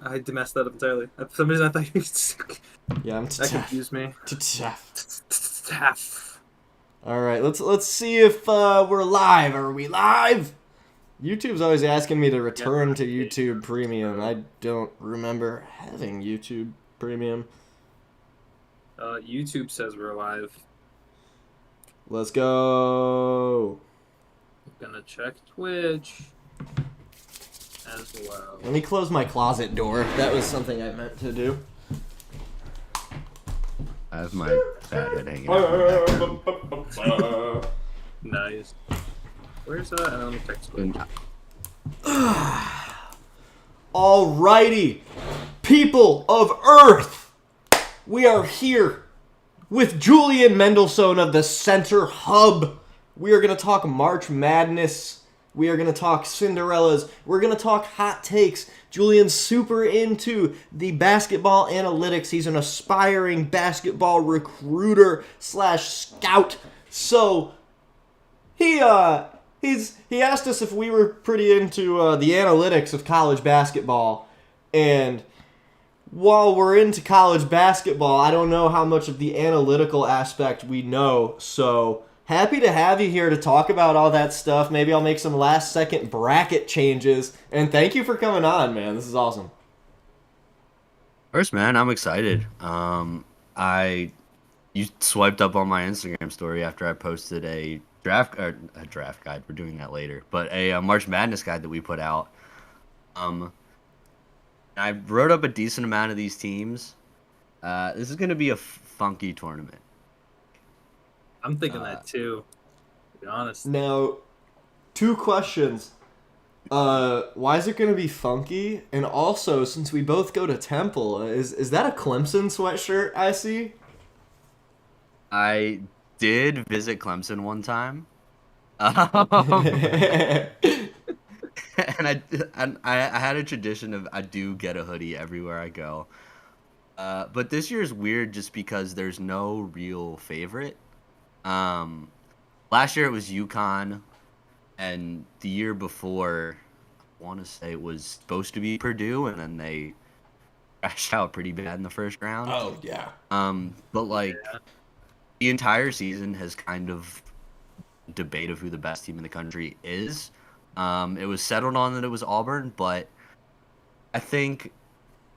I messed that up entirely. For some reason, I thought you. Yeah, I'm That tough. confused me. Tough. Half. All right, let's see if we're live. Are we live? YouTube's always asking me to Get return my to data. YouTube Premium. So, I don't remember having YouTube Premium. YouTube says we're live. Let's go. Gonna check Twitch as well. Let me close my closet door. That was something I meant to do. I have my fat head hanging out in the background. Nice. Where's let me text Twitch. Alrighty, people of Earth, we are here with Julian Mendelsohn of the Center Hub. We are going to talk March Madness. We are going to talk Cinderellas. We're going to talk hot takes. Julian's super into the basketball analytics. He's an aspiring basketball recruiter slash scout. So he asked us if we were pretty into the analytics of college basketball, and while we're into college basketball, I don't know how much of the analytical aspect we know. So happy to have you here to talk about all that stuff. Maybe I'll make some last second bracket changes. And thank you for coming on, man. This is awesome. First, man, I'm excited. I you swiped up on my Instagram story after I posted a draft guide. We're doing that later, but a March Madness guide that we put out. I wrote up a decent amount of these teams. This is going to be a funky tournament. I'm thinking that too. To be honest. Now, two questions. Why is it going to be funky? And also, since we both go to Temple, is that a Clemson sweatshirt I see? I did visit Clemson one time. And I had a tradition of I do get a hoodie everywhere I go. But this year is weird just because there's no real favorite. Last year it was UConn, and the year before, I want to say it was supposed to be Purdue, and then they crashed out pretty bad in the first round. Oh, yeah. But like the entire season has kind of debate of who the best team in the country is. It was settled on that it was Auburn, but I think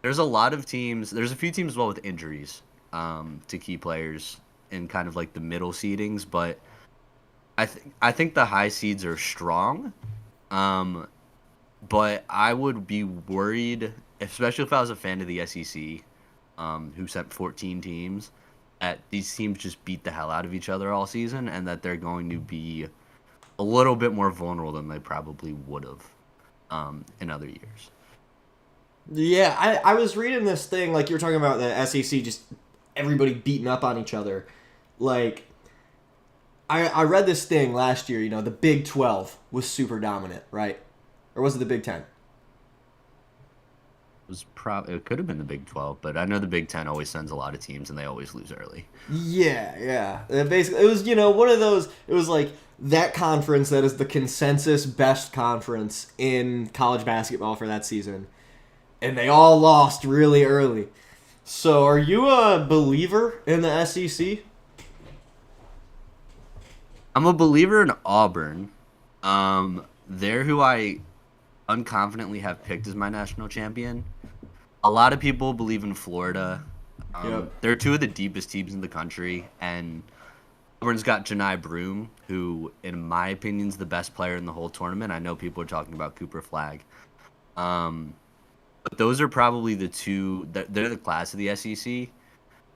there's a lot of teams. There's a few teams as well with injuries to key players in kind of like the middle seedings, but I think the high seeds are strong. But I would be worried, especially if I was a fan of the SEC, who sent 14 teams, that these teams just beat the hell out of each other all season, and that they're going to be a little bit more vulnerable than they probably would have in other years. Yeah, I was reading this thing, like you were talking about the SEC, just everybody beating up on each other. Like, I read this thing last year, the Big 12 was super dominant, right? Or was it the Big 10? It could have been the Big 12, but I know the Big 10 always sends a lot of teams and they always lose early. Yeah. Basically, it was, one of those, it was like that conference that is the consensus best conference in college basketball for that season. And they all lost really early. So are you a believer in the SEC? I'm a believer in Auburn. They're who I unconfidently have picked as my national champion. A lot of people believe in Florida. Yep. They're two of the deepest teams in the country, and Auburn's got Janai Broome, who, in my opinion, is the best player in the whole tournament. I know people are talking about Cooper Flagg. But those are probably the two. They're the class of the SEC,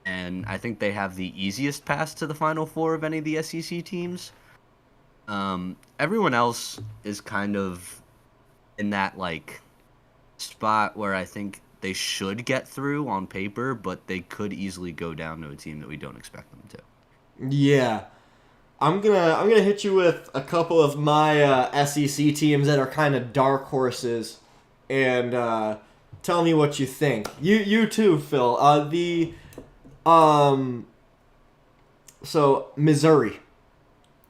and I think they have the easiest pass to the Final Four of any of the SEC teams. Everyone else is kind of in that like spot where I think they should get through on paper, but they could easily go down to a team that we don't expect them to. Yeah. I'm gonna hit you with a couple of my SEC teams that are kind of dark horses, and tell me what you think. You too, Phil. So Missouri,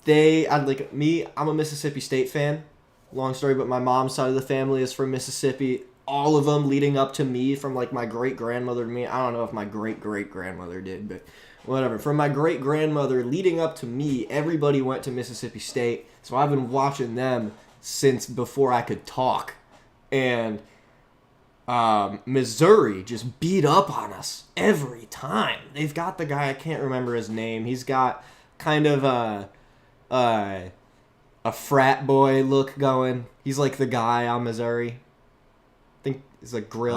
I'm a Mississippi State fan. Long story, but my mom's side of the family is from Mississippi. all of them leading up to me, from like my great-grandmother to me. I don't know if my great-great-grandmother did, but whatever. From my great-grandmother leading up to me, everybody went to Mississippi State. So I've been watching them since before I could talk. And Missouri just beat up on us every time. They've got the guy, I can't remember his name. He's got kind of a frat boy look going. He's like the guy on Missouri. I think it's like Grill.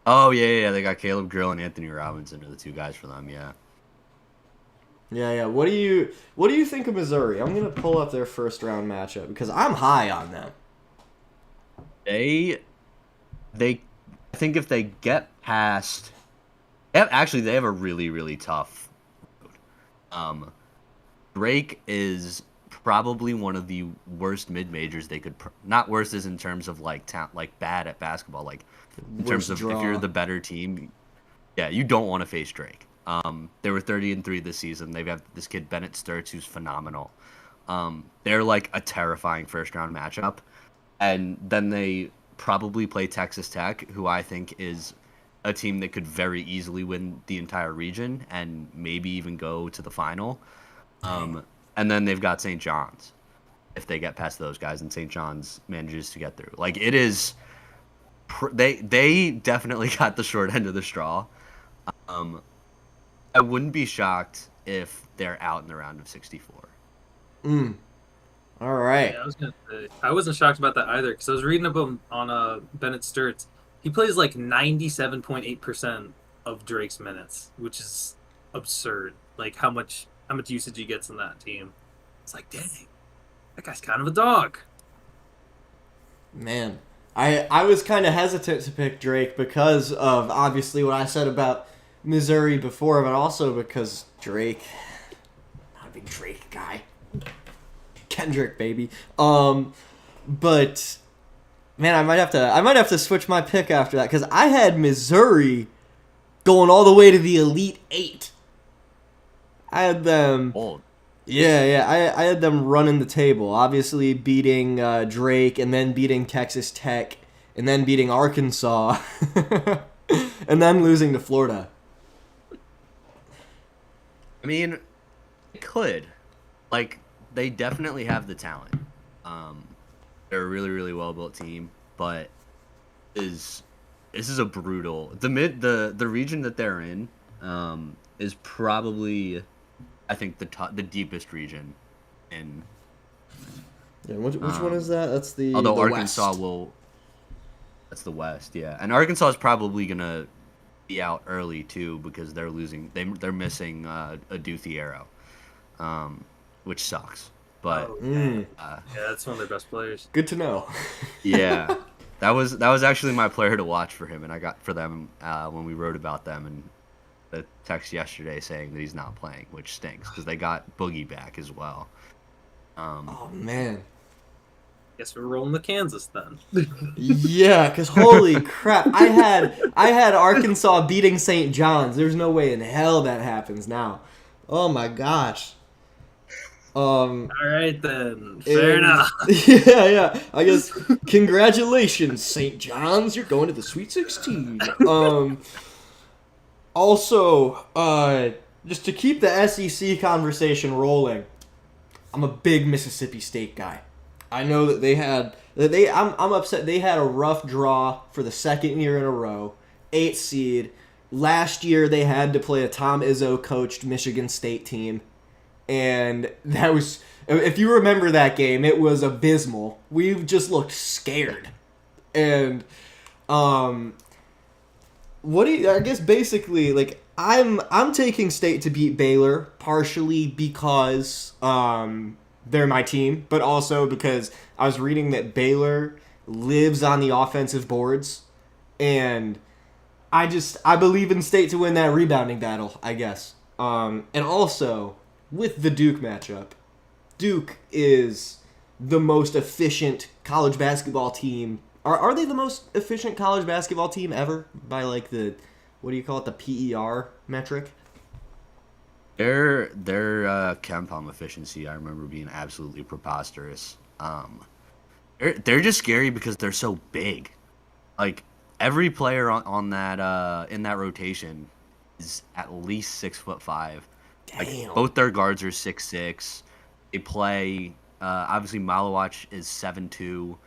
Oh yeah, they got Caleb Grill and Anthony Robinson are the two guys for them. Yeah. Yeah. What do you think of Missouri? I'm gonna pull up their first round matchup because I'm high on them. I think if they get past, they have a really, really tough road. Drake is probably one of the worst mid-majors they could, not worst as in terms of like talent, like bad at basketball, like in terms of if you're the better team, yeah, you don't want to face Drake. They were 30-3 this season. They've got this kid Bennett Sturts who's phenomenal. They're like a terrifying first round matchup, and then they probably play Texas Tech, who I think is a team that could very easily win the entire region and maybe even go to the final. And then they've got St. John's if they get past those guys and St. John's manages to get through. Like it is, they definitely got the short end of the straw. I wouldn't be shocked if they're out in the round of 64. All right. Yeah, I wasn't shocked about that either because I was reading about him on Bennett Sturts. He plays like 97.8% of Drake's minutes, which is absurd. Like how much usage he gets in that team. It's like, dang, that guy's kind of a dog. Man, I was kind of hesitant to pick Drake because of obviously what I said about Missouri before, but also because Drake, not a big Drake guy. Kendrick, baby. But man, I might have to switch my pick after that because I had Missouri going all the way to the Elite Eight. I had them. Bold. Yeah. I had them running the table. Obviously beating Drake, and then beating Texas Tech, and then beating Arkansas, and then losing to Florida. I mean, it could. Like, they definitely have the talent. They're a really, really well-built team, but this is a brutal... The region that they're in is probably, I think, the deepest region in... Yeah, which one is that? That's the Arkansas West. That's the West, yeah. And Arkansas is probably going to be out early, too, because they're missing a Duthiero. Which sucks, but yeah, that's one of their best players. Good to know. Yeah, that was actually my player to watch for him, and I got for them when we wrote about them, and the text yesterday saying that he's not playing, which stinks because they got Boogie back as well. Oh man. Guess we're rolling the Kansas then. Yeah, because holy crap, I had Arkansas beating St. John's. There's no way in hell that happens now. Oh my gosh. All right then, fair enough. Yeah. I guess congratulations, St. John's. You're going to the Sweet 16. Also, just to keep the SEC conversation rolling, I'm a big Mississippi State guy. I know that I'm upset. They had a rough draw for the second year in a row, 8th seed. Last year they had to play a Tom Izzo coached Michigan State team. And that was, if you remember that game, it was abysmal. We just looked scared. And, I guess basically, like, I'm taking State to beat Baylor, partially because, they're my team, but also because I was reading that Baylor lives on the offensive boards. And I believe in State to win that rebounding battle, I guess. And also, with the Duke matchup, Duke is the most efficient college basketball team. Are they the most efficient college basketball team ever by like the, what do you call it, the PER metric? Their KenPom efficiency, I remember being absolutely preposterous. they're just scary because they're so big. Like every player on that in that rotation is at least 6'5". Like Damn. both their guards are 6'6". They play obviously Malawach is 7'2".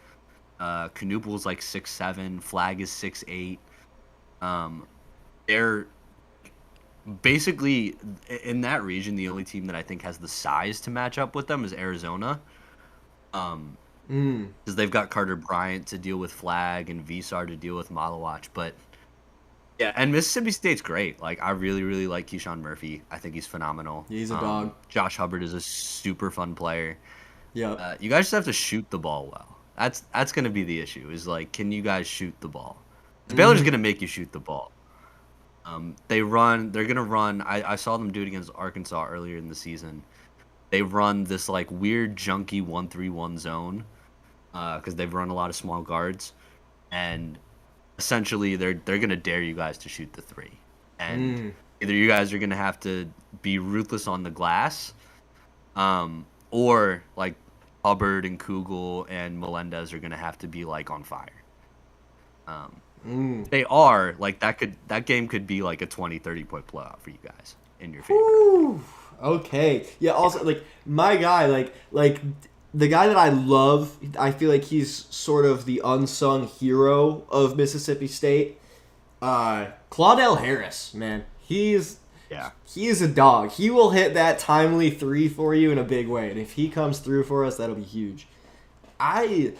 Canoople's like 6'7". Flag is 6'8". They're basically in that region. The only team that I think has the size to match up with them is Arizona. Because they've got Carter Bryant to deal with Flag and Visar to deal with Malawach. But yeah, and Mississippi State's great. Like I really, really like Keyshawn Murphy. I think he's phenomenal. He's a dog. Josh Hubbard is a super fun player. Yeah. You guys just have to shoot the ball well. That's gonna be the issue. Is like, can you guys shoot the ball? Baylor's gonna make you shoot the ball. They're gonna run. I saw them do it against Arkansas earlier in the season. They run this like weird junky 1-3-1 zone because they've run a lot of small guards, and essentially they're gonna dare you guys to shoot the three, and either you guys are gonna have to be ruthless on the glass, or like Hubbard and Kugel and Melendez are gonna have to be like on fire. They are like that game could be like a 20-30 point blowout for you guys in your favor. Ooh, okay. Yeah, also like my guy, like the guy that I love, I feel like he's sort of the unsung hero of Mississippi State. Claudell Harris, man. He's a dog. He will hit that timely three for you in a big way. And if he comes through for us, that'll be huge. I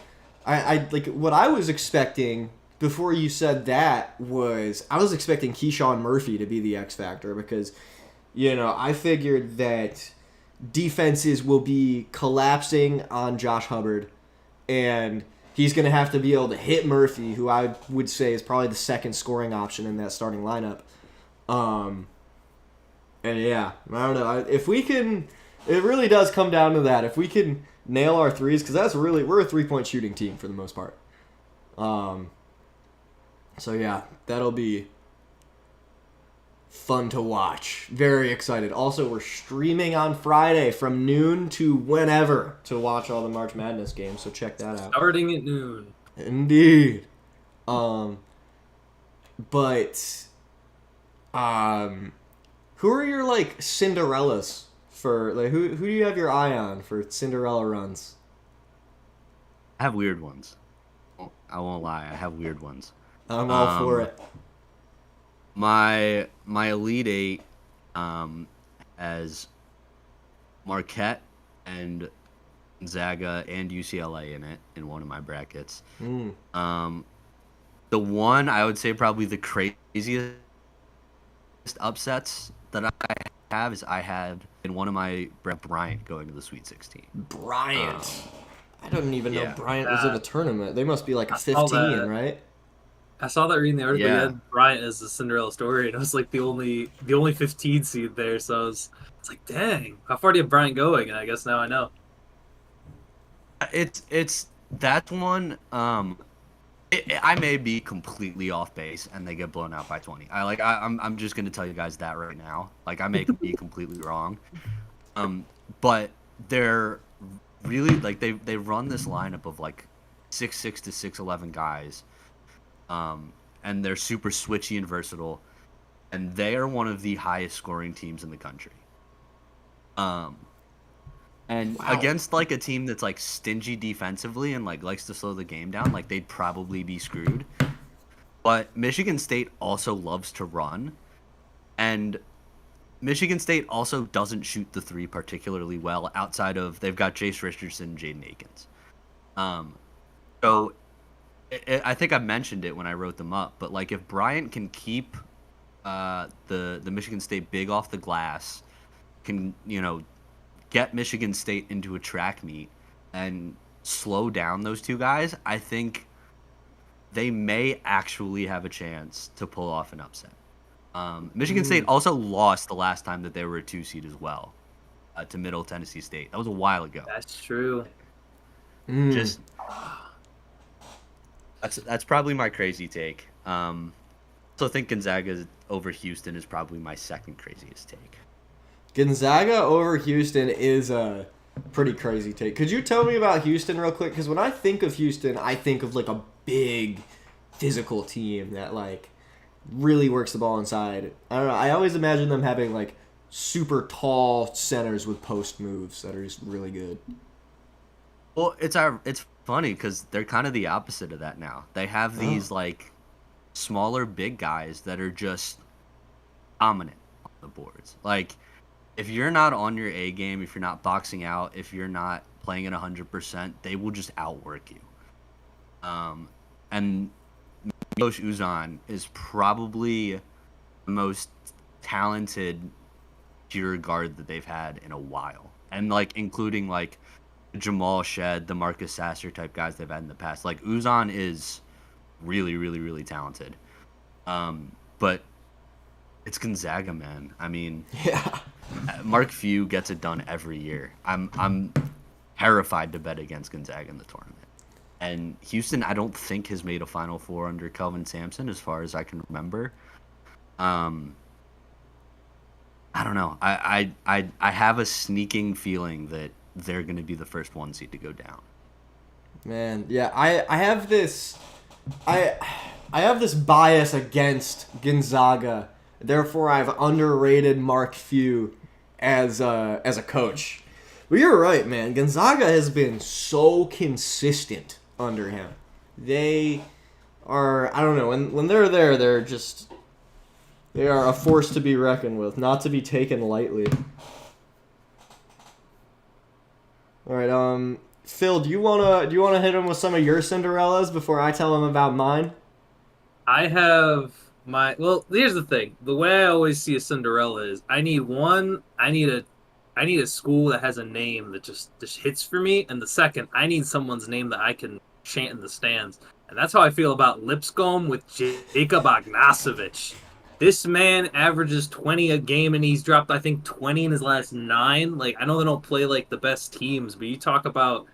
like what I was expecting before you said that was I was expecting Keyshawn Murphy to be the X factor because, I figured that defenses will be collapsing on Josh Hubbard and he's going to have to be able to hit Murphy, who I would say is probably the second scoring option in that starting lineup. And yeah, I don't know. If we can, it really does come down to that. If we can nail our threes, because we're a 3-point shooting team for the most part. So yeah, that'll be fun to watch. Very excited. Also, we're streaming on Friday from noon to whenever to watch all the March Madness games, so check that out. Starting at noon. Indeed. Who are your like Cinderellas for like who do you have your eye on for Cinderella runs? I have weird ones. I won't lie. I have weird ones. I'm all for it. My Elite Eight has Marquette and Gonzaga and UCLA in it in one of my brackets. The one I would say probably the craziest upsets that I have is I had in one of my Bryant going to the Sweet 16. Bryant. I don't even know yeah. Bryant was in a tournament. They must be like a 15, right? I saw that reading the article. Yeah. You had Bryant as the Cinderella story, and it was like the only 15 seed there. So it's like, dang, how far do you have Bryant going? And I guess now I know. It's that one. I may be completely off base and they get blown out by 20. I'm just gonna tell you guys that right now. Like I may be completely wrong. But they're really like they run this lineup of like 6'6" to 6'11" guys. And they're super switchy and versatile, and they are one of the highest scoring teams in the country. And Wow. against like a team that's like stingy defensively and like likes to slow the game down, like they'd probably be screwed. But Michigan State also loves to run, and Michigan State also doesn't shoot the three particularly well outside of they've got Jace Richardson and Jaden Akins. So I think I mentioned it when I wrote them up, but like if Bryant can keep the Michigan State big off the glass, can get Michigan State into a track meet and slow down those two guys, I think they may actually have a chance to pull off an upset. Michigan State also lost the last time that they were a 2 seed as well to Middle Tennessee State. That was a while ago. That's true. Just that's probably my crazy take. So I think Gonzaga over Houston is probably my second craziest take. Gonzaga over Houston is a Pretty crazy take. Could you tell me about Houston real quick? Because when I think of Houston, I think of like a big physical team that like really works the ball inside. I don't know. I always imagine them having like super tall centers with post moves that are just really good. Well, it's funny because they're kind of the opposite of that now. They have these like smaller big guys that are just dominant on the boards. Like if you're not on your A game, if you're not boxing out, if you're not playing at 100%, they will just outwork you. And Milos Uzan is probably the most talented pure guard that they've had in a while, and like including like Jamal Shed, the Marcus Sasser type guys they've had in the past. Like Uzan is really, really, really talented. But it's Gonzaga, man. I mean, Yeah. Mark Few gets it done every year. I'm terrified to bet against Gonzaga in the tournament. And Houston, I don't think has made a Final Four under Kelvin Sampson, as far as I can remember. I don't know. I have a sneaking feeling that they're going to be the first one seed to go down. Man, yeah, I have this I have this bias against Gonzaga. Therefore, I've underrated Mark Few as a coach. But you're right, man. Gonzaga has been so consistent under him. They are, I don't know, when they're there, they are a force to be reckoned with, not to be taken lightly. All right, Phil, do you wanna hit him with some of your Cinderellas before I tell him about mine? I have my well. Here's the thing: the way I always see a Cinderella is I need one. I need a school that has a name that just hits for me, and the second, I need someone's name that I can chant in the stands, and that's how I feel about Lipscomb with Jacob Agnasovic. This man averages 20 a game, and he's dropped, I think, 20 in his last 9. Like, I know they don't play, like, the best teams, but you talk about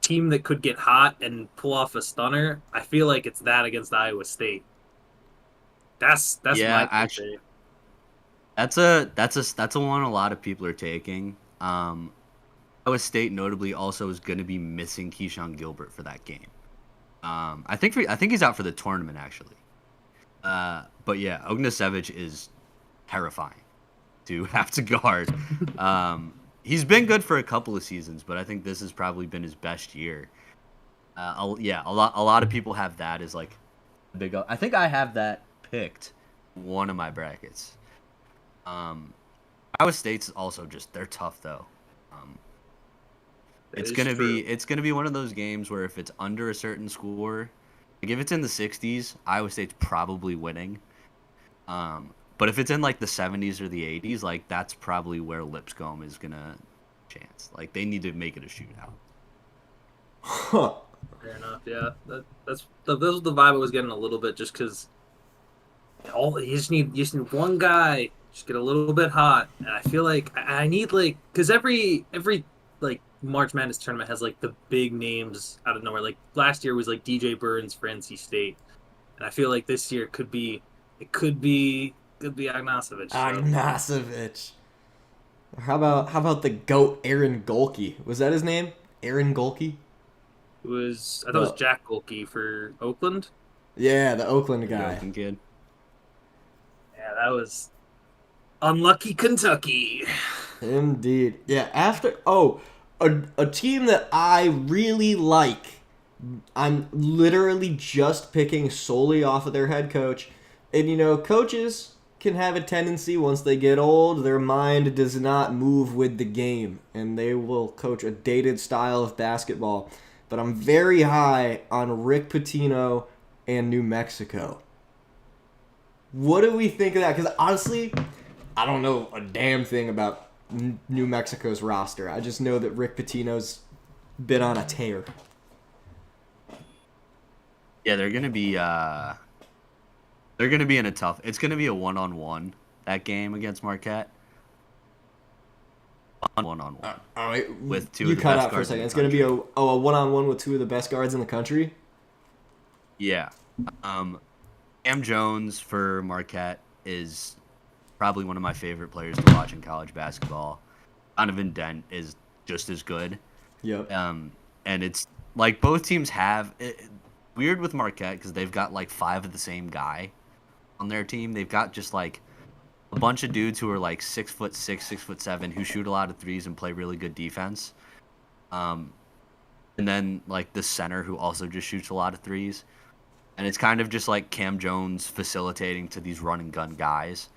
team that could get hot and pull off a stunner, I feel like it's that against Iowa State. That's Yeah, my actually, pick. that's a one a lot of people are taking. Iowa State notably also is going to be missing Keyshawn Gilbert for that game. I think he's out for the tournament actually. But yeah, Ognisevich is terrifying to have to guard. He's been good for a couple of seasons, but I think this has probably been his best year. Yeah, a lot of people have that as like big. I think I have that picked in one of my brackets. Iowa State's also just they're tough though. That It's is gonna true. be it's gonna be one of those games where if it's under a certain score, like if it's in the 60s, Iowa State's probably winning. But if it's in like the 70s or the 80s, like that's probably where Lipscomb is gonna chance. Like they need to make it a shootout. Huh. Fair enough. Yeah, that was the vibe I was getting a little bit, just because all you just need one guy just get a little bit hot, and I feel like I need like because every like March Madness tournament has like the big names out of nowhere. Like last year was like DJ Burns for NC State, and I feel like this year could be Agnasovic. So. Agnasovic. How about the goat Aaron Golke? Was that his name? Aaron Golke? I thought it was The Jack Golke for Oakland. Yeah, the Oakland guy. Joking, kid. Yeah, that was unlucky Kentucky. Indeed. Yeah, a team that I really like. I'm literally just picking solely off of their head coach. And coaches can have a tendency once they get old, their mind does not move with the game and they will coach a dated style of basketball. But I'm very high on Rick Pitino and New Mexico. What do we think of that? Because honestly, I don't know a damn thing about New Mexico's roster. I just know that Rick Pitino's been on a tear. Yeah, they're gonna be in a tough. It's gonna be a one-on-one that game against Marquette. One-on-one All right, with two you of the cut best out for a guards in second. the It's going to be country. a one-on-one with two of the best guards in the country. Yeah. Cam Jones for Marquette is probably one of my favorite players to watch in college basketball. Donovan Dent is just as good. Yep. And it's like both teams have weird with Marquette because they've got like 5 of the same guy on their team. They've got just like a bunch of dudes who are like 6'6", 6'7", who shoot a lot of threes and play really good defense. And then like the center who also just shoots a lot of threes. And it's kind of just like Cam Jones facilitating to these run and gun guys.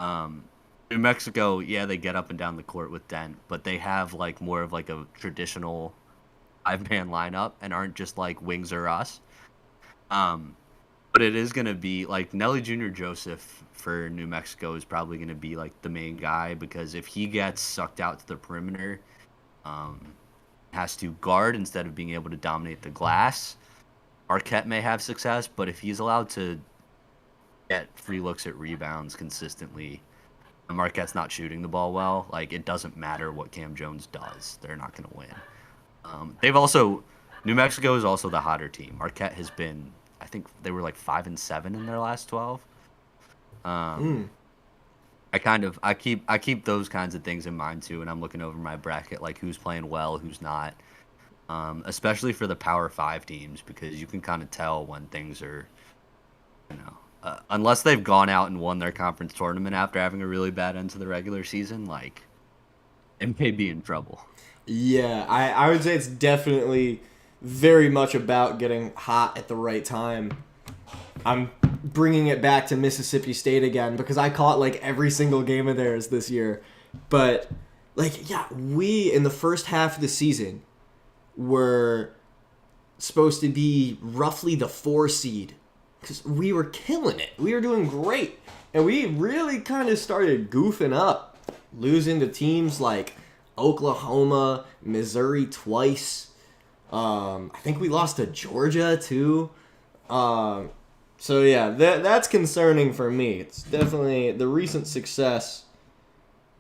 New Mexico, yeah, they get up and down the court with Dent, but they have like more of like a traditional 5-man lineup and aren't just like wings or us. But it is going to be like Nelly Jr. Joseph for New Mexico is probably going to be like the main guy because if he gets sucked out to the perimeter, has to guard instead of being able to dominate the glass. Marquette may have success, but if he's allowed to get free looks at rebounds consistently, and Marquette's not shooting the ball well, like it doesn't matter what Cam Jones does. They're not going to win. New Mexico is also the hotter team. Marquette has been, I think they were like 5-7 in their last 12. I keep those kinds of things in mind too, and I'm looking over my bracket like who's playing well, who's not. Especially for the Power 5 teams because you can kind of tell when things are, unless they've gone out and won their conference tournament after having a really bad end to the regular season, like it may be in trouble. Yeah, I would say it's definitely very much about getting hot at the right time. I'm bringing it back to Mississippi State again because I caught like every single game of theirs this year. But like, yeah, we in the first half of the season were supposed to be roughly the 4 seed because we were killing it. We were doing great. And we really kind of started goofing up, losing to teams like Oklahoma, Missouri twice. I think we lost to Georgia too. So yeah, that's concerning for me. It's definitely the recent success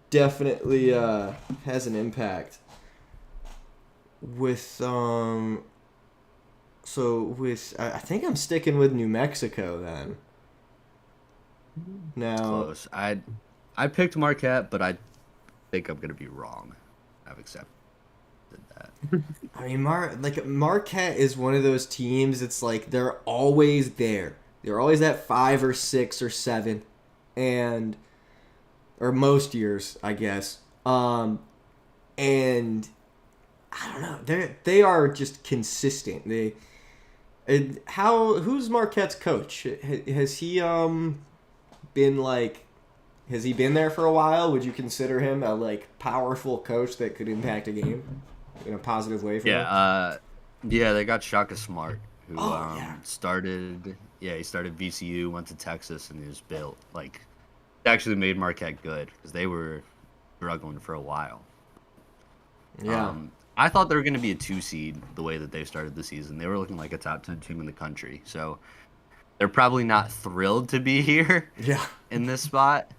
definitely has an impact. I think I'm sticking with New Mexico then. Now, Close. I picked Marquette, but I think I'm gonna be wrong. I've accepted that. I mean, Marquette is one of those teams. It's like they're always there. They're always at 5 or 6 or 7, or most years, I guess. And I don't know. They are just consistent. Who's Marquette's coach? Has he been like? Has he been there for a while? Would you consider him a like powerful coach that could impact a game in a positive way for them? Yeah, they got Shaka Smart, who started. he started VCU, went to Texas, and he was built like it actually made Marquette good because they were struggling for a while. Yeah. I thought they were going to be a 2 seed the way that they started the season. They were looking like a top 10 team in the country. So they're probably not thrilled to be here in this spot.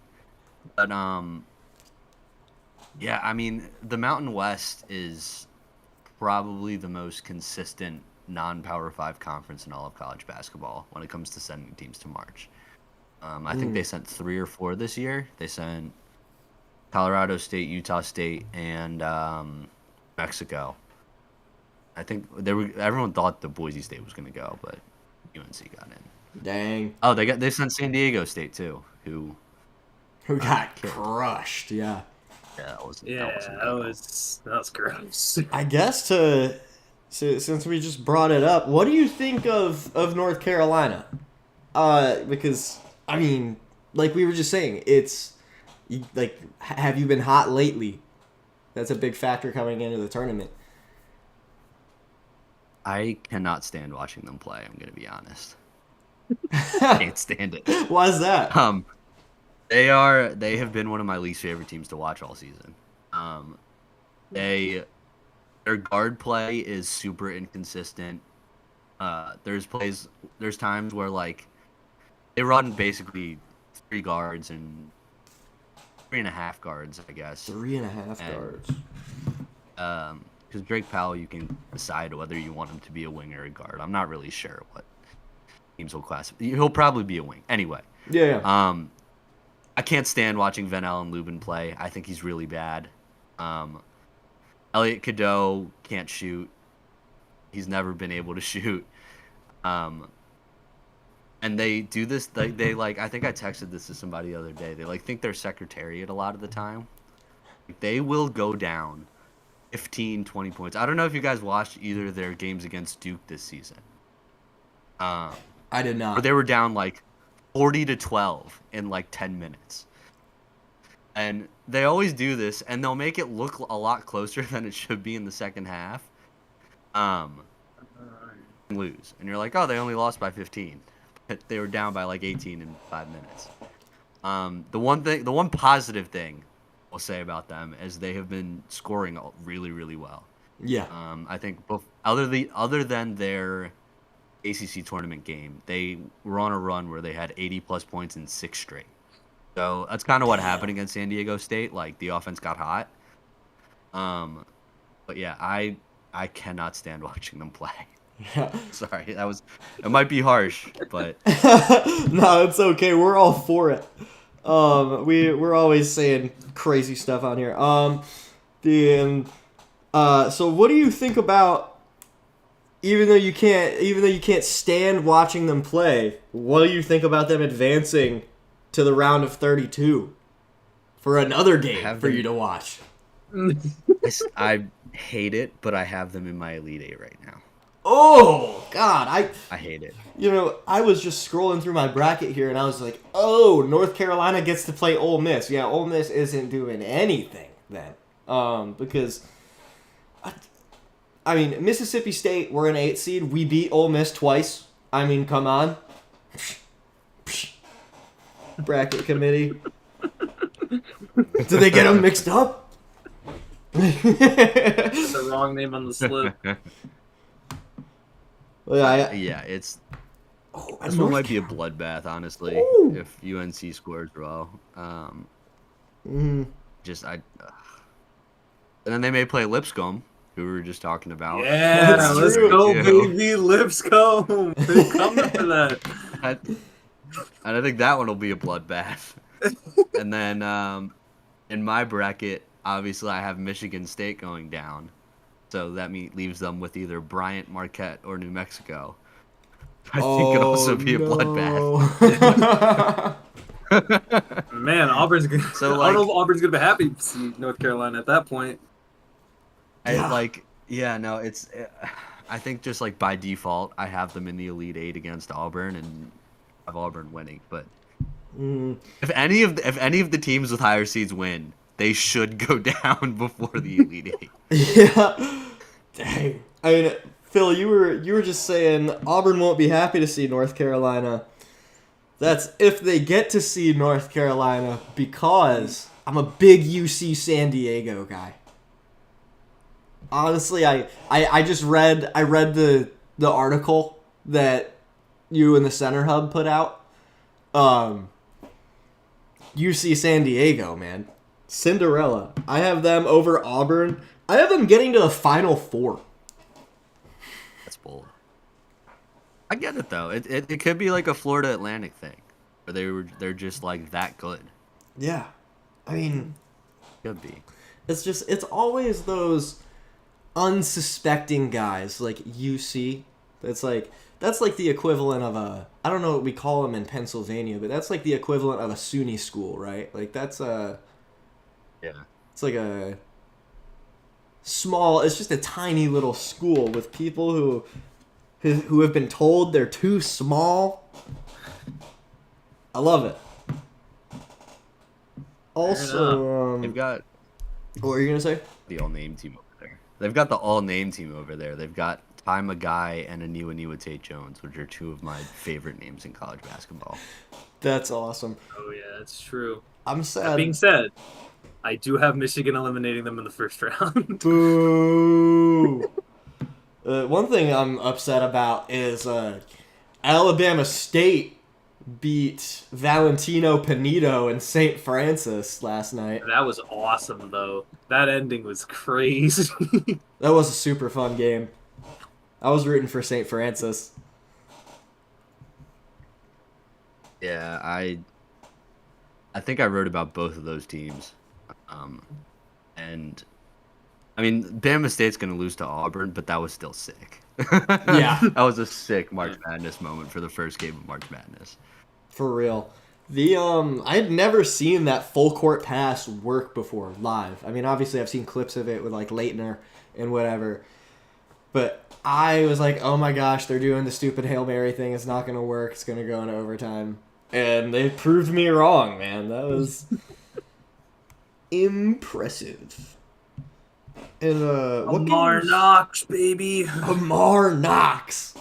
But, yeah, I mean, the Mountain West is probably the most consistent non-Power 5 conference in all of college basketball when it comes to sending teams to March. I think they sent 3 or 4 this year. They sent Colorado State, Utah State, and Mexico. I think everyone thought the Boise State was going to go, but UNC got in. Dang. Oh, they sent San Diego State too, who got crushed. Yeah. Yeah, that was gross. I guess since we just brought it up, what do you think of North Carolina? Because I mean, like we were just saying, it's like, have you been hot lately? That's a big factor coming into the tournament. I cannot stand watching them play. I'm going to be honest. I can't stand it. Why is that? They have been one of my least favorite teams to watch all season. Their guard play is super inconsistent. There's times where like they run basically 3 guards and 3.5 guards, I guess. 3.5 guards. Because Drake Powell, you can decide whether you want him to be a wing or a guard. I'm not really sure what teams will classify. He'll probably be a wing. Anyway. Yeah. I can't stand watching Van Allen Lubin play. I think he's really bad. Elliot Cadeau can't shoot. He's never been able to shoot. And they do this. They like. I think I texted this to somebody the other day. They like think they're Secretariat a lot of the time. They will go down 15, 20 points. I don't know if you guys watched either of their games against Duke this season. I did not. But they were down like 40-12 in like 10 minutes. And they always do this, and they'll make it look a lot closer than it should be in the second half. Lose. And you're like, oh, they only lost by 15. But they were down by like 18 in 5 minutes. The one positive thing I'll say about them is they have been scoring really, really well. Yeah. I think other than their ACC tournament game, they were on a run where they had 80-plus points in 6 straight. So that's kind of what happened against San Diego State. Like, the offense got hot. But yeah, I cannot stand watching them play. Yeah. Sorry, it might be harsh, but No, it's okay. We're all for it. We're always saying crazy stuff on here. So what do you think about, even though you can't stand watching them play, what do you think about them advancing to the round of 32 for another game for you to watch? I hate it, but I have them in my Elite Eight right now. Oh God, I hate it. I was just scrolling through my bracket here, and I was like, oh, North Carolina gets to play Ole Miss. Yeah, Ole Miss isn't doing anything then, because I mean, Mississippi State, we're an 8 seed. We beat Ole Miss twice. I mean, come on. Bracket committee. Did they get them mixed up? The wrong name on the slip. Well, Yeah, it's and this one might be a bloodbath, honestly, Ooh. if UNC scores well. Mhm. And then they may play Lipscomb, who we were just talking about. Yeah, That's let's true. go, Too. baby. Lipscomb. They're coming for that. And I think that one will be a bloodbath. And then in my bracket, obviously, I have Michigan State going down. So that leaves them with either Bryant, Marquette, or New Mexico. I think it'll also be a bloodbath. Man, Auburn's gonna. So, I don't know if Auburn's gonna be happy to see North Carolina at that point. I think just like by default, I have them in the Elite Eight against Auburn and have Auburn winning. But if any of the teams with higher seeds win, they should go down before the Elite Eight. Yeah. Dang. I mean, Phil, you were just saying Auburn won't be happy to see North Carolina. That's if they get to see North Carolina, because I'm a big UC San Diego guy. Honestly, I just read the article that you and the Center Hub put out. UC San Diego, man. Cinderella. I have them over Auburn. I have them getting to the Final Four. That's bold. I get it though. It could be like a Florida Atlantic thing, where they're just like that good. Yeah. I mean, Could be. it's always those unsuspecting guys like UC. That's like the equivalent of I don't know what we call them in Pennsylvania, but that's like the equivalent of a SUNY school, right? Like that's Yeah. it's like a small, it's just a tiny little school with people who have been told they're too small. I love it. Also, They've got what were you gonna say? the all-name team over there. They've got the all-name team over there. They've got Ty Magai and Aniwa Tate Jones, which are two of my favorite names in college basketball. That's awesome. Oh yeah, that's true. I'm sad. That being said, I do have Michigan eliminating them in the first round. Boo. One thing I'm upset about is Alabama State beat Valentino Pinedo and St. Francis last night. That was awesome, though. That ending was crazy. That was a super fun game. I was rooting for St. Francis. Yeah, I think I wrote about both of those teams, and I mean, Bama State's going to lose to Auburn, but that was still sick. Yeah. That was a sick March Madness moment for the first game of March Madness. For real. I had never seen that full court pass work before live. I mean, obviously I've seen clips of it with like Leitner and whatever. But I was like, oh my gosh, they're doing the stupid Hail Mary thing. It's not going to work. It's going to go into overtime. And they proved me wrong, man. That was impressive. And what Amar games? Knox, baby. Amar Knox.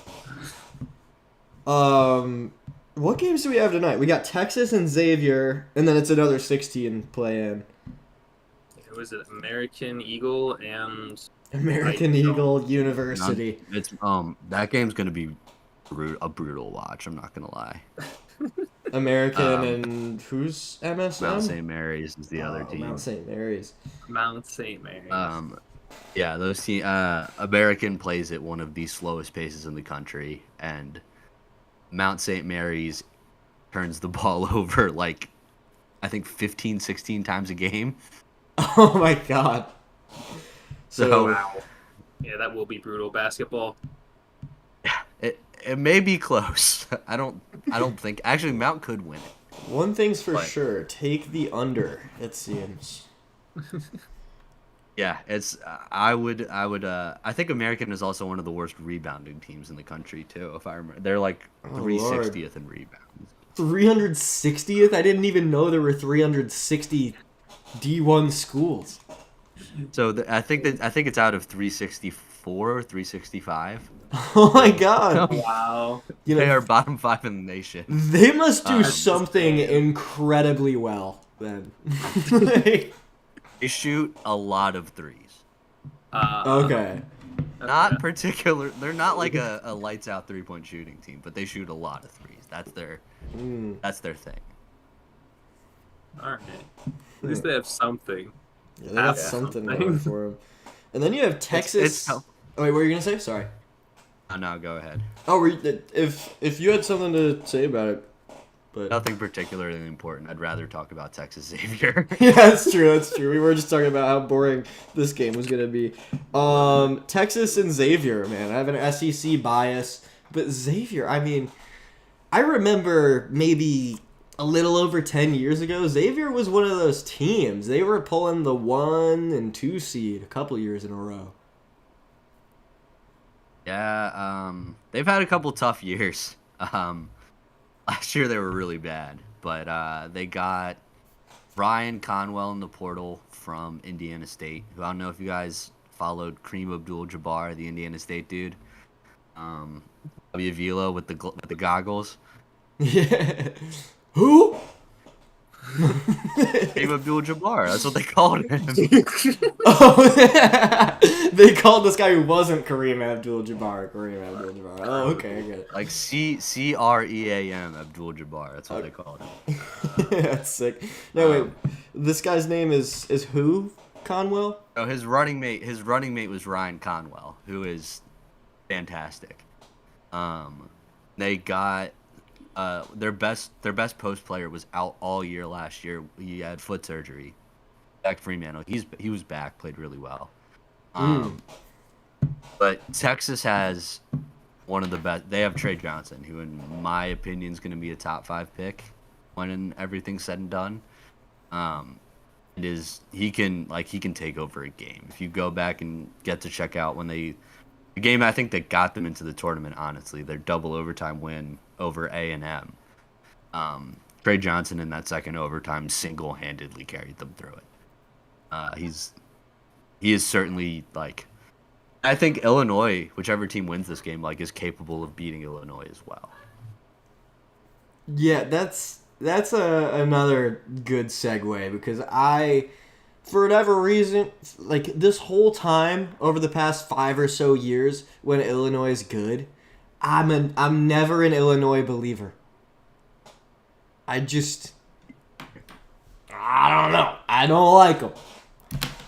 What games do we have tonight? We got Texas and Xavier, and then it's another 16 play-in. Was it American Eagle and American Eagle University. It's that game's gonna be a brutal watch. I'm not gonna lie. American and who's MSM? Mount St. Mary's is the other team. Mount St. Mary's. Mount St. Mary's. Yeah, those team. American plays at one of the slowest paces in the country, and Mount St. Mary's turns the ball over like I think 15, 16 times a game. Oh my god. So wow. Yeah, that will be brutal basketball. it may be close. I don't think actually Mount could win it. One thing's for sure, take the under, it seems. Yeah, it's I think American is also one of the worst rebounding teams in the country too, if I remember. They're like 360th in rebounds. 360th? I didn't even know there were 360 D1 schools. So I think it's out of 364 or 365. Oh my god. Wow. You know, They are bottom 5 in the nation. they must do something incredibly well then. Like, They shoot a lot of threes. okay. Not particular. They're not like a lights out 3-point shooting team, but they shoot a lot of threes. That's their thing. All right. At least they have something. Yeah, they got something going for them. And then you have Texas. Oh, wait, what were you gonna say? Sorry. Oh, no, go ahead. Oh, if you had something to say about it, but Nothing particularly important. I'd rather talk about Texas Xavier. yeah, that's true. That's true. We were just talking about how boring this game was gonna be. Texas and Xavier, man. I have an SEC bias, but Xavier. I mean, I remember maybe a little over 10 years ago, Xavier was one of those teams. They were pulling the 1 and 2 seed a couple years in a row. Yeah, they've had a couple tough years. Last year they were really bad, but they got Ryan Conwell in the portal from Indiana State, who I don't know if you guys followed Kareem Abdul-Jabbar, the Indiana State dude. Vila with the goggles. Yeah. Who? Kareem Abdul-Jabbar. That's what they called him. Oh, they called this guy who wasn't Kareem Abdul-Jabbar. Oh, okay, I get it. Like Cream Abdul-Jabbar. That's what they called him. That's sick. No, wait. This guy's name is who? Conwell? Oh, his running mate was Ryan Conwell, who is fantastic. They got their best post player was out all year last year. He had foot surgery. Zach Fremantle. He was back, played really well. But Texas has one of the best. They have Trey Johnson, who in my opinion is going to be a top 5 pick when everything's said and done. He can take over a game. If you go back and get to check out the game I think that got them into the tournament, honestly, their double overtime win over A&M. Trey Johnson in that second overtime single-handedly carried them through it. He is certainly I think Illinois, whichever team wins this game, is capable of beating Illinois as well. Yeah, that's another good segue because for whatever reason, this whole time over the past 5 or so years when Illinois is good, I'm never an Illinois believer. I don't know. I don't like them.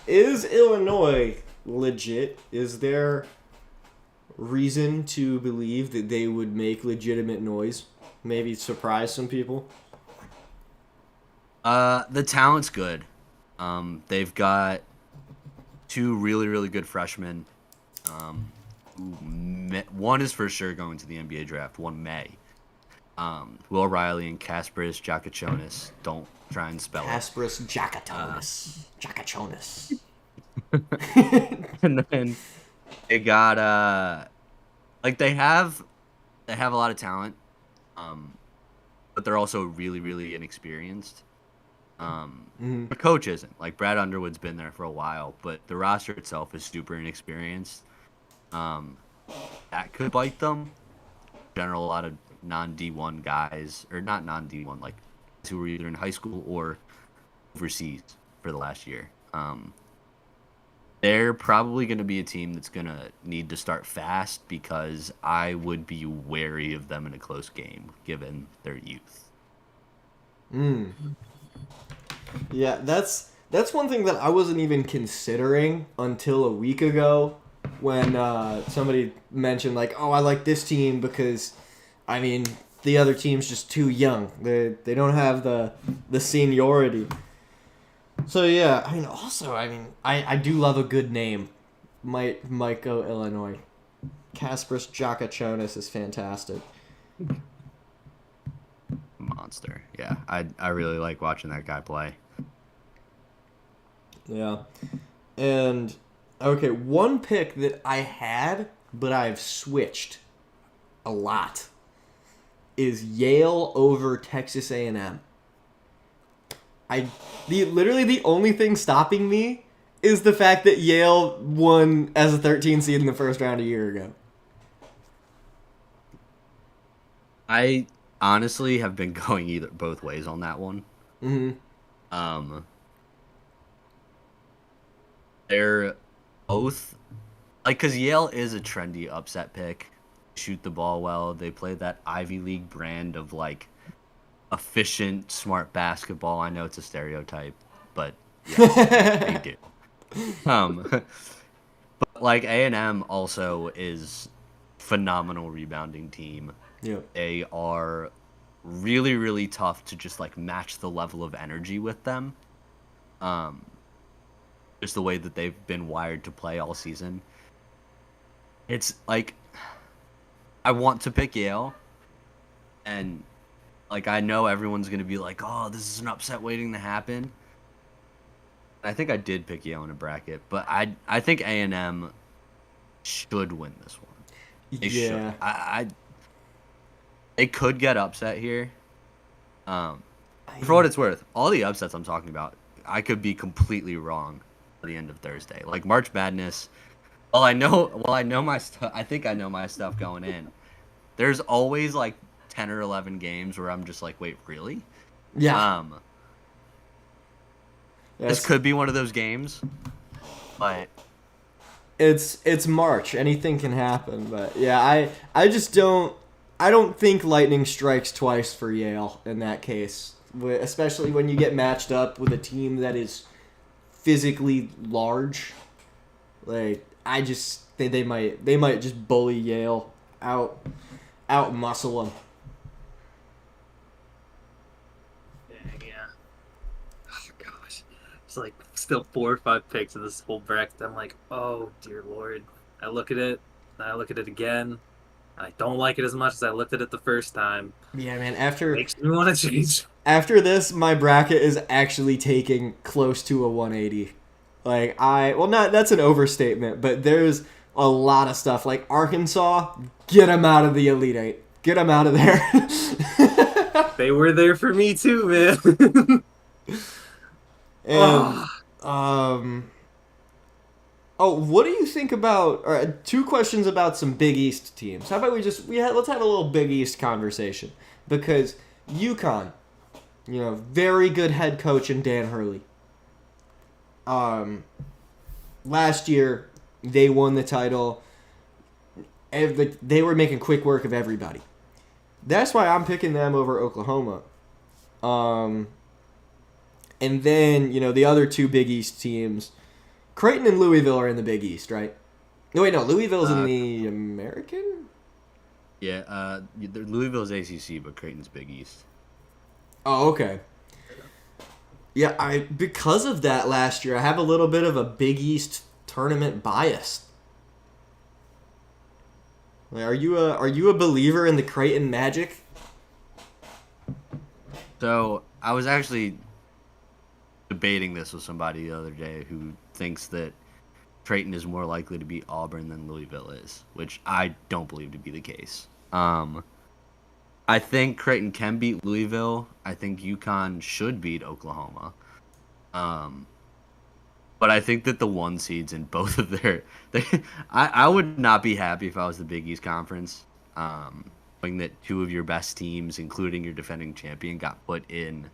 Is Illinois legit? Is there reason to believe that they would make legitimate noise? Maybe surprise some people? The talent's good. They've got two really, really good freshmen. One is for sure going to the NBA draft. One may. Will Riley and Kasparis Jakachonis. Don't try and spell Kasparis Jakachonis. it. And then they got they have a lot of talent, but they're also really, really inexperienced. The coach isn't. Like, Brad Underwood's been there for a while, but the roster itself is super inexperienced. That could bite them. In general, a lot of non-D1 guys, or not non-D1, like who were either in high school or overseas for the last year. They're probably going to be a team that's going to need to start fast because I would be wary of them in a close game given their youth. Yeah, that's one thing that I wasn't even considering until a week ago when somebody mentioned, like, oh, I like this team because, I mean, the other team's just too young. They don't have the seniority. So, yeah, I mean, also, I do love a good name. Might go Illinois. Kasparis Jakachonis is fantastic. Monster. Yeah, I really like watching that guy play. Yeah. And, okay, one pick that I had, but I've switched a lot, is Yale over Texas A&M. Literally the only thing stopping me is the fact that Yale won as a 13 seed in the first round a year ago. I honestly have been going both ways on that one. Mm-hmm. They're both, like, because Yale is a trendy upset pick. Shoot the ball well. They play that Ivy League brand of, like, efficient, smart basketball. I know it's a stereotype, but yes, they do. But, like, A&M also is phenomenal rebounding team. Yep. They are really, really tough to just, like, match the level of energy with them. Just the way that they've been wired to play all season. It's like, I want to pick Yale, and, like, I know everyone's going to be like, oh, this is an upset waiting to happen. I think I did pick Yale in a bracket, but I think A&M should win this one. They should. They could get upset here. For what it's worth, all the upsets I'm talking about, I could be completely wrong at the end of Thursday. Like, March Madness, I know my stuff. I think I know my stuff going in. There's always like 10 or 11 games where I'm just like, wait, really? Yeah. This could be one of those games, but it's March. Anything can happen. But yeah, I just don't. I don't think lightning strikes twice for Yale in that case, especially when you get matched up with a team that is physically large. Like, I just think they might just bully Yale, out muscle them. Yeah. Oh gosh, it's like still 4 or 5 picks in this whole bracket. I'm like, oh dear lord. I look at it, and I look at it again. I don't like it as much as I looked at it the first time. Yeah, man. Makes me want to change. After this, my bracket is actually taking close to a 180. Like, that's an overstatement, but there's a lot of stuff. Like, Arkansas, get them out of the Elite Eight. Get them out of there. They were there for me too, man. And, what do you think about? All right, 2 questions about some Big East teams. How about let's have a little Big East conversation, because UConn, very good head coach in Dan Hurley. Last year they won the title. They were making quick work of everybody. That's why I'm picking them over Oklahoma. And then the other 2 Big East teams. Creighton and Louisville are in the Big East, right? No, wait, no. Louisville's in the American? Yeah, Louisville's ACC, but Creighton's Big East. Oh, okay. Yeah, because of that last year, I have a little bit of a Big East tournament biased. Like, are you a believer in the Creighton Magic? So I was actually debating this with somebody the other day who thinks that Creighton is more likely to beat Auburn than Louisville is, which I don't believe to be the case. I think Creighton can beat Louisville. I think UConn should beat Oklahoma. But I think that the 1 seeds in both of I would not be happy if I was the Big East Conference, knowing that 2 of your best teams, including your defending champion, got put in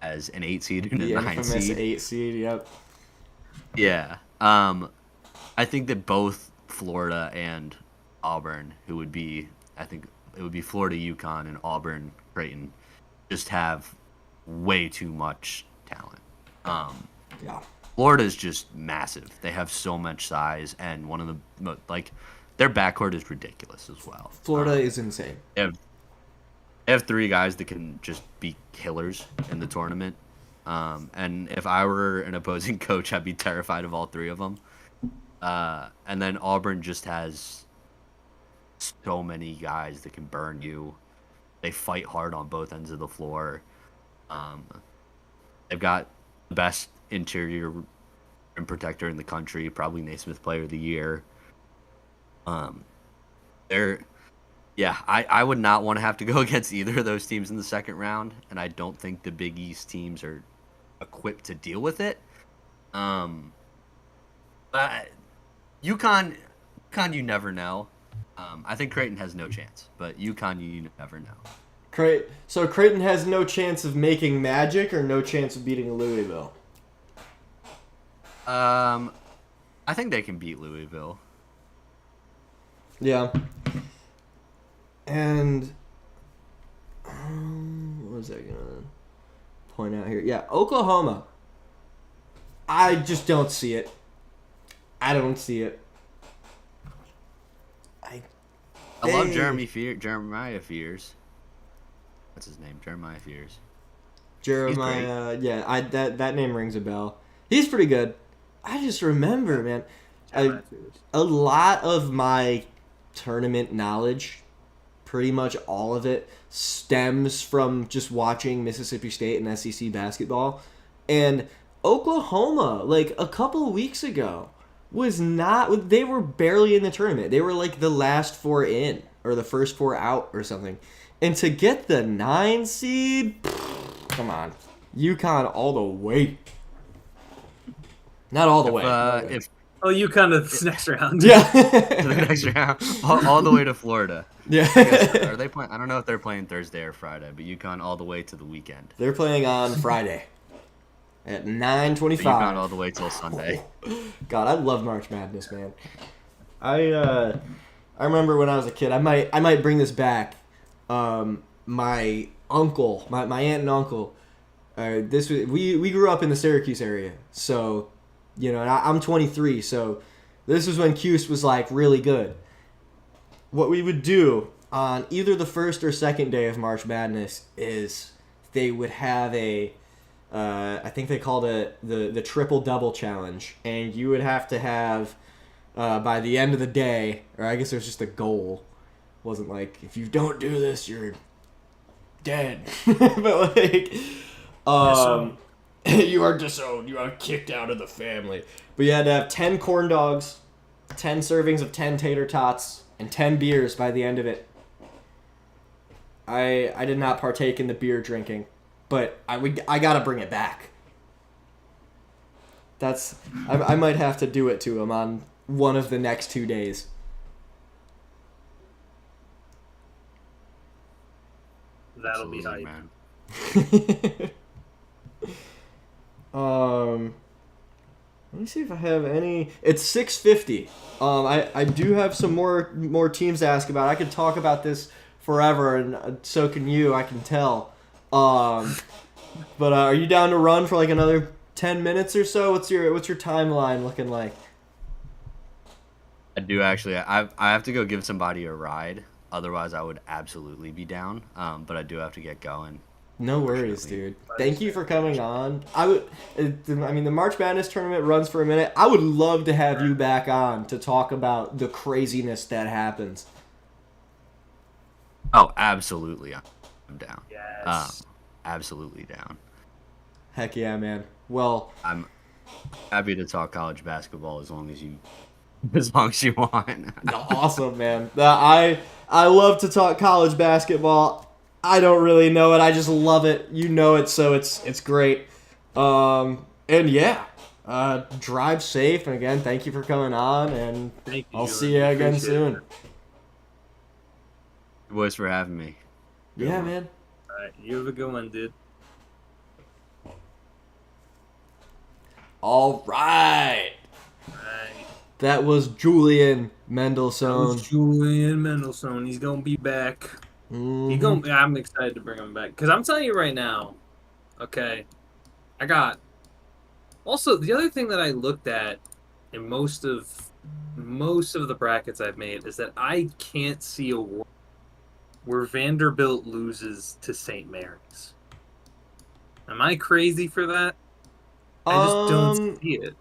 as an 8 seed and a 9 seed. 8 seed, yep. Yeah. I think that both Florida and Auburn, I think it would be Florida, UConn, and Auburn, Creighton, just have way too much talent. Yeah. Florida is just massive. They have so much size, and one of the their backcourt is ridiculous as well. Florida is insane. They have 3 guys that can just be killers in the tournament. And if I were an opposing coach, I'd be terrified of all 3 of them. And then Auburn just has so many guys that can burn you. They fight hard on both ends of the floor. They've got the best interior rim protector in the country, probably Naismith Player of the Year. I would not want to have to go against either of those teams in the second round, and I don't think the Big East teams are equipped to deal with it. But UConn, you never know. I think Creighton has no chance, but UConn, you never know. So Creighton has no chance of making magic or no chance of beating Louisville? I think they can beat Louisville. Yeah. And what was I going to point out here? Yeah, Oklahoma. I just don't see it. I don't see it. I love Jeremiah Fears. What's his name? Jeremiah Fears. Jeremiah, yeah, that name rings a bell. He's pretty good. I just remember, man, a lot of my tournament knowledge, pretty much all of it, stems from just watching Mississippi State and SEC basketball. And Oklahoma, like a couple of weeks ago, they were barely in the tournament. They were like the last 4 in or the first 4 out or something. And to get the 9 seed, come on, UConn all the way. Not all the way. UConn to the next round. Yeah. To the next round, all the way to Florida. Yeah. Are they playing? I don't know if they're playing Thursday or Friday, but UConn all the way to the weekend. They're playing on Friday at 9:25. UConn all the way till Sunday. God, I love March Madness, man. I remember when I was a kid. I might bring this back. My uncle, my aunt and uncle. We grew up in the Syracuse area, so. You know, and I'm 23, so this was when Cuse was, like, really good. What we would do on either the first or second day of March Madness is they would have I think they called it the triple-double challenge, and you would have to have, by the end of the day, or I guess it was just a goal. It wasn't like, if you don't do this, you're dead. But, like, you are disowned. You are kicked out of the family. But you had to have 10 corn dogs, 10 servings of 10 tater tots, and 10 beers by the end of it. I did not partake in the beer drinking, but I gotta bring it back. I might have to do it to him on one of the next 2 days. That'll be hype. Man. Let me see if I have any. It's 6:50. I do have some more teams to ask about. I could talk about this forever, and so can you. I can tell. But are you down to run for like another 10 minutes or so? What's your timeline looking like? I do actually. I have to go give somebody a ride. Otherwise, I would absolutely be down. But I do have to get going. No worries, Unfortunately. dude. Thank you for coming on. I mean, the March Madness tournament runs for a minute. I would love to have you back on to talk about the craziness that happens. Oh, absolutely, I'm down. Um, Yes. absolutely down. Heck yeah, man. Well, I'm happy to talk college basketball as long as you want. awesome, man. I love to talk college basketball. I don't really know it. I just love it. You know it, so it's great. And yeah, drive safe. And again, thank you for coming on. And Thank you, I'll see Julian. you again Appreciate it. soon. Boys for having me. Good Yeah, one. man. All right, you have a good one, dude. All right. All right. That was Julian That Mendelsohn. was Julian Mendelsohn. He's gonna be back. Mhm. I'm excited to bring him back because I'm telling you right now. Okay, I got. Also, the other thing that I looked at in most of the brackets I've made is that I can't see a world where Vanderbilt loses to St. Mary's. Am I crazy for that? I just don't Um, see it.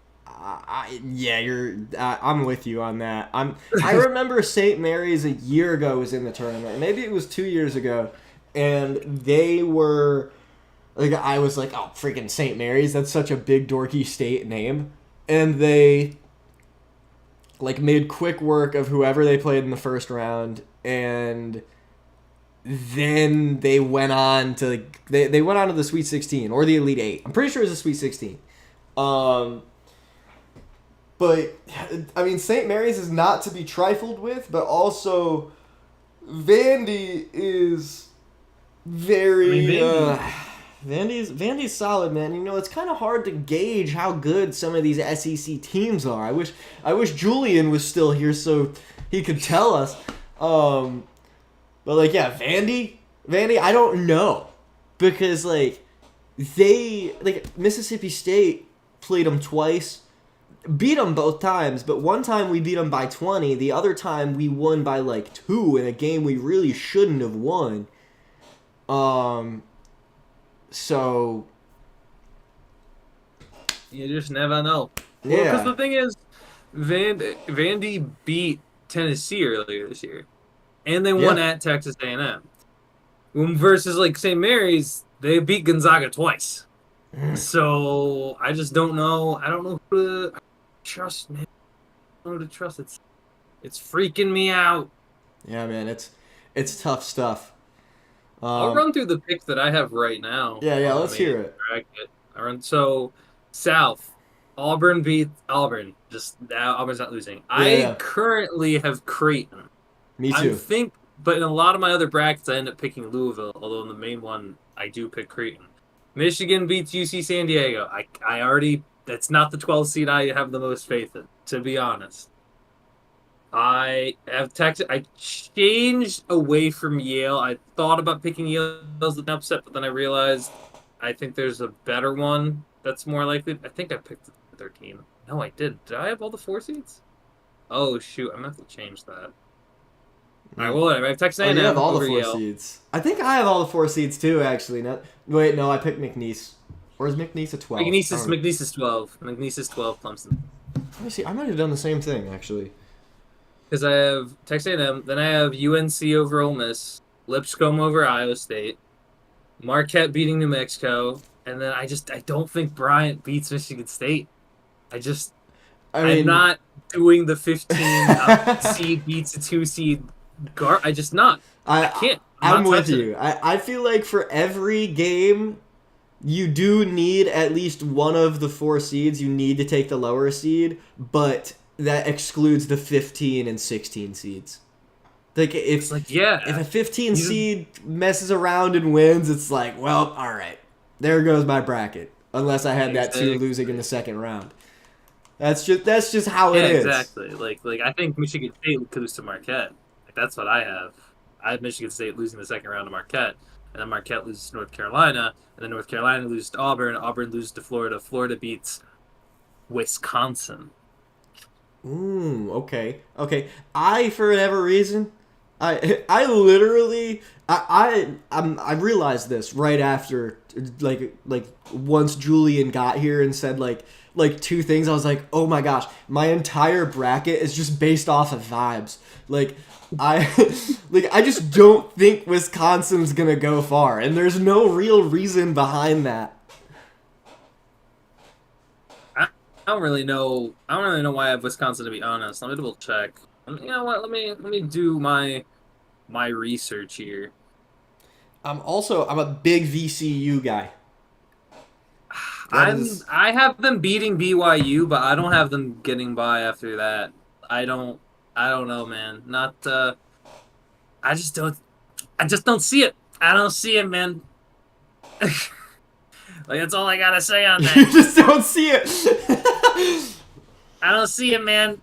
yeah, I'm with you on that. I remember St. Mary's a year ago was in the tournament. Maybe it was 2 years ago, and they were like, I was like, oh, freaking St. Mary's. That's such a big dorky state name, and they like made quick work of whoever they played in the first round, and then they went on to they went on to the Sweet 16 or the Elite Eight. I'm pretty sure it was the Sweet 16. Um, but I mean, St. Mary's is not to be trifled with, but also Vandy is I mean, very Vandy. Vandy's solid, man. You know, it's kind of hard to gauge how good some of these SEC teams are. I wish Julian was still here so he could tell us. But like, yeah, Vandy, I don't know because like Mississippi State played them twice, beat them both times, but one time we beat them by 20, the other time we won by like 2 in a game we really shouldn't have won. So You just never know. Well, yeah, because the thing is, Vandy beat Tennessee earlier this year, and they won Yeah. at Texas A&M. Versus like St. Mary's, they beat Gonzaga twice. So I just don't know. I don't know who to trust, man. I don't know who to trust. It's freaking me out. yeah, man, it's tough stuff. I'll run through the picks that I have right now Yeah, on the let's hear main it. bracket. So South, Auburn beat Auburn. Just now, Auburn's not losing. I Yeah. currently have Creighton. Me I too. think, but in a lot of my other brackets, I end up picking Louisville. Although in the main one, I do pick Creighton. Michigan beats UC San Diego. I already that's not the 12 seed I have the most faith in, to be honest. I have Texas. I changed away from Yale. I thought about picking Yale as an upset, but then I realized I think there's a better one that's more likely. I think I picked 13. No, I did. Did I have all the 4 seeds? Oh shoot, I'm gonna have to change that. All right, well, whatever. I have Texas Oh, you have A&M all the over 4 Yale. seeds. I think I have all the 4 seeds too. Actually, no. Wait, no, I picked McNeese. Or is McNeese a 12? McNeese is 12. McNeese is 12. Clemson. Let me see. I might have done the same thing actually. Because I have Texas A&M, then I have UNC over Ole Miss, Lipscomb over Iowa State, Marquette beating New Mexico, and then I don't think Bryant beats Michigan State. I I'm mean, not doing the 15 seed beats a 2 seed. I just not. I can't. I'm not with touching you. it. I feel like for every game, you do need at least one of the 4 seeds. You need to take the lower seed, but that excludes the 15 and 16 seeds. Like It's like, yeah. if a 15 You- seed messes around and wins, it's like, well, all right, there goes my bracket. Unless I had that 2 Exactly. losing in the second round. That's just how Yeah, it is. exactly. Like I think Michigan State could lose to Marquette. Like that's what I have. I have Michigan State losing the second round to Marquette, and then Marquette loses to North Carolina, and then North Carolina loses to Auburn. Auburn loses to Florida. Florida beats Wisconsin. Okay. I, for whatever reason, I literally I realized this right after like once Julian got here and said like two things. I was like, oh my gosh, my entire bracket is just based off of vibes. Like I like I just don't think Wisconsin's gonna go far, and there's no real reason behind that. I don't really know. I don't really know why I have Wisconsin, to be honest. Let me double check. You know what? Let me do my research here. I'm a big VCU guy. I have them beating BYU, but I don't have them getting by after that. I don't know, man. Not I just don't see it. I don't see it, man. Like that's all I gotta say on You that. just don't see it. I don't see it, man.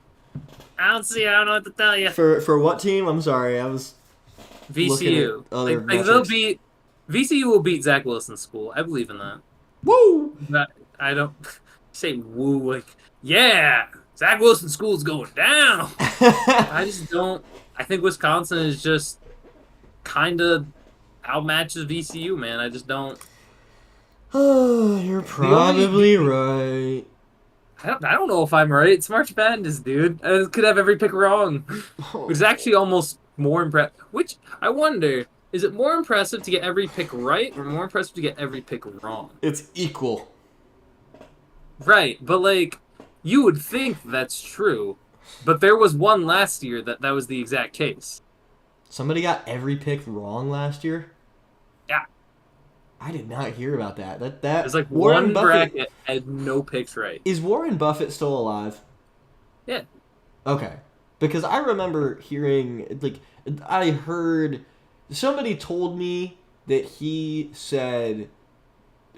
I don't see it. I don't know what to tell you. For what team? I'm sorry, I was VCU. looking at other Like they'll metrics. beat VCU will beat Zach Wilson's school. I believe in that. Woo! But I don't say woo like yeah. Zach Wilson's school's going down. I just don't. I think Wisconsin is just kind of outmatches VCU, man. I just don't. You're probably right. I don't know if I'm right. It's March Madness, dude. I could have every pick wrong. Which is actually almost more impressive. Which I wonder, is it more impressive to get every pick right or more impressive to get every pick wrong? It's equal. Right, but like you would think that's true, but there was one last year that was the exact case. Somebody got every pick wrong last year? Yeah. I did not hear about that. That There's like Warren one Buffett bracket had no picks right. is Warren Buffett still alive? Yeah. Okay. Because I remember hearing I heard somebody told me that he said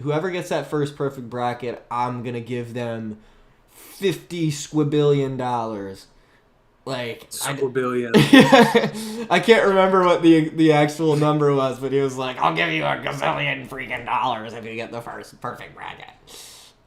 whoever gets that first perfect bracket, I'm going to give them $50 squabillion. Like Squabillion. I can't remember what the actual number was, but he was like, "I'll give you a gazillion freaking dollars if you get the first perfect bracket."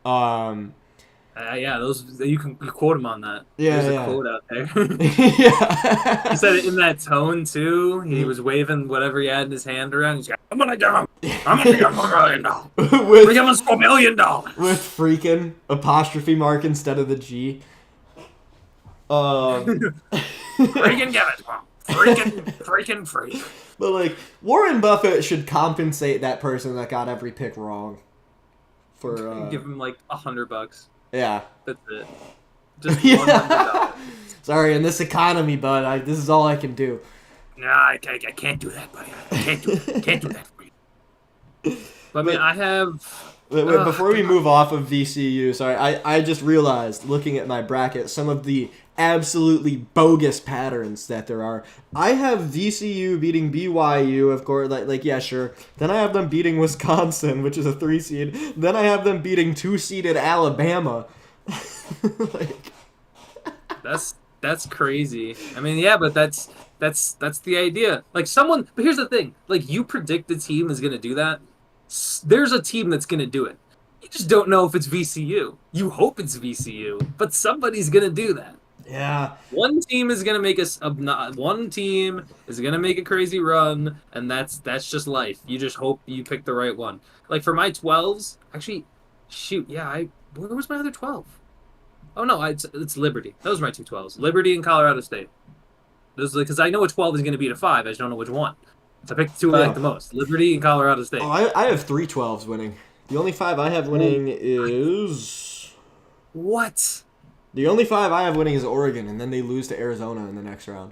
Yeah, those you can quote him on that. Yeah, There's yeah. a quote out there. Yeah. He said it in that tone too. He was waving whatever he had in his hand around. He's like, I'm gonna give him $1 million. We give him $1 million. With freaking apostrophe mark instead of the G. Freaking give it. Freaking freak. But like Warren Buffett should compensate that person that got every pick wrong. For Give him like $100. Yeah. That's it. Just Yeah. $100. Sorry, in this economy, bud, this is all I can do. Nah, I can't do that, buddy. I can't do it. Can't do that for you. But I mean, I have. Wait, before we move off of VCU, sorry, I just realized, looking at my bracket, some of the absolutely bogus patterns that there are. I have VCU beating BYU, of course, yeah, sure. Then I have them beating Wisconsin, which is a 3 seed. Then I have them beating 2-seeded Alabama. Like, That's crazy. I mean, yeah, but that's the idea. Like but here's the thing. Like you predict the team is gonna do that. There's a team that's gonna do it. You just don't know if it's VCU. You hope it's VCU, but somebody's gonna do that. yeah. One team is gonna make one team is gonna make a crazy run, and that's just life. You just hope you pick the right one. Like for my 12s, actually, shoot, yeah, where was my other 12? Oh no, it's Liberty. Those are my two 12s. Liberty and Colorado State. Those because I know a 12 is gonna beat a 5. I just don't know which one. So I picked the two I like the most: Liberty and Colorado State. Oh, I have 3 12s winning. The only 5 I have winning is What? The only 5 I have winning is Oregon, and then they lose to Arizona in the next round.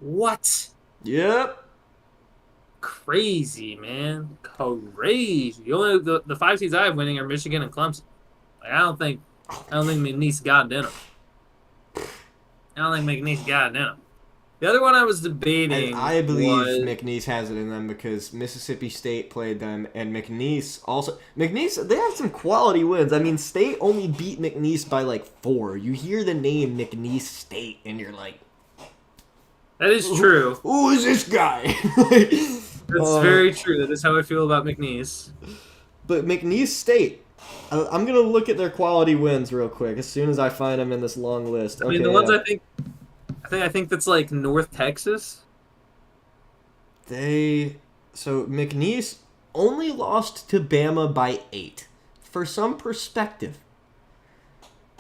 What? Yep. Crazy, man. Crazy. The 5 seeds I have winning are Michigan and Clemson. Like, I don't think McNeese got it in them. I don't think McNeese got it in them. The other one I was debating. And I believe McNeese has it in them because Mississippi State played them, and McNeese, they have some quality wins. I mean, State only beat McNeese by like 4. You hear the name McNeese State, and you're like, that is true. Who is this guy? That's very true. That is how I feel about McNeese. But McNeese State, I'm gonna look at their quality wins real quick as soon as I find them in this long list. I mean, the ones I think that's like North Texas. So McNeese only lost to Bama by 8. For some perspective,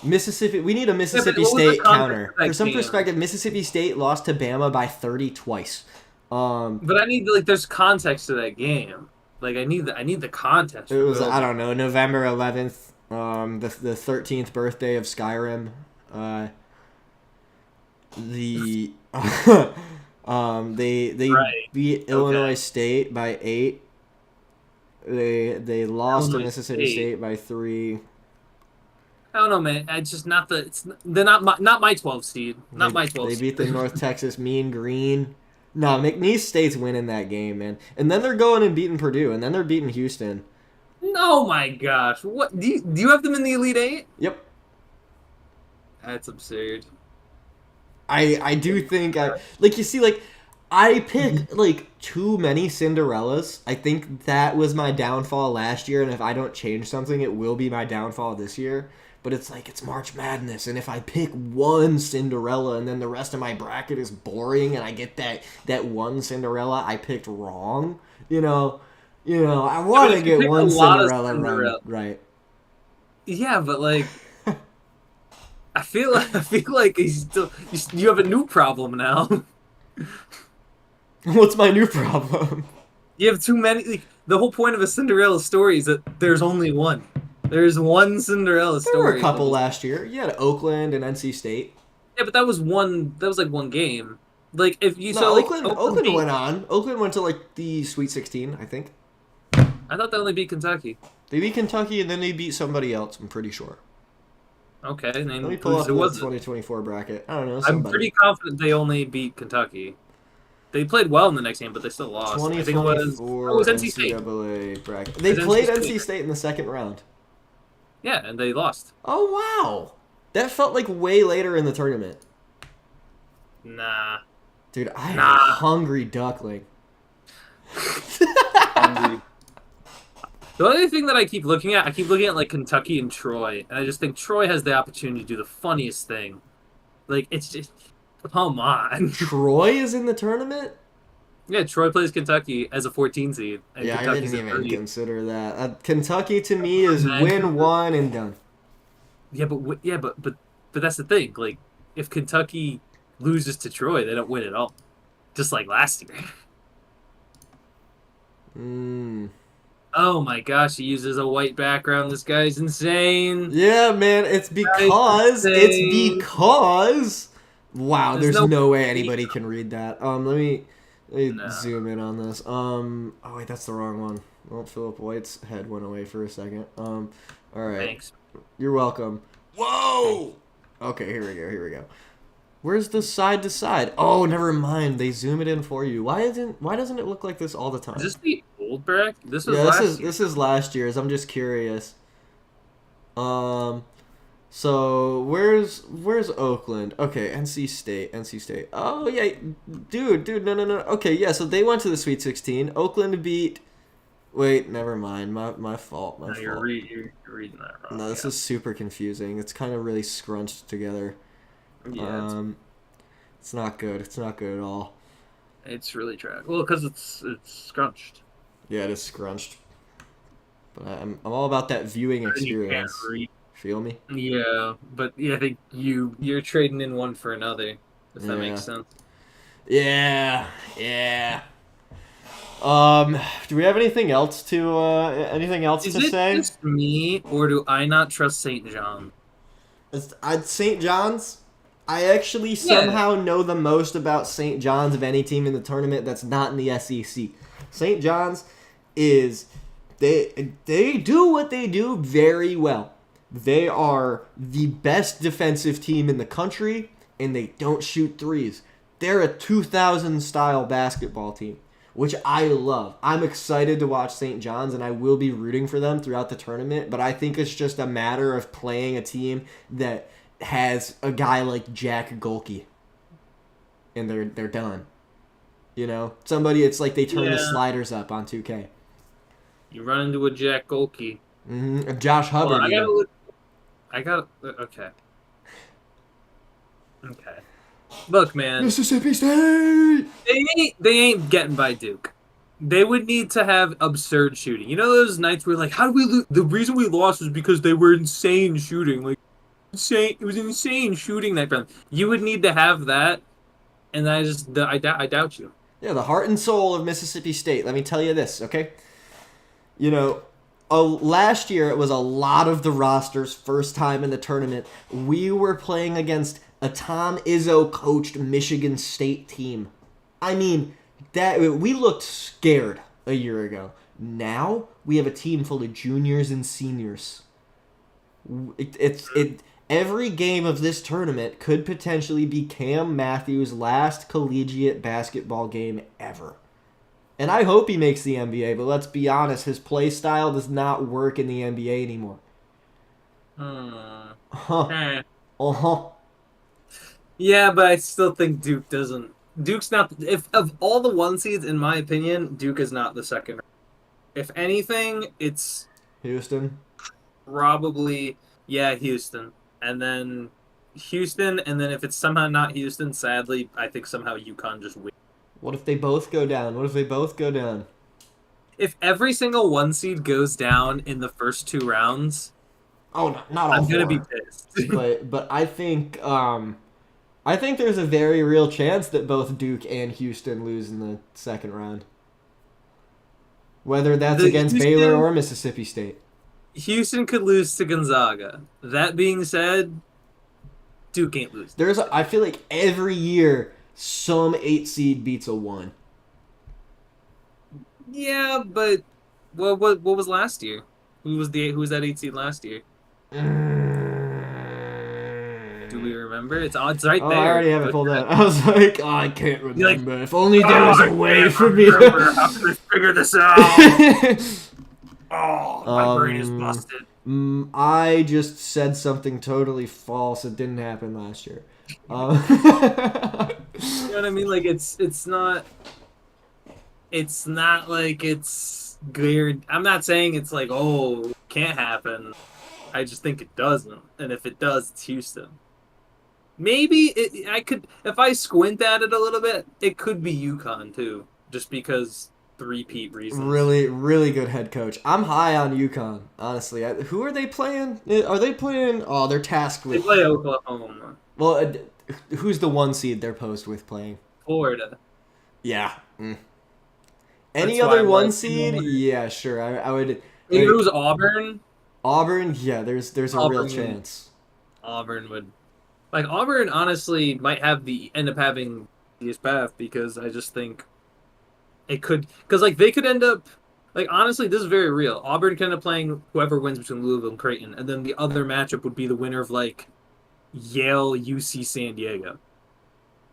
Mississippi. We need a Mississippi what was the State context counter. of that For some game? perspective, Mississippi State lost to Bama by 30 twice. But I need there's context to that game. Like I need the context It for was, I building. don't know, November 11th, the 13th birthday of Skyrim. The they Right. beat Illinois State by 8. They lost to Illinois Mississippi State. State by 3. I don't know, man. It's just not the. They're not my 12 seed. Not my 12 They seed. beat the North Texas Mean Green. No, McNeese State's winning that game, man. And then they're going and beating Purdue, and then they're beating Houston. Oh my gosh! What do you have them in the Elite Eight? Yep. That's absurd. I do think you see I pick too many Cinderellas. I think that was my downfall last year, and if I don't change something, it will be my downfall this year. But it's March Madness, and if I pick one Cinderella and then the rest of my bracket is boring, and I get that one Cinderella I picked wrong, I want to if you get pick one a lot of Cinderella Cinderella- right. Yeah, but I feel like you have a new problem now. What's my new problem? You have too many. The whole point of a Cinderella story is that there's only one. There's one Cinderella There were story. a couple last year. You had Oakland and NC State. Yeah, but that was one. That was one game. Like if you No, saw Oakland beat- went on. Oakland went to the Sweet 16, I think. I thought they only beat Kentucky. They beat Kentucky and then they beat somebody else. I'm pretty sure. Okay, and Let me pull up it the was. 2024 bracket. I don't know. I'm Somebody. pretty confident they only beat Kentucky. They played well in the next game, but they still lost. I think it was 2024 NC State. NCAA bracket. They It was played NC NC State. State in the second round. Yeah, and they lost. Oh wow, that felt like way later in the tournament. Nah. Dude, I am Nah. a hungry duckling. The other thing that I keep looking at Kentucky and Troy, and I just think Troy has the opportunity to do the funniest thing. It's just, come on. Troy is in the tournament? Yeah, Troy plays Kentucky as a 14 seed. And Yeah, I Kentucky's didn't a even 30. consider that. Kentucky to me is Man. win one and done. Yeah, but that's the thing. If Kentucky loses to Troy, they don't win at all. Just like last year. Oh my gosh, he uses a white background. This guy's insane. Yeah, man, it's because wow, There's there's no no way anybody can read that. Let me No. zoom in on this. Oh wait, that's the wrong one. Well, Philip White's head went away for a second. All right. Thanks. You're welcome. Whoa. Okay, here we go. Where's the side to side? Oh, never mind. They zoom it in for you. Why doesn't it look like this all the time? Is this the old bracket? This was Yeah, last year. this is last year's. I'm just curious. So where's Oakland? Okay, NC State. Oh yeah, dude, no. Okay, yeah. So they went to the Sweet 16. Oakland beat. Wait, never mind. My fault. No, you're reading that wrong. No, this is super confusing. It's kind of really scrunched together. Yeah, It's not good. It's not good at all. it's really trash. Well, because it's scrunched. Yeah, it is scrunched. But I'm all about that viewing And you can't experience. read. Feel me? Yeah, but I think you're trading in one for another. If that makes sense. Yeah. Do we have anything else to Is it say? just me, or do I not trust St. John? St. John's. I actually somehow know the most about St. John's of any team in the tournament that's not in the SEC. St. John's is they do what they do very well. They are the best defensive team in the country, and they don't shoot threes. They're a 2000 style basketball team, which I love. I'm excited to watch St. John's, and I will be rooting for them throughout the tournament, but I think it's just a matter of playing a team that has a guy like Jack Golke, and they're done. Somebody, it's like they turn the sliders up on 2K. You run into a Jack Golke. Mm-hmm. Josh Hubbard. Well, okay. Okay. Look, man, Mississippi State. they ain't getting by Duke. They would need to have absurd shooting. You know those nights where like, how do we lose? The reason we lost was because they were insane shooting. Like, insane. It was insane shooting that time. You would need to have that, and I doubt you. Yeah, the heart and soul of Mississippi State. Let me tell you this, okay? You know, last year it was a lot of the roster's first time in the tournament. We were playing against a Tom Izzo coached Michigan State team. I mean, that we looked scared a year ago. Now we have a team full of juniors and seniors. Every game of this tournament could potentially be Cam Matthews' last collegiate basketball game ever. And I hope he makes the NBA, but let's be honest, his play style does not work in the NBA anymore. Eh. Uh-huh. Yeah, but I still think Duke doesn't. Duke's not. If of all the one seeds, in my opinion, Duke is not the second. If anything, it's Houston. probably Houston, and then Houston, and then if it's somehow not Houston, sadly, I think somehow UConn just wins. What if they both go down? If every single one seed goes down in the first two rounds, Oh, not all I'm gonna four. be pissed. but I think there's a very real chance that both Duke and Houston lose in the second round. Whether that's against Baylor or Mississippi State. Houston could lose to Gonzaga. That being said, Duke ain't losing. I feel like every year some 8 seed beats a 1. Yeah, but what was last year? Who was that 8 seed last year? Do we remember? It's right there. I already have it pulled up. I was like, I can't remember. Like, if only there was a way for me to... How can I figure this out? My brain is busted. I just said something totally false. It didn't happen last year. You know what I mean? Like, it's not like it's weird. I'm not saying it's like, oh, it can't happen. I just think it doesn't. And if it does, it's Houston. Maybe I could, if I squint at it a little bit, it could be UConn too, just because three-peat reasons. Really, really good head coach. I'm high on UConn, honestly. Who are they playing? Are they playing? Oh, they're tasked with. They play Oklahoma. Well, who's the 1 seed they're posed with playing? Florida. Yeah. Any other 1 seed? Yeah, sure. I would. If it was Auburn. Auburn, yeah. There's a real chance. Auburn would. Like, Auburn, honestly, might end up having the easiest path, because I just think it could... Because, like, they could end up... Like, honestly, this is very real. Auburn could end up playing whoever wins between Louisville and Creighton, and then the other matchup would be the winner of, like, Yale, UC, San Diego.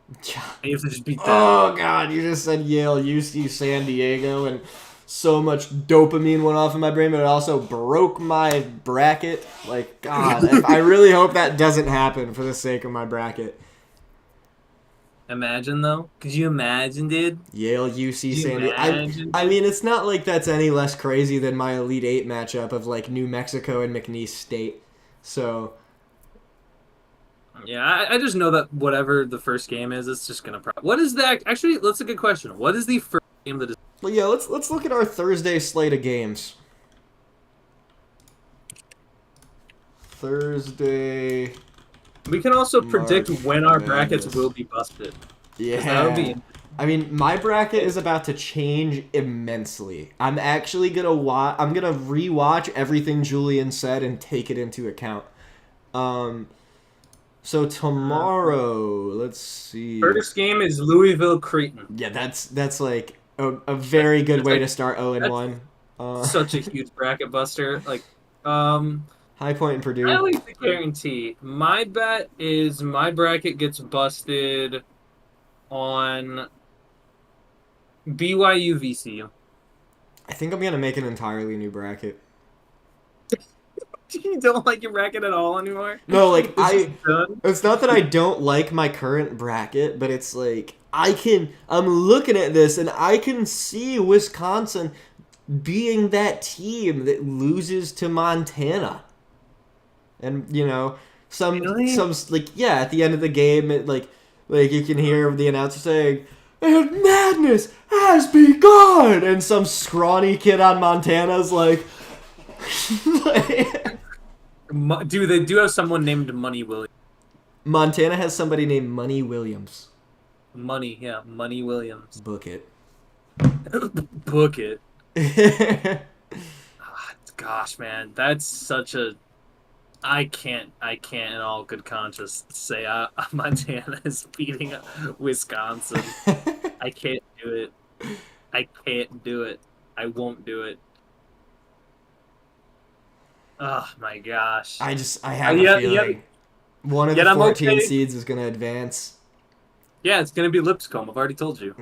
And you have to just beat that. Oh, God, you just said Yale, UC, San Diego, and so much dopamine went off in my brain, but it also broke my bracket. Like, God, I really hope that doesn't happen for the sake of my bracket. Imagine, though. Could you imagine, dude? Yale, UC, San Diego. I mean, it's not like that's any less crazy than my Elite Eight matchup of, like, New Mexico and McNeese State. So... Yeah, I just know that whatever the first game is, it's just gonna. What is that? Actually, that's a good question. What is the first game that is? Well, yeah, let's look at our Thursday slate of games. Thursday. We can also predict when our brackets Madness. will be busted. Yeah. That would be. I mean, my bracket is about to change immensely. I'm actually gonna I'm gonna rewatch everything Julian said and take it into account. So tomorrow, let's see. First game is Louisville Creighton. Yeah, that's like a very good way to start 0-1. Such a huge bracket buster. Like, High Point and Purdue. I like the guarantee. My bet is my bracket gets busted on BYU VCU. I think I'm gonna make an entirely new bracket. You don't like your bracket at all anymore? No, like done? It's not that I don't like my current bracket, but it's like I'm looking at this and I can see Wisconsin being that team that loses to Montana. And, you know, some like, yeah, at the end of the game, Like, you can hear the announcer saying, "And madness has begun!" And some scrawny kid on Montana's like... Dude, they do have someone named Money Williams. Montana has somebody named Money Williams. Money Williams. Book it. Book it. Gosh, man, that's such a... I can't in all good conscience say Montana is beating Wisconsin. I can't do it. I can't do it. I won't do it. Oh my gosh. I have a feeling one of the 14 seeds is going to advance. Yeah, it's going to be Lipscomb. I've already told you.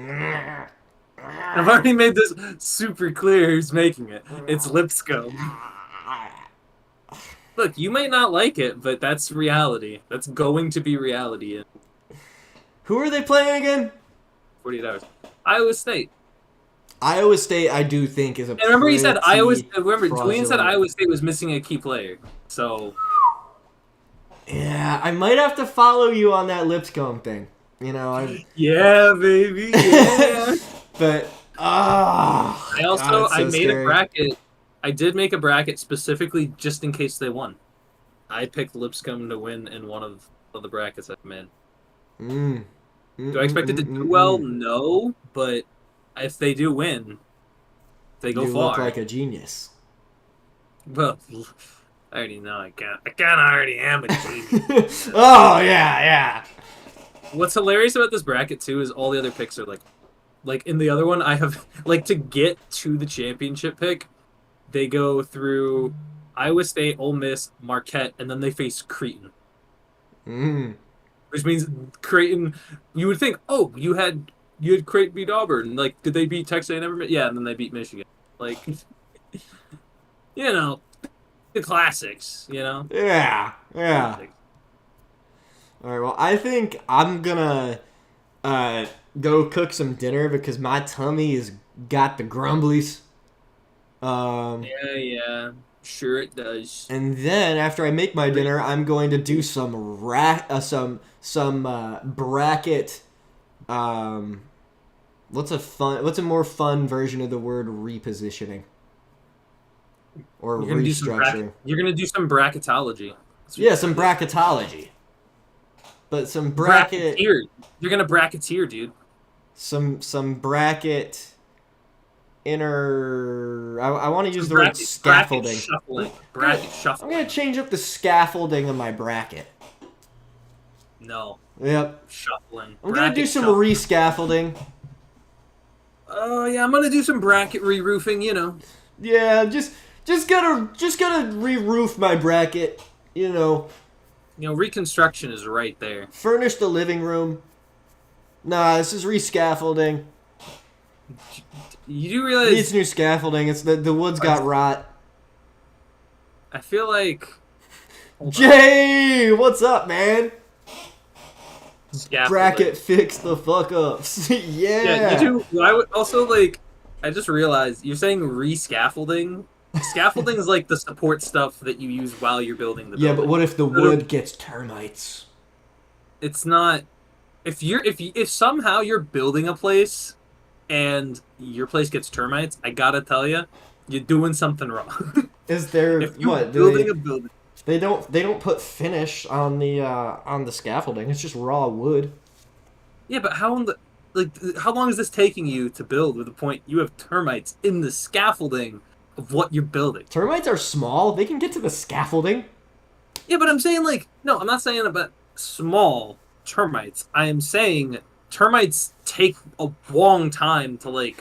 I've already made this super clear who's making it. It's Lipscomb. Look, you might not like it, but that's reality. That's going to be reality. Who are they playing again? 48 hours. Iowa State. Iowa State, I do think, is a. And remember, he said Iowa. Remember, Julian said Iowa State was missing a key player. So. Yeah, I might have to follow you on that Lipscomb thing. You know. Yeah, baby. Yeah. But I made a bracket. I did make a bracket specifically just in case they won. I picked Lipscomb to win in one of the brackets I've made. Do I expect it to do well? No, but if they do win, they go far. You look like a genius. Well, I already know I kind of already am a genius. Oh, yeah. What's hilarious about this bracket, too, is all the other picks are like in the other one, I have, like, to get to the championship pick, they go through Iowa State, Ole Miss, Marquette, and then they face Creighton. Which means Creighton, you would think, oh, you had Creighton beat Auburn. Like, did they beat Texas A&M? Yeah, and then they beat Michigan. Like, you know, the classics, you know? Yeah. Classics. All right, well, I think I'm going to go cook some dinner because my tummy has got the grumblies. Yeah. Sure it does. And then after I make my dinner, I'm going to do some bracket. What's a more fun version of the word repositioning or restructuring? You're gonna do some bracketology. Yeah, some bracketology. But some bracket. You're gonna bracketeer, dude. Some bracket. I want to use the word scaffolding. Bracket shuffling. I'm going to change up the scaffolding of my bracket. No. Yep. Shuffling. I'm going to do some re-scaffolding. Oh, yeah, I'm going to do some bracket re-roofing, you know. Yeah, just gotta re-roof my bracket, you know. You know, reconstruction is right there. Furnish the living room. Nah, this is re-scaffolding. You do realize... It needs new scaffolding. It's the wood's got rot. I feel like... Jay! What's up, man? Scaffolding. Bracket fix the fuck ups. Yeah, you do. I would also, like... I just realized, you're saying re-scaffolding? Scaffolding is like the support stuff that you use while you're building the building. Yeah, but what if the wood gets termites? It's not... If somehow you're building a place... and your place gets termites, I gotta tell you, you're doing something wrong. Is there if you're what? Building a building. They don't put finish on the scaffolding. It's just raw wood. Yeah, but how long is this taking you to build with the point you have termites in the scaffolding of what you're building? Termites are small. They can get to the scaffolding. Yeah, but I'm saying no, I'm not saying about small termites. I am saying termites take a long time to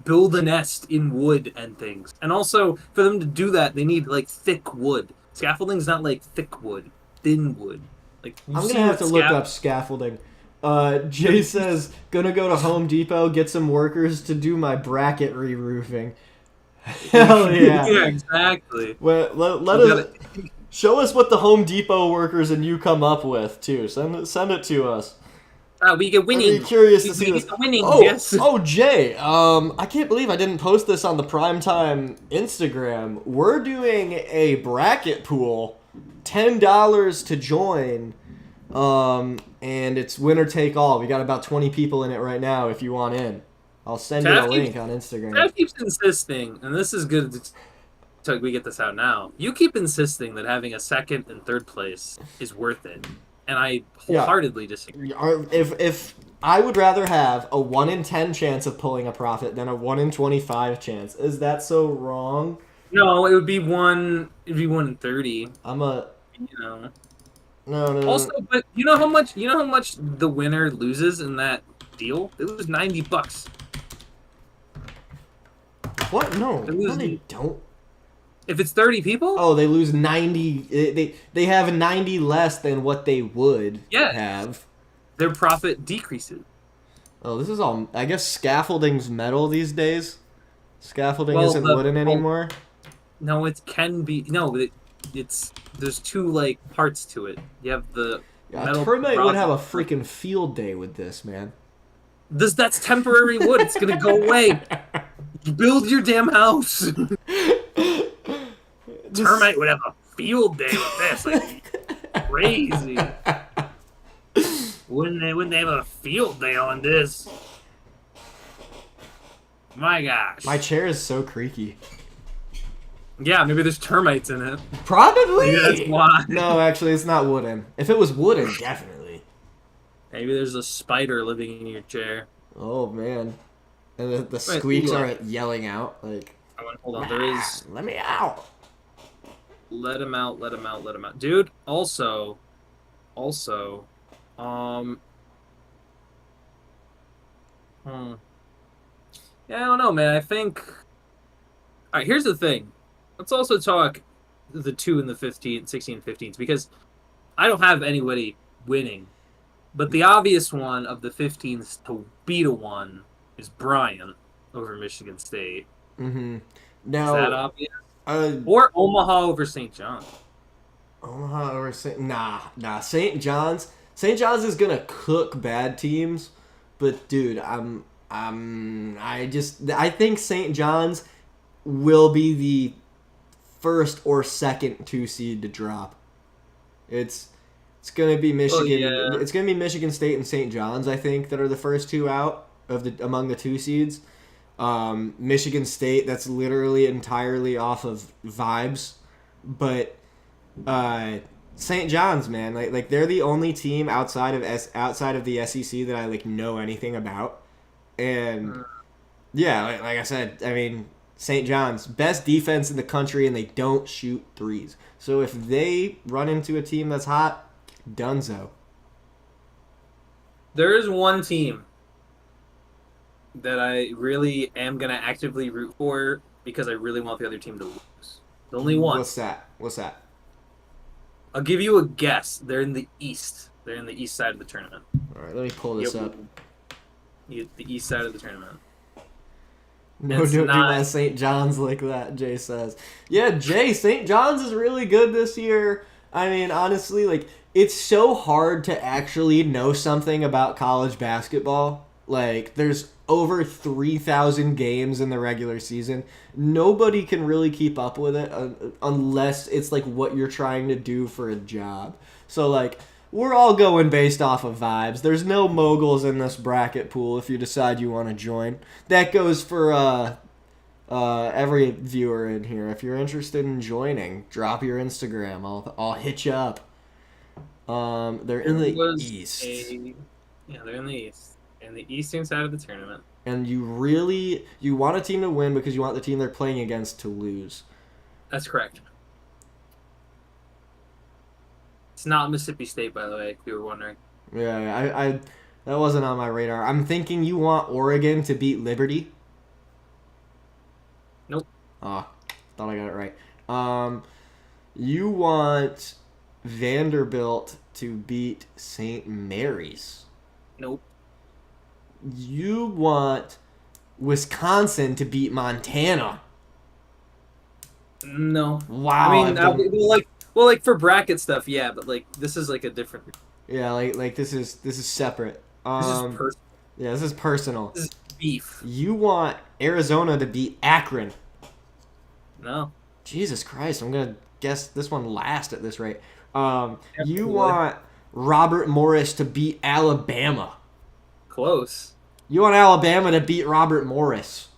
build a nest in wood and things. And also, for them to do that, they need thick wood. Scaffolding's not thick wood, thin wood. I'm gonna have to look up scaffolding. Jay says, gonna go to Home Depot, get some workers to do my bracket re-roofing. Hell yeah. Yeah, exactly. Well, let us show us what the Home Depot workers and you come up with too. Send it to us. We get winning. I'm curious to see this. Winning, oh, yes. Oh, Jay. I can't believe I didn't post this on the Primetime Instagram. We're doing a bracket pool, $10 to join. And it's winner take all. We got about 20 people in it right now. If you want in, I'll send you the link on Instagram. Trav keeps insisting, and this is good to we get this out now. You keep insisting that having a second and third place is worth it, and I wholeheartedly disagree. If I would rather have a 1 in 10 chance of pulling a profit than a 1 in 25 chance. Is that so wrong? No, it would be one. It'd be 1 in 30. No. Also, but you know how much the winner loses in that deal? They lose $90. What? No, they don't. If it's 30 people? Oh, they lose 90. They have 90 less than what they would have. Their profit decreases. Oh, this is all. I guess scaffolding's metal these days. Scaffolding isn't wooden anymore. No, it can be. No, it's there's two parts to it. You have the metal. Termite would have a freaking field day with this, man. That's temporary wood. It's gonna go away. Build your damn house. Termite would have a field day with this, crazy. Wouldn't they have a field day on this? My gosh. My chair is so creaky. Yeah, maybe there's termites in it. Probably. Maybe that's why. No, actually, it's not wooden. If it was wooden, definitely. Maybe there's a spider living in your chair. Oh, man. And the squeaks are yelling out. Hold on, there is... Let me out. Let him out. Dude, also... Yeah, I don't know, man. I think... Alright, here's the thing. Let's also talk the 2 and the 16 and 15s, because I don't have anybody winning. But the obvious one of the 15s to beat a 1 is Brian over Michigan State. Mm-hmm. Now, is that obvious? Or Omaha over St. John. Omaha over St. Nah. St. John's. St. John's is gonna cook bad teams, but dude, I think St. John's will be the first or second 2 seed to drop. It's gonna be Michigan. Oh, yeah. It's gonna be Michigan State and St. John's, I think, that are the first 2 out among the 2 seeds. Michigan State, that's literally entirely off of vibes, but St. John's, man, like they're the only team outside of the SEC that I know anything about, and yeah, like I said, I mean, St. John's, best defense in the country, and they don't shoot threes. So if they run into a team that's hot, dunzo. There is one team that I really am going to actively root for because I really want the other team to lose. The only one. What's that? I'll give you a guess. They're in the East. They're in the East side of the tournament. All right, let me pull this up. The East side of the tournament. No, don't do my St. John's like that, Jay says. Yeah, Jay, St. John's is really good this year. I mean, honestly, it's so hard to actually know something about college basketball. There's over 3,000 games in the regular season. Nobody can really keep up with it unless it's, what you're trying to do for a job. So, we're all going based off of vibes. There's no moguls in this bracket pool if you decide you want to join. That goes for every viewer in here. If you're interested in joining, drop your Instagram. I'll hit you up. They're in the East. Yeah, they're in the East. In the eastern side of the tournament. And you want a team to win because you want the team they're playing against to lose. That's correct. It's not Mississippi State, by the way, if you were wondering. Yeah, I that wasn't on my radar. I'm thinking you want Oregon to beat Liberty. Nope. Thought I got it right. You want Vanderbilt to beat St. Mary's. Nope. You want Wisconsin to beat Montana. No. Wow. I mean, for bracket stuff, yeah, but this is a different. Yeah, this is separate. This is personal. Yeah, this is personal. This is beef. You want Arizona to beat Akron. No. Jesus Christ, I'm gonna guess this one last at this rate. You want Robert Morris to beat Alabama. Close. You want Alabama to beat Robert Morris.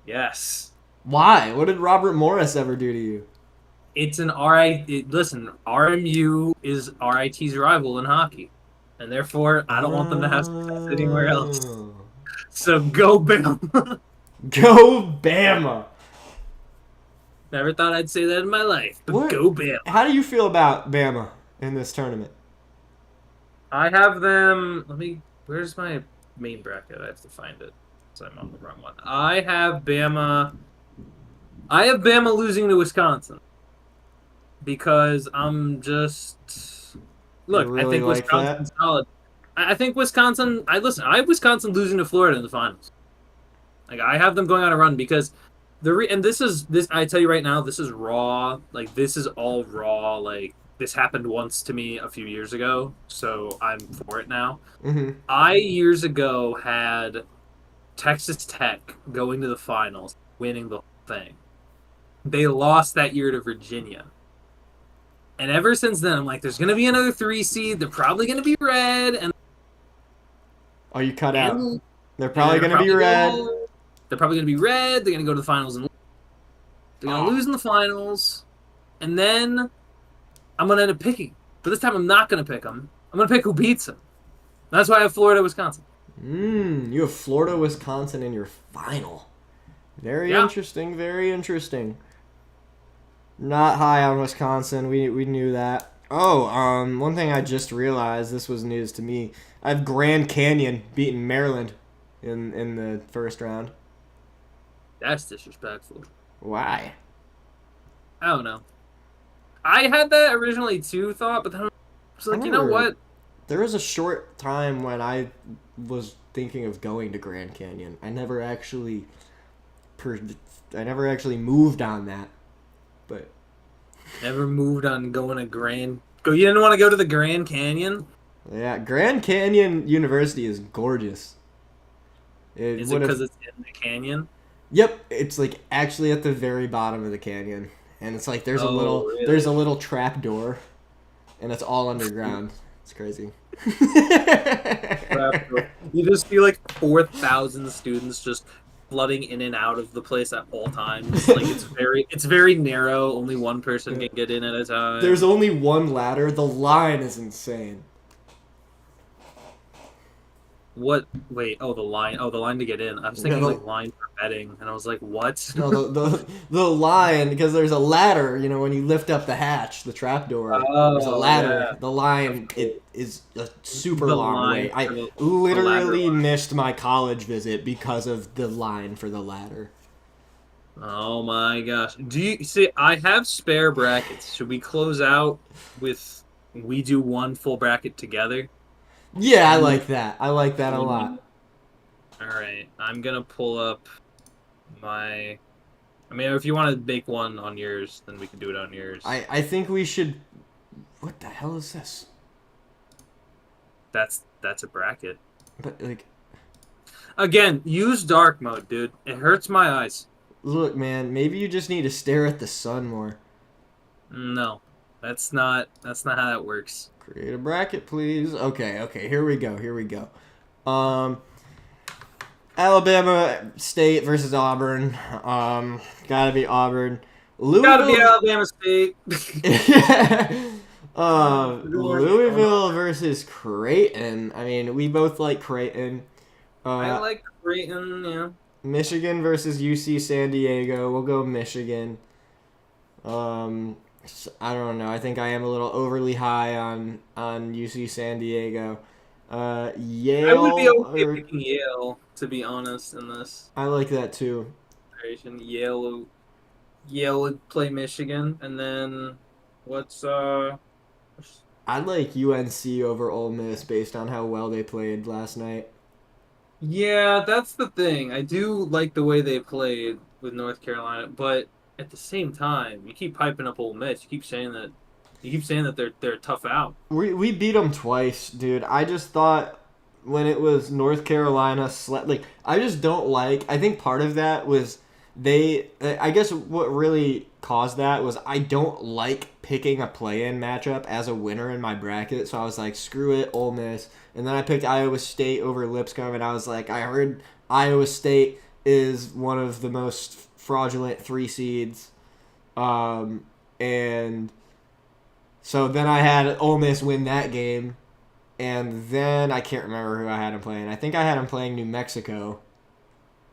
Yes. Why? What did Robert Morris ever do to you? It's an RI. Listen, RMU is RIT's rival in hockey, and therefore I don't want them to have success anywhere else. Oh. So go Bama. Go Bama. Never thought I'd say that in my life, but What? go Bama. How do you feel about Bama in this tournament? I have them. Where's my main bracket? I have to find it. So I'm on the wrong one. I have Bama losing to Wisconsin because I'm just look. You really I think like Wisconsin's that? solid. I think Wisconsin. I have Wisconsin losing to Florida in the finals. Like I have them going on a run because and this. I tell you right now, this is raw. Like this is all raw. Like this happened once to me a few years ago, so I'm for it now. Mm-hmm. I years ago had Texas Tech going to the finals, winning the whole thing. They lost that year to Virginia. And ever since then, I'm like, there's going to be another 3 seed. They're probably going to be red. And Oh, you cut out. and They're probably going to be red. They're probably going to be red. They're going to go to the finals. And they're going to Oh. lose in the finals. And then I'm going to end up picking. But this time I'm not going to pick them. I'm going to pick who beats them. That's why I have Florida, Wisconsin. You have Florida, Wisconsin in your final. Very interesting. Very interesting. Not high on Wisconsin. We knew that. Oh, one thing I just realized, this was news to me. I have Grand Canyon beating Maryland in the first round. That's disrespectful. Why? I don't know. I had that originally too, but then I was like, you know what? There was a short time when I was thinking of going to Grand Canyon. I never actually moved on that. But Never moved on going to You didn't want to go to the Grand Canyon? yeah, Grand Canyon University is gorgeous. Is it because it's in the canyon? Yep, it's like actually at the very bottom of the canyon, and it's like there's Really? there's a little trap door, and it's all underground. It's crazy. You just see like 4,000 students just flooding in and out of the place at all times. Like it's very narrow. Only one person can get in at a time. There's only one ladder. The line is insane. What? Wait. Oh, the line. Oh, the line to get in. I was thinking like line for betting, and I was like, what? No, the line, because there's a ladder. You know, when you lift up the hatch, the trap door, there's a ladder. Yeah. The line it is a super long way. I literally missed my college visit because of the line for the ladder. Oh my gosh! Do you see? I have spare brackets. Should we close out with we do one full bracket together? Yeah, I like that. I like that a lot. Alright, I'm gonna pull up my... I mean, if you want to make one on yours, then we can do it on yours. I think we should... What the hell is this? That's a bracket. But, like... Again, use dark mode, dude. It hurts my eyes. Look, man, maybe you just need to stare at the sun more. No. That's not how that works. Create a bracket, please. Okay, here we go. Alabama State versus Auburn. Gotta be Auburn. Gotta be Alabama State. Louisville versus Creighton. I mean, we both like Creighton. I like Creighton, yeah. Michigan versus UC San Diego. We'll go Michigan. I don't know. I think I am a little overly high on UC San Diego. Yale. I would be okay picking Yale, to be honest, in this. I like that too. Yale would play Michigan, and then what's I like UNC over Ole Miss based on how well they played last night. Yeah, that's the thing. I do like the way they played with North Carolina, but at the same time, you keep hyping up Ole Miss. You keep saying that they're tough out. We beat them twice, dude. I just thought when it was North Carolina, I just don't like. I think part of that was I guess what really caused that was I don't like picking a play-in matchup as a winner in my bracket, so I was like, screw it, Ole Miss. And then I picked Iowa State over Lipscomb, and I was like, I heard Iowa State is one of the most fraudulent 3 seeds. And so then I had Ole Miss win that game, and then I can't remember who I had him playing. I think I had him playing New Mexico.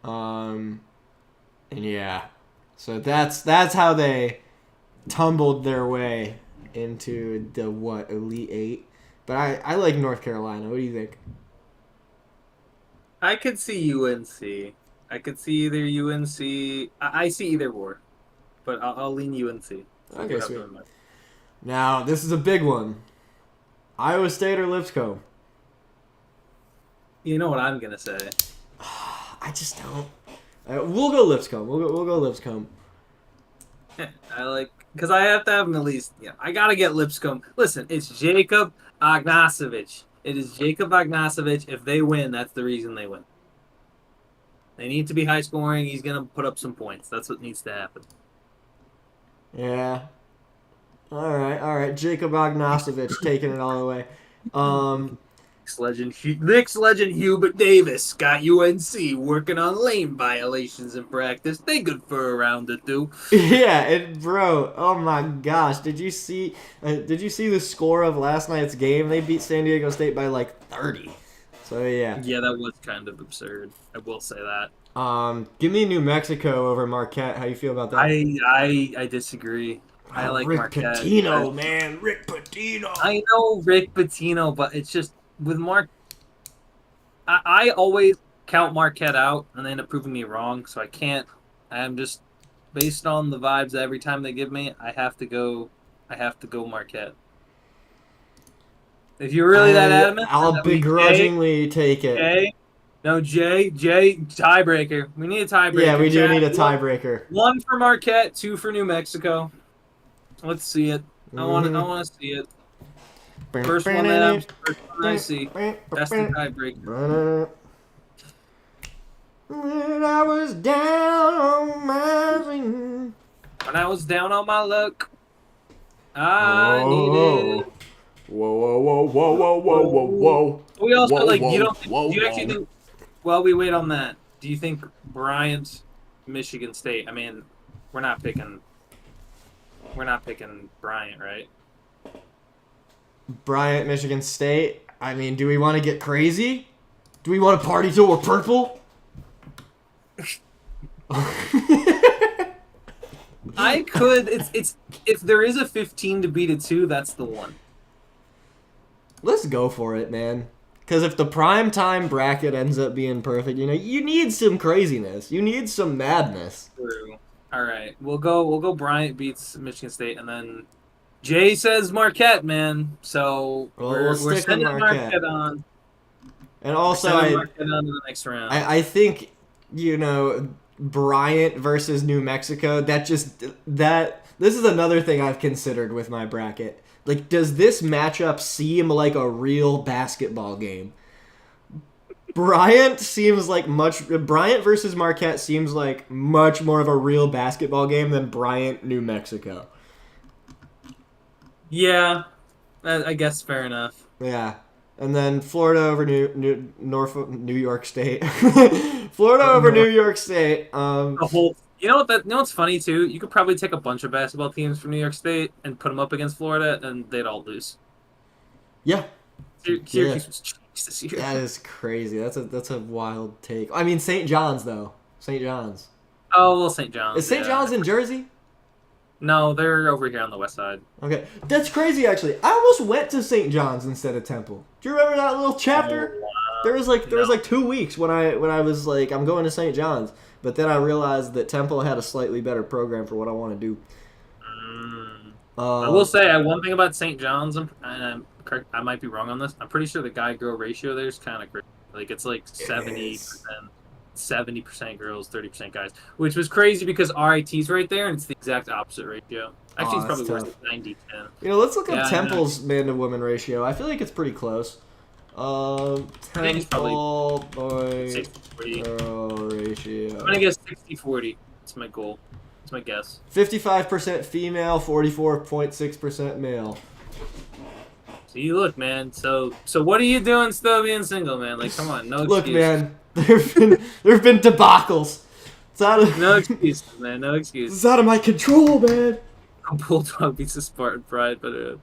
And yeah. So that's how they tumbled their way into the Elite Eight. But I like North Carolina. What do you think? I could see UNC. I could see either UNC. I see either war, but I'll lean UNC. Okay, sweet. Now this is a big one. Iowa State or Lipscomb? You know what I'm gonna say. I just don't. We'll go Lipscomb. We'll go Lipscomb. I like because I have to have him at least. Yeah, I gotta get Lipscomb. Listen, it's Jacob Agnasovich. It is Jacob Agnasovich. If they win, that's the reason they win. They need to be high scoring. He's gonna put up some points. That's what needs to happen. Yeah. All right. Jacob Agnasovich taking it all the way. Knicks legend Hubert Davis got UNC working on lane violations in practice. They good for a round or two. Yeah, and bro, oh my gosh, did you see the score of last night's game? They beat San Diego State by like 30. So yeah. Yeah, that was kind of absurd. I will say that. Give me New Mexico over Marquette. How you feel about that? I disagree. I like Rick Marquette. Pitino, man, Rick Pitino. I know Rick Pitino, but it's just with I always count Marquette out, and they end up proving me wrong. So I can't. I'm just based on the vibes every time they give me. I have to go Marquette. If you're really that adamant, I'll begrudgingly take it. Jay, tiebreaker. We need a tiebreaker. Yeah, we do need a tiebreaker. 1 for Marquette, 2 for New Mexico. Let's see it. I want to see it. First one I see. That's the tiebreaker. When I was down on my luck, I needed. Whoa. We also do you actually think? While we wait on that, do you think Bryant, Michigan State? I mean, we're not picking Bryant, right? Bryant, Michigan State. I mean, do we want to get crazy? Do we want to party till we're purple? I could. It's if there is a 15 to beat a 2, that's the one. Let's go for it, man. Because if the prime time bracket ends up being perfect, you need some craziness. You need some madness. True. All right, we'll go. Bryant beats Michigan State, and then Jay says Marquette, man. So we're sending Marquette on. And also, Marquette on to the next round. I think Bryant versus New Mexico. This is another thing I've considered with my bracket. Like, does this matchup seem like a real basketball game? Bryant versus Marquette seems like much more of a real basketball game than Bryant, New Mexico. Yeah, I guess fair enough. Yeah, and then Florida over New York State. Florida over New York State. You know what's funny too? You could probably take a bunch of basketball teams from New York State and put them up against Florida, and they'd all lose. Yeah. Syracuse was cheeks this year. That is crazy. That's a wild take. I mean, St. John's though. St. John's. Oh well, St. John's. Is St. John's in Jersey? No, they're over here on the west side. Okay, that's crazy. Actually, I almost went to St. John's instead of Temple. Do you remember that little chapter? Oh, wow. There was like 2 weeks when I was like, I'm going to St. John's, but then I realized that Temple had a slightly better program for what I want to do. I will say one thing about St. John's, and I might be wrong on this. I'm pretty sure the guy-girl ratio there is kind of crazy. Like it's like 70% girls, 30% guys, which was crazy because RIT's right there, and it's the exact opposite ratio. Actually, it's probably worse than 90-10. Let's look up Temple's man-to-woman ratio. I feel like it's pretty close. Temple boy girl ratio. I'm gonna guess 60-40. That's my goal. That's my guess. 55% female, 44.6% male. See, look, man. So what are you doing still being single, man? Like, come on, no Look, excuse. man, there've been debacles. It's out of No excuses, man. No excuse. it's out of my control, man. Bulldog beats the Spartan Pride, but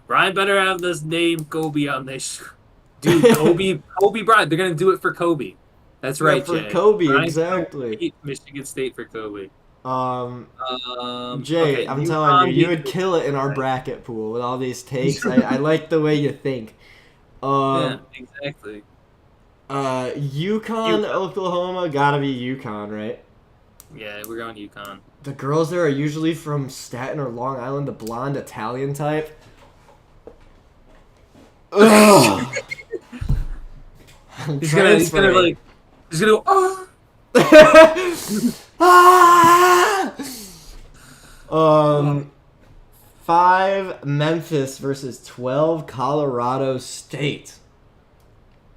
Brian better have this name Kobe on this. Dude, Kobe Bryant. They're gonna do it for Kobe. That's Yeah, right, for Jay. Kobe, Brian exactly. beat Michigan State for Kobe. Jay, Okay, I'm telling you, you would beat- kill it in our bracket pool with all these takes. I like the way you think. Yeah, exactly. Yukon, Oklahoma, gotta be Yukon, right? Yeah, we're going UConn. The girls there are usually from Staten or Long Island, the blonde Italian type. Ugh. He's gonna go, oh! Ah! 5 Memphis versus 12 Colorado State.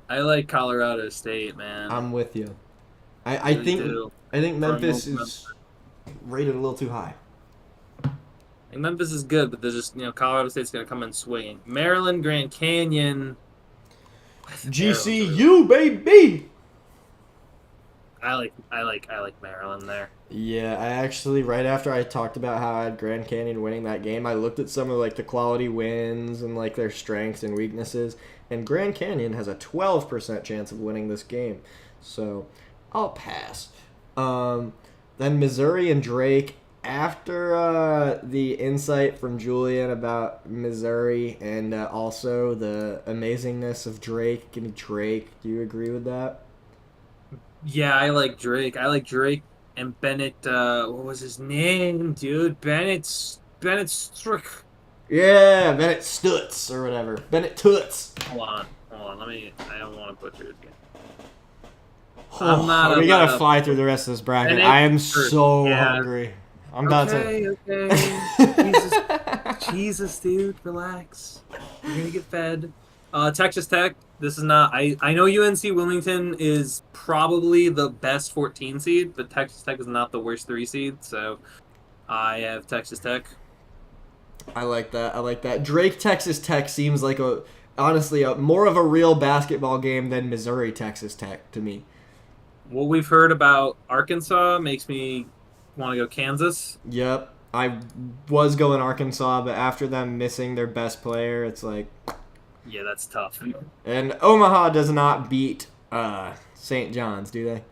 I like Colorado State, man. I'm with you. I really do. I think Memphis From is rated a little too high. Like, Memphis is good, but they're just, Colorado State's gonna come in swinging. Maryland, Grand Canyon. GCU baby. I like Maryland there. Yeah, I actually right after I talked about how I had Grand Canyon winning that game, I looked at some of like the quality wins and like their strengths and weaknesses, and Grand Canyon has a 12% chance of winning this game. So, I'll pass. Then Missouri and Drake. After the insight from Julian about Missouri and also the amazingness of Drake, give me Drake. Do you agree with that? Yeah, I like Drake. I like Drake and Bennett. What was his name, dude? Bennett Strick. Yeah, Bennett Stutz or whatever. Bennett Toots. Hold on. I don't want to butcher it again. We gotta fly through the rest of this bracket. Bennett I am Strick, so yeah. hungry. I'm about to. Okay. Jesus, dude, relax. You're gonna get fed. Texas Tech. This is not. I know UNC Wilmington is probably the best 14 seed, but Texas Tech is not the worst 3 seed. So I have Texas Tech. I like that. Drake Texas Tech seems like honestly more of a real basketball game than Missouri Texas Tech to me. What we've heard about Arkansas makes me want to go Kansas. Yep. I was going Arkansas, but after them missing their best player, it's like... Yeah, that's tough. And Omaha does not beat St. John's, do they?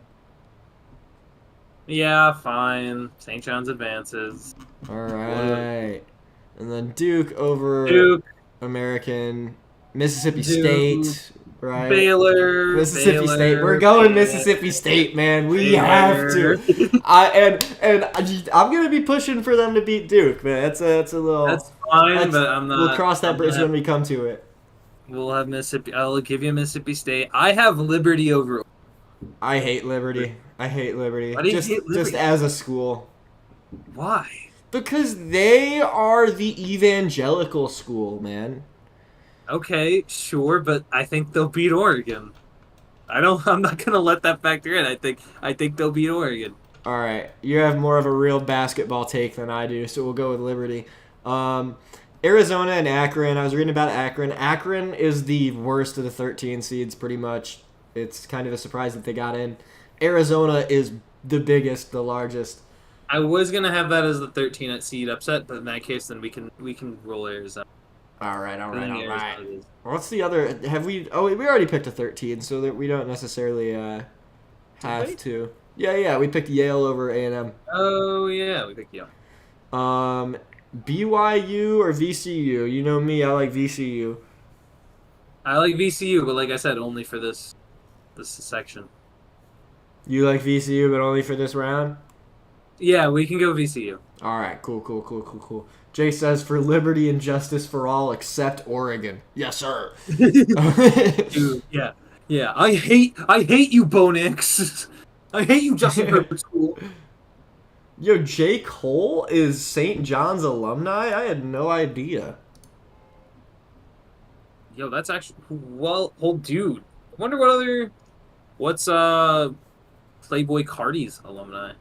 Yeah, fine. St. John's advances. All right. And then Duke over Duke. American. Mississippi Duke. State, right? Baylor. Mississippi State. We're going Mississippi State, man. We have to. I'm gonna be pushing for them to beat Duke, man. That's a little. That's fine, but I'm not. We'll cross that bridge when we come to it. We'll have Mississippi. I'll give you Mississippi State. I have Liberty over. I hate Liberty. Why do you hate Liberty? Just as a school. Why? Because they are the evangelical school, man. Okay, sure, but I think they'll beat Oregon. I'm not gonna let that factor in. I think they'll beat Oregon. All right, you have more of a real basketball take than I do, so we'll go with Liberty. Arizona and Akron. I was reading about Akron. Akron is the worst of the 13 seeds, pretty much. It's kind of a surprise that they got in. Arizona is the biggest, the largest. I was gonna have that as the 13 seed upset, but in that case, then we can roll Arizona. All right. Arizona is. What's the other? Have we? Oh, we already picked a 13, so that we don't necessarily have to. Yeah. We picked Yale over A&M. Oh yeah, we picked Yale. BYU or VCU? You know me. I like VCU. I like VCU, but like I said, only for this section. You like VCU, but only for this round? Yeah, we can go VCU. All right, cool. Jay says for liberty and justice for all except Oregon. Yes, sir. Dude, yeah. I hate you, Bo Nix. I hate you, Justin Herbert School. Yo, J. Cole is St. John's alumni? I had no idea. Yo, that's actually dude. I wonder what's Playboy Cardi's alumni.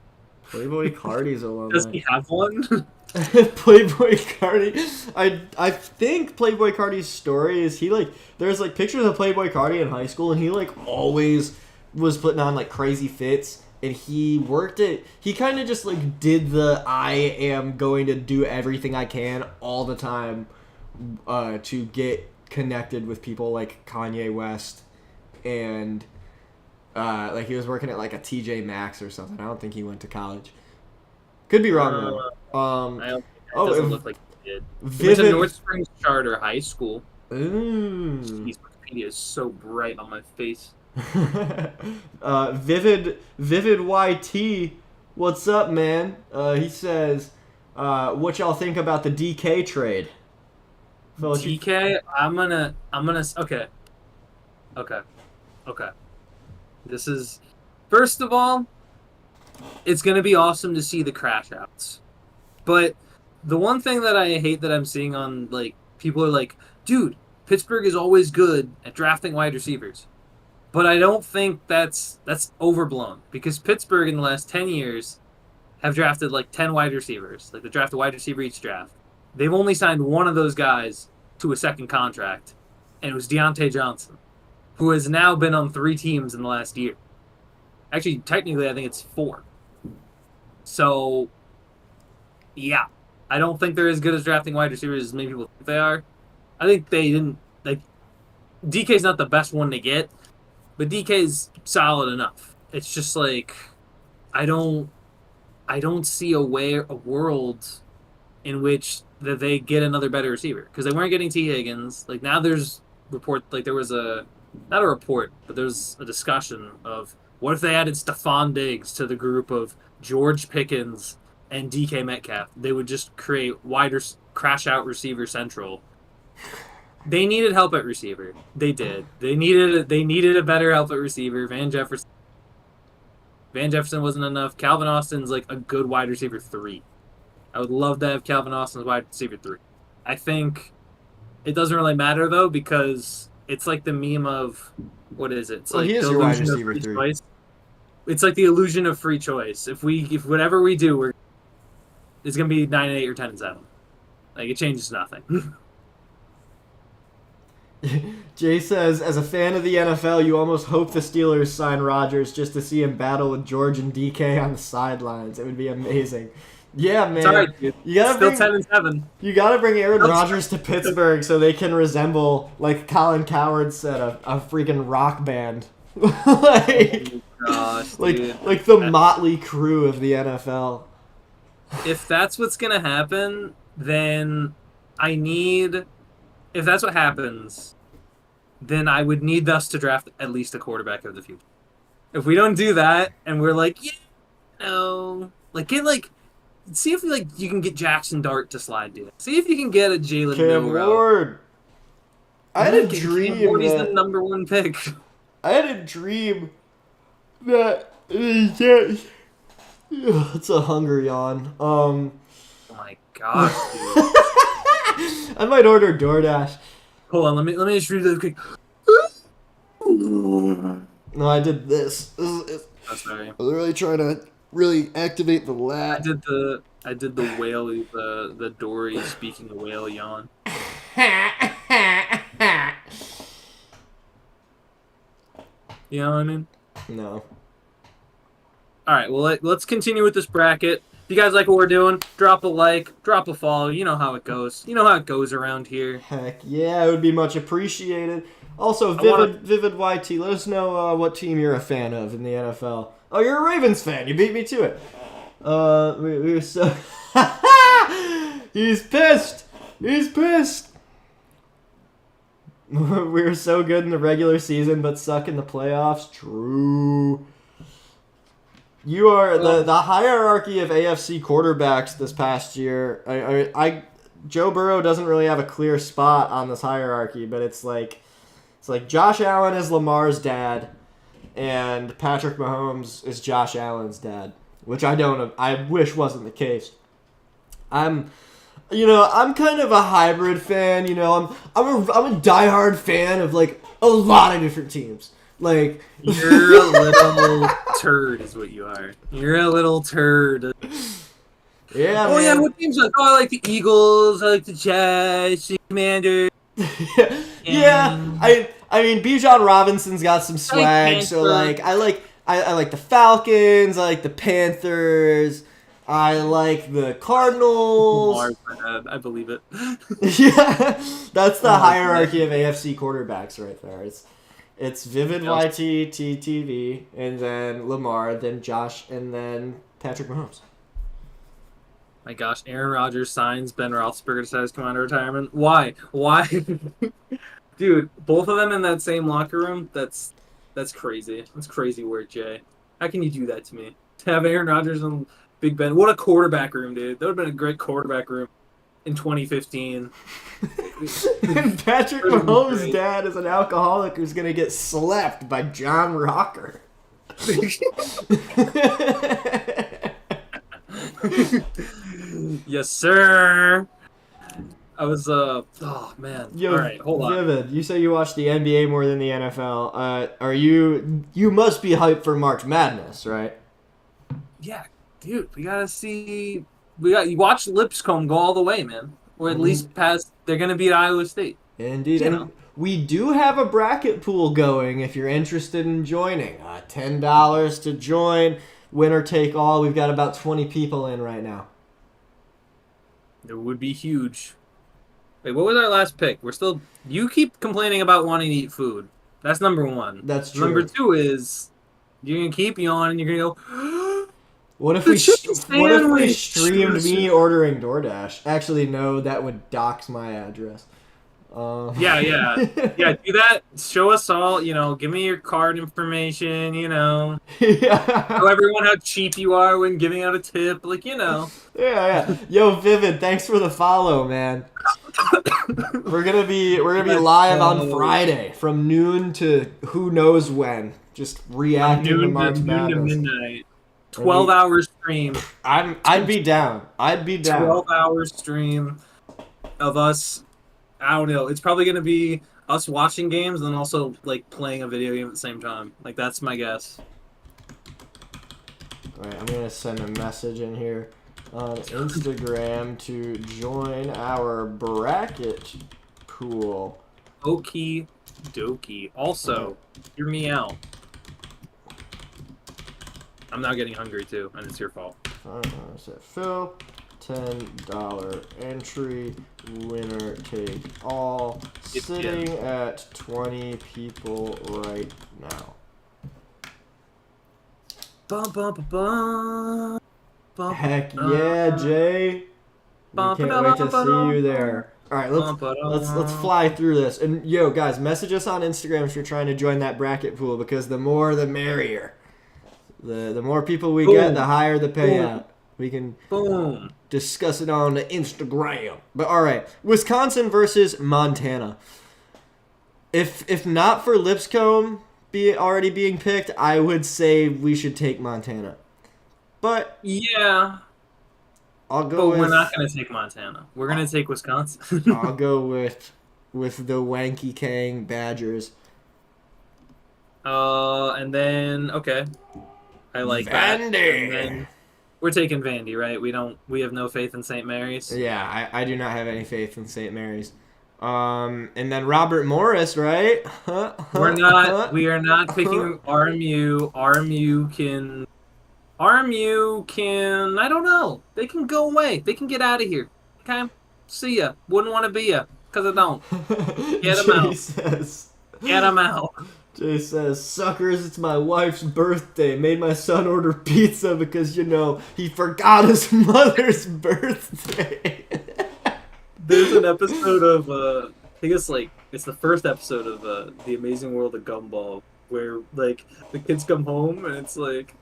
Playboy Cardi's Does alumni. he have one? Playboy Cardi. I think Playboy Cardi's story is there's like pictures of Playboy Cardi in high school, and he like always was putting on like crazy fits, and he kind of just like did the I am going to do everything I can all the time to get connected with people like Kanye West, and like he was working at like a TJ Maxx or something. I don't think he went to college. Could be wrong though. I don't, it doesn't look like he did. He went to Vivid. North Springs Charter High School. Ooh. Jeez, Wikipedia is so bright on my face. Vivid YT, what's up, man? He says, what y'all think about the DK trade? Fellas, DK, I'm gonna. Okay. This is, first of all, it's gonna be awesome to see the crash outs. But the one thing that I hate that I'm seeing on like people are like, dude, Pittsburgh is always good at drafting wide receivers. But I don't think that's overblown, because Pittsburgh in the last 10 years have drafted like 10 wide receivers. Like they draft a wide receiver each draft. They've only signed one of those guys to a second contract, and it was Deontay Johnson, who has now been on 3 teams in the last year. Actually, technically, I think it's 4. So, yeah. I don't think they're as good as drafting wide receivers as many people think they are. I think they didn't, like, DK's not the best one to get, but DK's solid enough. It's just like, I don't see a world in which that they get another better receiver, because they weren't getting T. Higgins. Like now there's there was not a report, but there's a discussion of what if they added Stephon Diggs to the group of George Pickens and DK Metcalf. They would just create wider crash out receiver central. They needed help at receiver. They did. They needed a better help at receiver. Van Jefferson wasn't enough. Calvin Austin's like a good wide receiver 3. I would love to have Calvin Austin as wide receiver 3. I think it doesn't really matter though, because it's like the meme of, what is it? It's like he is the your wide illusion of receiver free 3. choice. It's like the illusion of free choice. If whatever we do, it's gonna be 9-8 or 10-7. Like it changes nothing. Jay says, as a fan of the NFL, you almost hope the Steelers sign Rodgers just to see him battle with George and DK on the sidelines. It would be amazing. Yeah, man. It's all right, dude. You gotta Still 10-7. You gotta bring Aaron Rodgers to Pittsburgh so they can resemble, like Colin Cowherd said, a freaking rock band. like, Gosh, dude. like the motley crew of the NFL. If that's what's gonna happen, then if that's what happens, then I would need us to draft at least a quarterback of the future. If we don't do that, and we're like, yeah, no, like see if you can get Jackson Dart to slide to it. See if you can get a Jalen Cam Milrow. Ward. I had a Cam dream Ward is the that number 1 pick. I had a dream that it's a hunger yawn. Oh my gosh, dude. I might order DoorDash. Hold on, let me just read this quick. No, I did this. Oh, sorry. I was really trying to activate the lat. I did the whale, the Dory speaking whale yawn. You know what I mean? No. All right, well, let's continue with this bracket. If you guys like what we're doing, drop a like, drop a follow. You know how it goes. You know how it goes around here. Heck yeah, it would be much apprecited. Also, Vivid YT, let us know what team you're a fan of in the NFL. Oh, you're a Ravens fan. You beat me to it. We were so... He's pissed. He's pissed. We were so good in the regular season, but suck in the playoffs. True. You are the hierarchy of AFC quarterbacks this past year. Joe Burrow doesn't really have a clear spot on this hierarchy, but it's like Josh Allen is Lamar's dad, and Patrick Mahomes is Josh Allen's dad, which I wish wasn't the case. I'm kind of a hybrid fan. I'm a diehard fan of like a lot of different teams. Like, You're a little turd, is what you are. You're a little turd. yeah, Oh yeah, man. what teams? I like the Eagles. I like the Jets, the Commanders, Yeah, and I mean, Bijan Robinson's got some I like swag, so Panthers. like I like the Falcons, I like the Panthers, I like the Cardinals. Lamar, I believe it. Yeah, that's the Oh, hierarchy of AFC quarterbacks right there. It's Vivid YT, TTV, and then Lamar, then Josh, and then Patrick Mahomes. My gosh, Aaron Rodgers signs Ben Roethlisberger decides to come out of retirement. Why? Why? Dude, both of them in that same locker room. That's crazy. That's crazy work, Jay. How can you do that to me? To have Aaron Rodgers and Big Ben. What a quarterback room, dude. That would have been a great quarterback room in 2015. And Patrick Mahomes' dad is an alcoholic who's gonna get slapped by John Rocker. Yes, sir. I was oh man. Yo, All right, hold on. Vivid, you say you watch the NBA more than the NFL. Are you must be hyped for March Madness, right? Yeah, dude, we gotta see. You watch Lipscomb go all the way, man, or at least past. They're gonna beat Iowa State. Indeed. You And know. we do have a bracket pool going if you're interested in joining. $10 to join, winner take all. We've got about 20 people in right now. It would be huge. Wait, what was our last pick? We're still. You keep complaining about wanting to eat food. That's number one. That's true. Number two is you're gonna keep yawning. You're gonna go. What if The we chicken what if we sandwich! streamed me ordering DoorDash? Actually, no, that would dox my address. Yeah. Do that. Show us all. Give me your card information. Yeah. Show everyone how cheap you are when giving out a tip. Yeah. Yo, Vivid, thanks for the follow, man. We're gonna be live on Friday from noon to who knows when. Just reacting to March noon to Madness. midnight. 12-hour stream. I'd be down. 12-hour stream of us. I don't know. It's probably gonna be us watching games and then also playing a video game at the same time. That's my guess. Alright, I'm gonna send a message in here on Instagram to join our bracket pool. Okie dokie. Also, hear me out. I'm now getting hungry too, and it's your fault. Phil, $10 entry, winner take all, sitting at 20 people right now. Bum, bum, bum, bum. Bum, Heck yeah, Jay! We can't wait to see you there. All right, let's fly through this. And yo, guys, message us on Instagram if you're trying to join that bracket pool because the more the merrier. The more people we get, the higher the payout. We can discuss it on Instagram. But all right, Wisconsin versus Montana. If not for Lipscomb already being picked, I would say we should take Montana. But yeah, I'll go. But we're not gonna take Montana. We're gonna take Wisconsin. I'll go with the Wanky Kang Badgers. And then I like Vandy. that. And then we're taking Vandy, right? We have no faith in St. Mary's. Yeah, I do not have any faith in St. Mary's. And then Robert Morris, right? We are not picking RMU. RMU can, I don't know. They can go away. They can get out of here. Okay? See ya. Wouldn't want to be ya. Because I don't. Get them out. Get them out. Jay says, suckers, it's my wife's birthday. Made my son order pizza because, he forgot his mother's birthday. There's an episode of, I think it's the first episode of The Amazing World of Gumball where, the kids come home and it's like,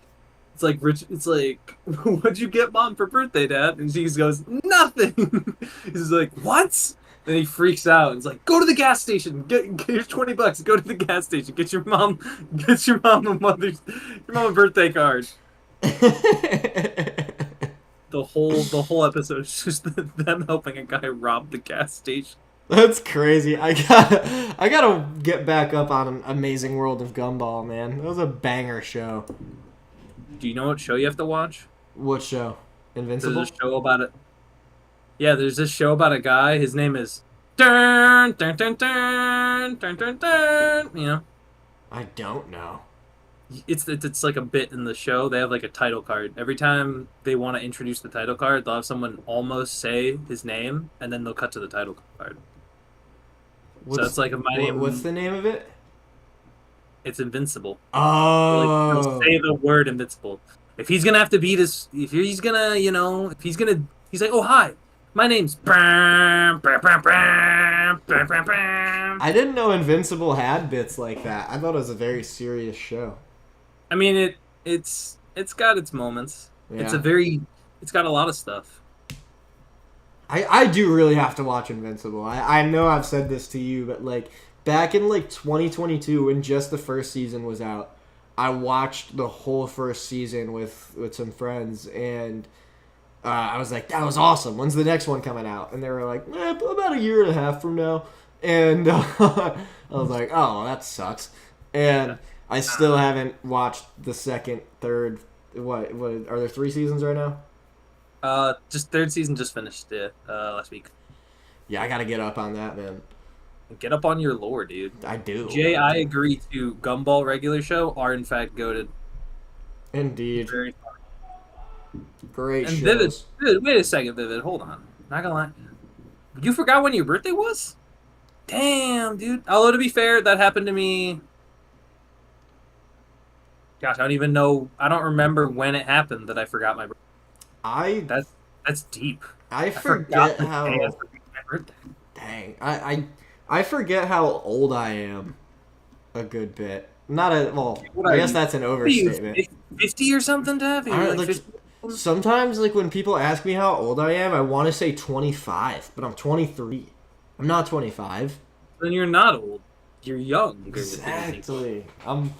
what'd you get Mom for birthday, Dad? And she goes, nothing. He's like, what? Then he freaks out and is like, go to the gas station. Here's $20. Go to the gas station. Get your mom a birthday card. The whole episode is just them helping a guy rob the gas station. That's crazy. I gotta get back up on Amazing World of Gumball, man. That was a banger show. Do you know what show you have to watch? What show? There's Invincible? a show about it. Yeah, there's this show about a guy. His name is Dun Dun Dun Dun Dun Dun Dun. You know, I don't know. it's like a bit in the show. They have like a title card. Every time they want to introduce the title card, they'll have someone almost say his name, and then they'll cut to the title card. So it's like my name. What's the name of it? It's Invincible. Like he'll Oh. say the word Invincible. If he's gonna have to beat his, if he's gonna, if he's gonna, he's like, oh hi, my name's. I I didn't know Invincible had bits like that. I thought it was a very serious show. mean it's got its moments. Yeah. It's got a lot of stuff. I do really have to watch Invincible. I know I've said this to you, but like back in like 2022 when just the first season was out, I watched the whole first season with some friends, and I was like, that was awesome. When's the next one coming out? And they were like, about a year and a half from now. And I was like, oh, well, that sucks. And I still haven't watched the second, third. What are there 3 seasons right now? Just third season just finished last week. Yeah, I gotta get up on that, man. Get up on your lore, dude. I do. Jay, I agree to Gumball regular show are in fact goated. Indeed. Very Great And shows. Vivid, wait a second, Vivid. Hold on. Not gonna lie. You forgot when your birthday was? Damn, dude. Although to be fair, that happened to me. Gosh, I don't even know. I don't remember when it happened that I forgot my birthday. I That's deep. I forgot forget the how. day I forgot my birthday. Dang, I forget how old I am. A good bit. Not a well. What I are guess you? that's an What are you, overstatement. 50 or something, Dev? You're I don't- like like, 50? sometimes, like when people ask me how old I am, I want to say 25, but I'm 23. I'm not 25. Then you're not old. You're young. Exactly. I'm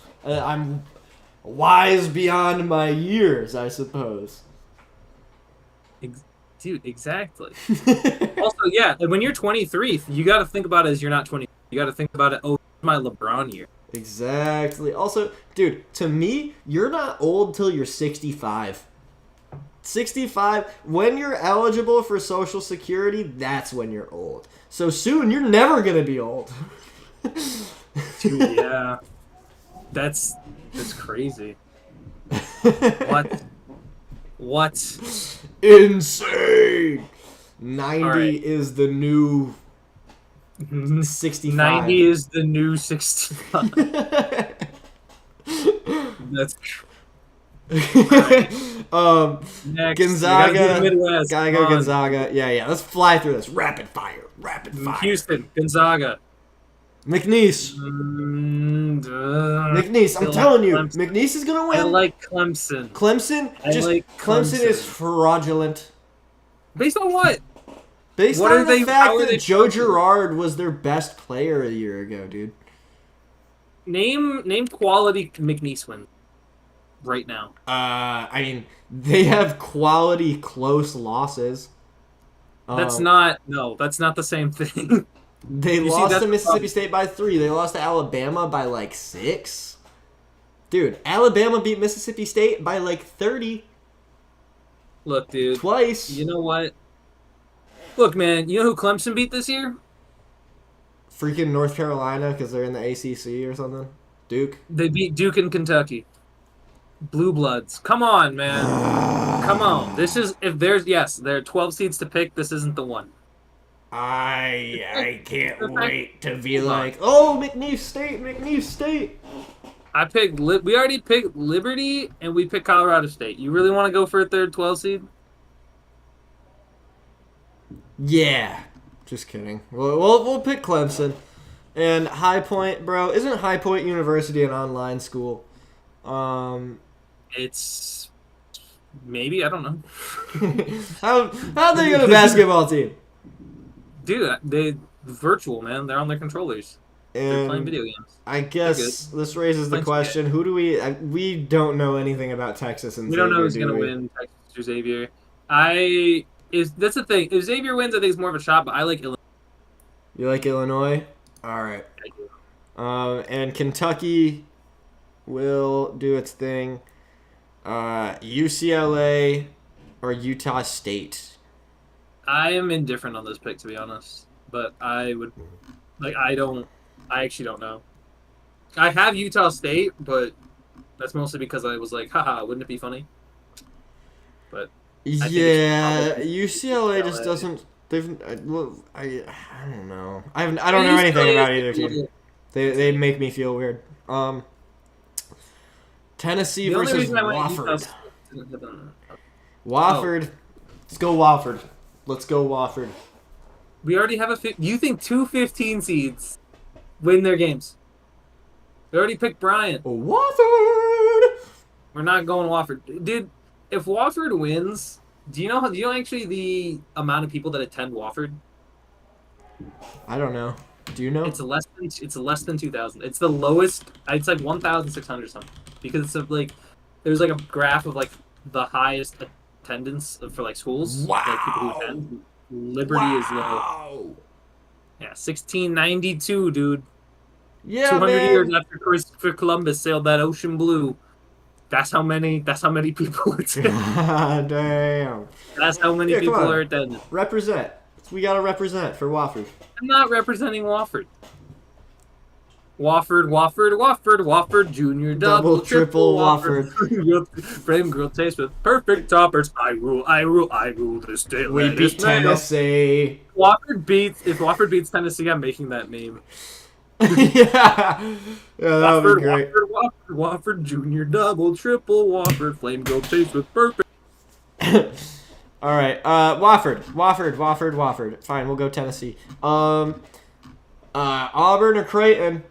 wise beyond my years, I suppose. Dude, exactly. Also, yeah, and when you're 23, you got to think about it as you're not 20. You got to think about it, oh, my LeBron year. Exactly. Also, dude, to me, you're not old till you're 65. 65, when you're eligible for Social Security, that's when you're old. So soon, you're never going to be old. Dude, yeah. That's crazy. What? Insane! 90 Alright. is the new 65. 90 is the new 65. That's next. Gonzaga. We gotta do the Midwest. Gotta Come go on. Gonzaga. Yeah, let's fly through this. Rapid fire. Rapid fire. Houston, Gonzaga. McNeese. McNeese, I'm I telling you, like Clemson. McNeese is gonna win. I like Clemson. Clemson. I like Clemson is Clemson. fraudulent. Based on what? Based What on are the they- fact how are that they Joe fraudulent? Girard was their best player a year ago, dude. Name quality McNeese win right now. I mean, they have quality close losses. That's Um, not the same thing. They You see, lost that's to the Mississippi problem. State by 3. They lost to Alabama by like 6. Dude, Alabama beat Mississippi State by like 30 Look, dude. twice. You know what? Look, man. You know who Clemson beat this year? Freaking North Carolina because they're in the ACC or something. Duke. They beat Duke in Kentucky. Blue Bloods. Come on, man. Come on. This is there are 12 seeds to pick. This isn't the one. I can't wait to be Hold on. like, oh, McNeese State. We already picked Liberty and we picked Colorado State. You really want to go for a third 12 seed? Yeah. Just kidding. We'll pick Clemson. And High Point, bro. Isn't High Point University an online school? It's maybe, I don't know. how they get a basketball team? Dude, they virtual, man. They're on their controllers. They're playing And video games. I guess this raises the Playing question: who do we don't know anything about Texas and We don't know who's Xavier, gonna do we? win, Texas or Xavier. That's the thing. If Xavier wins, I think it's more of a shot. But I like Illinois. You like Illinois? All right. And Kentucky will do its thing. UCLA or Utah State? I am indifferent on this pick, to be honest. But I would I actually don't know. I have Utah State, but that's mostly because I was like, haha, wouldn't it be funny? But I think it should Yeah, probably be UCLA just UCLA. doesn't. I don't know. I don't know anything UCLA about is either a team. little They insane. make me feel weird. Tennessee The only versus reason I went Utah Wofford. State didn't hit them. Oh, Wofford. Let's go Wofford. Let's go Wofford. we already have you think two 15 seeds win their games? We already picked Bryant. Wofford. We're not going Wofford. Dude, if Wofford wins, do you know actually the amount of people that attend Wofford? I don't know. Do you know? It's less than 2,000. It's the lowest. It's like 1,600 something because it's like there's like a graph of like the highest attendance for like schools, like people who Wow. attend. Liberty is low. Wow. Yeah, 1692, dude. Yeah, 200 years man. after Christopher Columbus sailed that ocean blue. That's how many. That's how many people attend. God damn. That's how many Yeah, come people are on. attending. Represent. We gotta represent for Wofford. I'm not representing Wofford. Wofford, Junior, Double, double, triple, triple Wofford. Wofford. Frame grilled taste with perfect toppers. I rule this state. We Lettuce beat mayo. Tennessee. If Wofford beats Tennessee, I'm making that meme. Yeah. Yeah, that would be great. Wofford, Junior, double, triple, Wofford, flame grilled taste with perfect. All right. Wofford. Fine, we'll go Tennessee. Auburn or Creighton?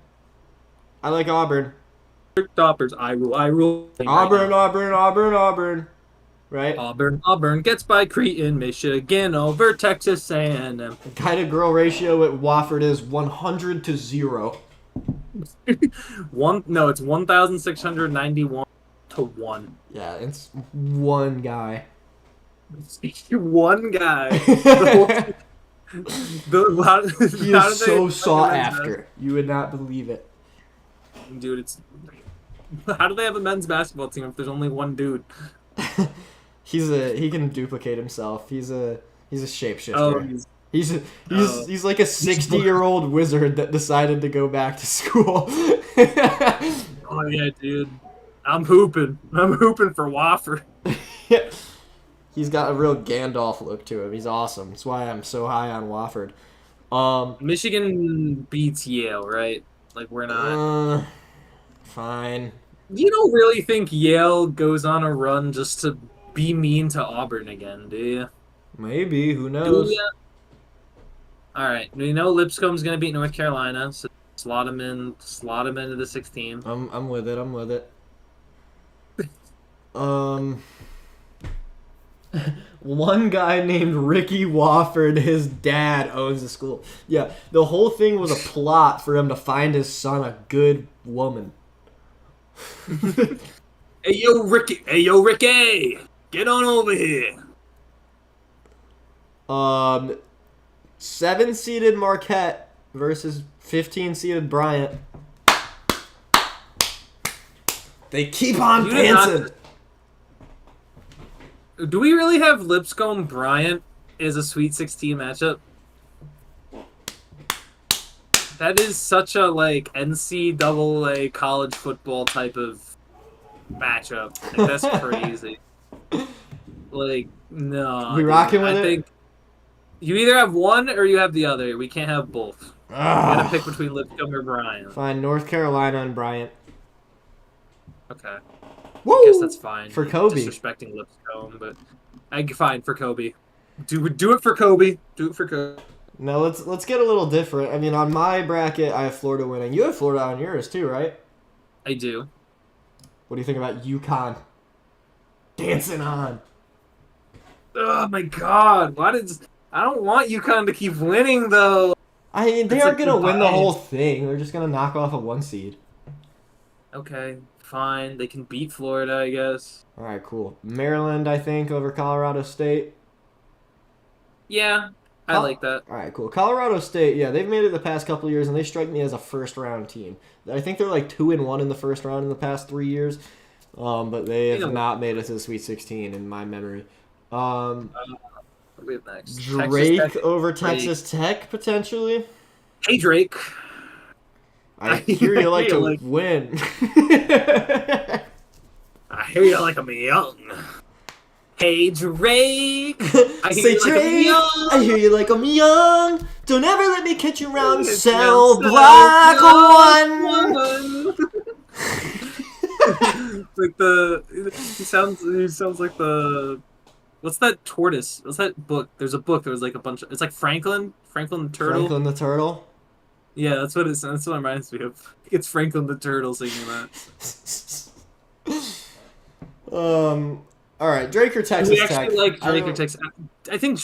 I like Auburn. Toppers. I rule. Right now. Auburn. Right? Auburn gets by Creighton, Michigan over Texas A&M. Guy to girl ratio at Wofford is 100 to 0. It's 1,691 to 1. Yeah, it's one guy. One guy. He How is do so they sought have a men's after. You would not believe it. dude, how do they have a men's basketball team if there's only one dude? He can duplicate himself. He's a Oh, shapeshifter. he's He's like a 60-year-old wizard that decided to go back to school. oh yeah, dude. I'm hooping for Wofford. He's got a real Gandalf look to him. He's awesome. That's why I'm so high on Wofford. Michigan beats Yale, right? Like we're not. Fine. You don't really think Yale goes on a run just to be mean to Auburn again, do you? Maybe. Who Do knows? ya? All right. We know Lipscomb's gonna beat North Carolina, so slot him into the 16. I'm with it. Um, one guy named Ricky Wofford, his dad owns the school. Yeah, the whole thing was a plot for him to find his son a good woman. Hey yo, Ricky, get on over here. 7-seeded Marquette versus 15-seeded Bryant. They keep on You did not- dancing. Do we really have Lipscomb Bryant as a Sweet 16 matchup? That is such a like NCAA college football type of matchup. Like, that's crazy. Like no, We dude. rocking with I it? think you either have one or you have the other. We can't have both. You gotta pick between Lipscomb or Bryant. Fine, North Carolina and Bryant. Okay. Woo! I guess that's fine. For Kobe. Disrespecting Lipscomb, but fine for Kobe. Do it for Kobe. Do it for Kobe. No, let's get a little different. I mean, on my bracket, I have Florida winning. You have Florida on yours too, right? I do. What do you think about UConn? Dancing on. Oh my God! I don't want UConn to keep winning though. I mean, they It's aren't like gonna win the biased. whole thing. They're just gonna knock off a 1 seed. Okay, fine. They can beat Florida, I guess. All right, cool. Maryland, I think, over Colorado State. Yeah, I like that. All right, cool. Colorado State, yeah, they've made it the past couple of years, and they strike me as a first-round team. I think they're like 2-1 in the first round in the past 3 years, but they have not made it to the Sweet 16 in my memory. We have next. Drake over Texas Tech, potentially. Hey, Drake. I hear you like to win. I hear you like I'm young. Hey, Drake. I Say Drake. I hear you like I'm young. Don't ever let me catch you around cell block one. Like he sounds like the. What's that tortoise? What's that book? There's a book. There was like a bunch of. It's like Franklin the Turtle. Franklin the Turtle. Yeah, that's what it reminds me of. It's Franklin the Turtle singing that. All right, Drake or Texas Tech? We actually like Drake or Texas. I think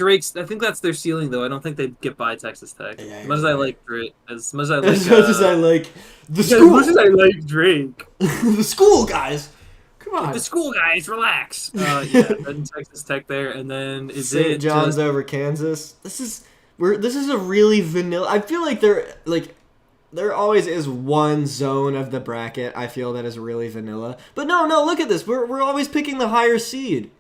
that's their ceiling, though. I don't think they'd get by Texas Tech. Yeah, as much as I like Drake, as much as I like the school. As much as I like Drake, the school guys. Come on, the school guys, relax. Yeah, then Texas Tech there, and then St. John's over Kansas. This is a really vanilla. I feel like there always is one zone of the bracket I feel that is really vanilla. But no, look at this. We're always picking the higher seed.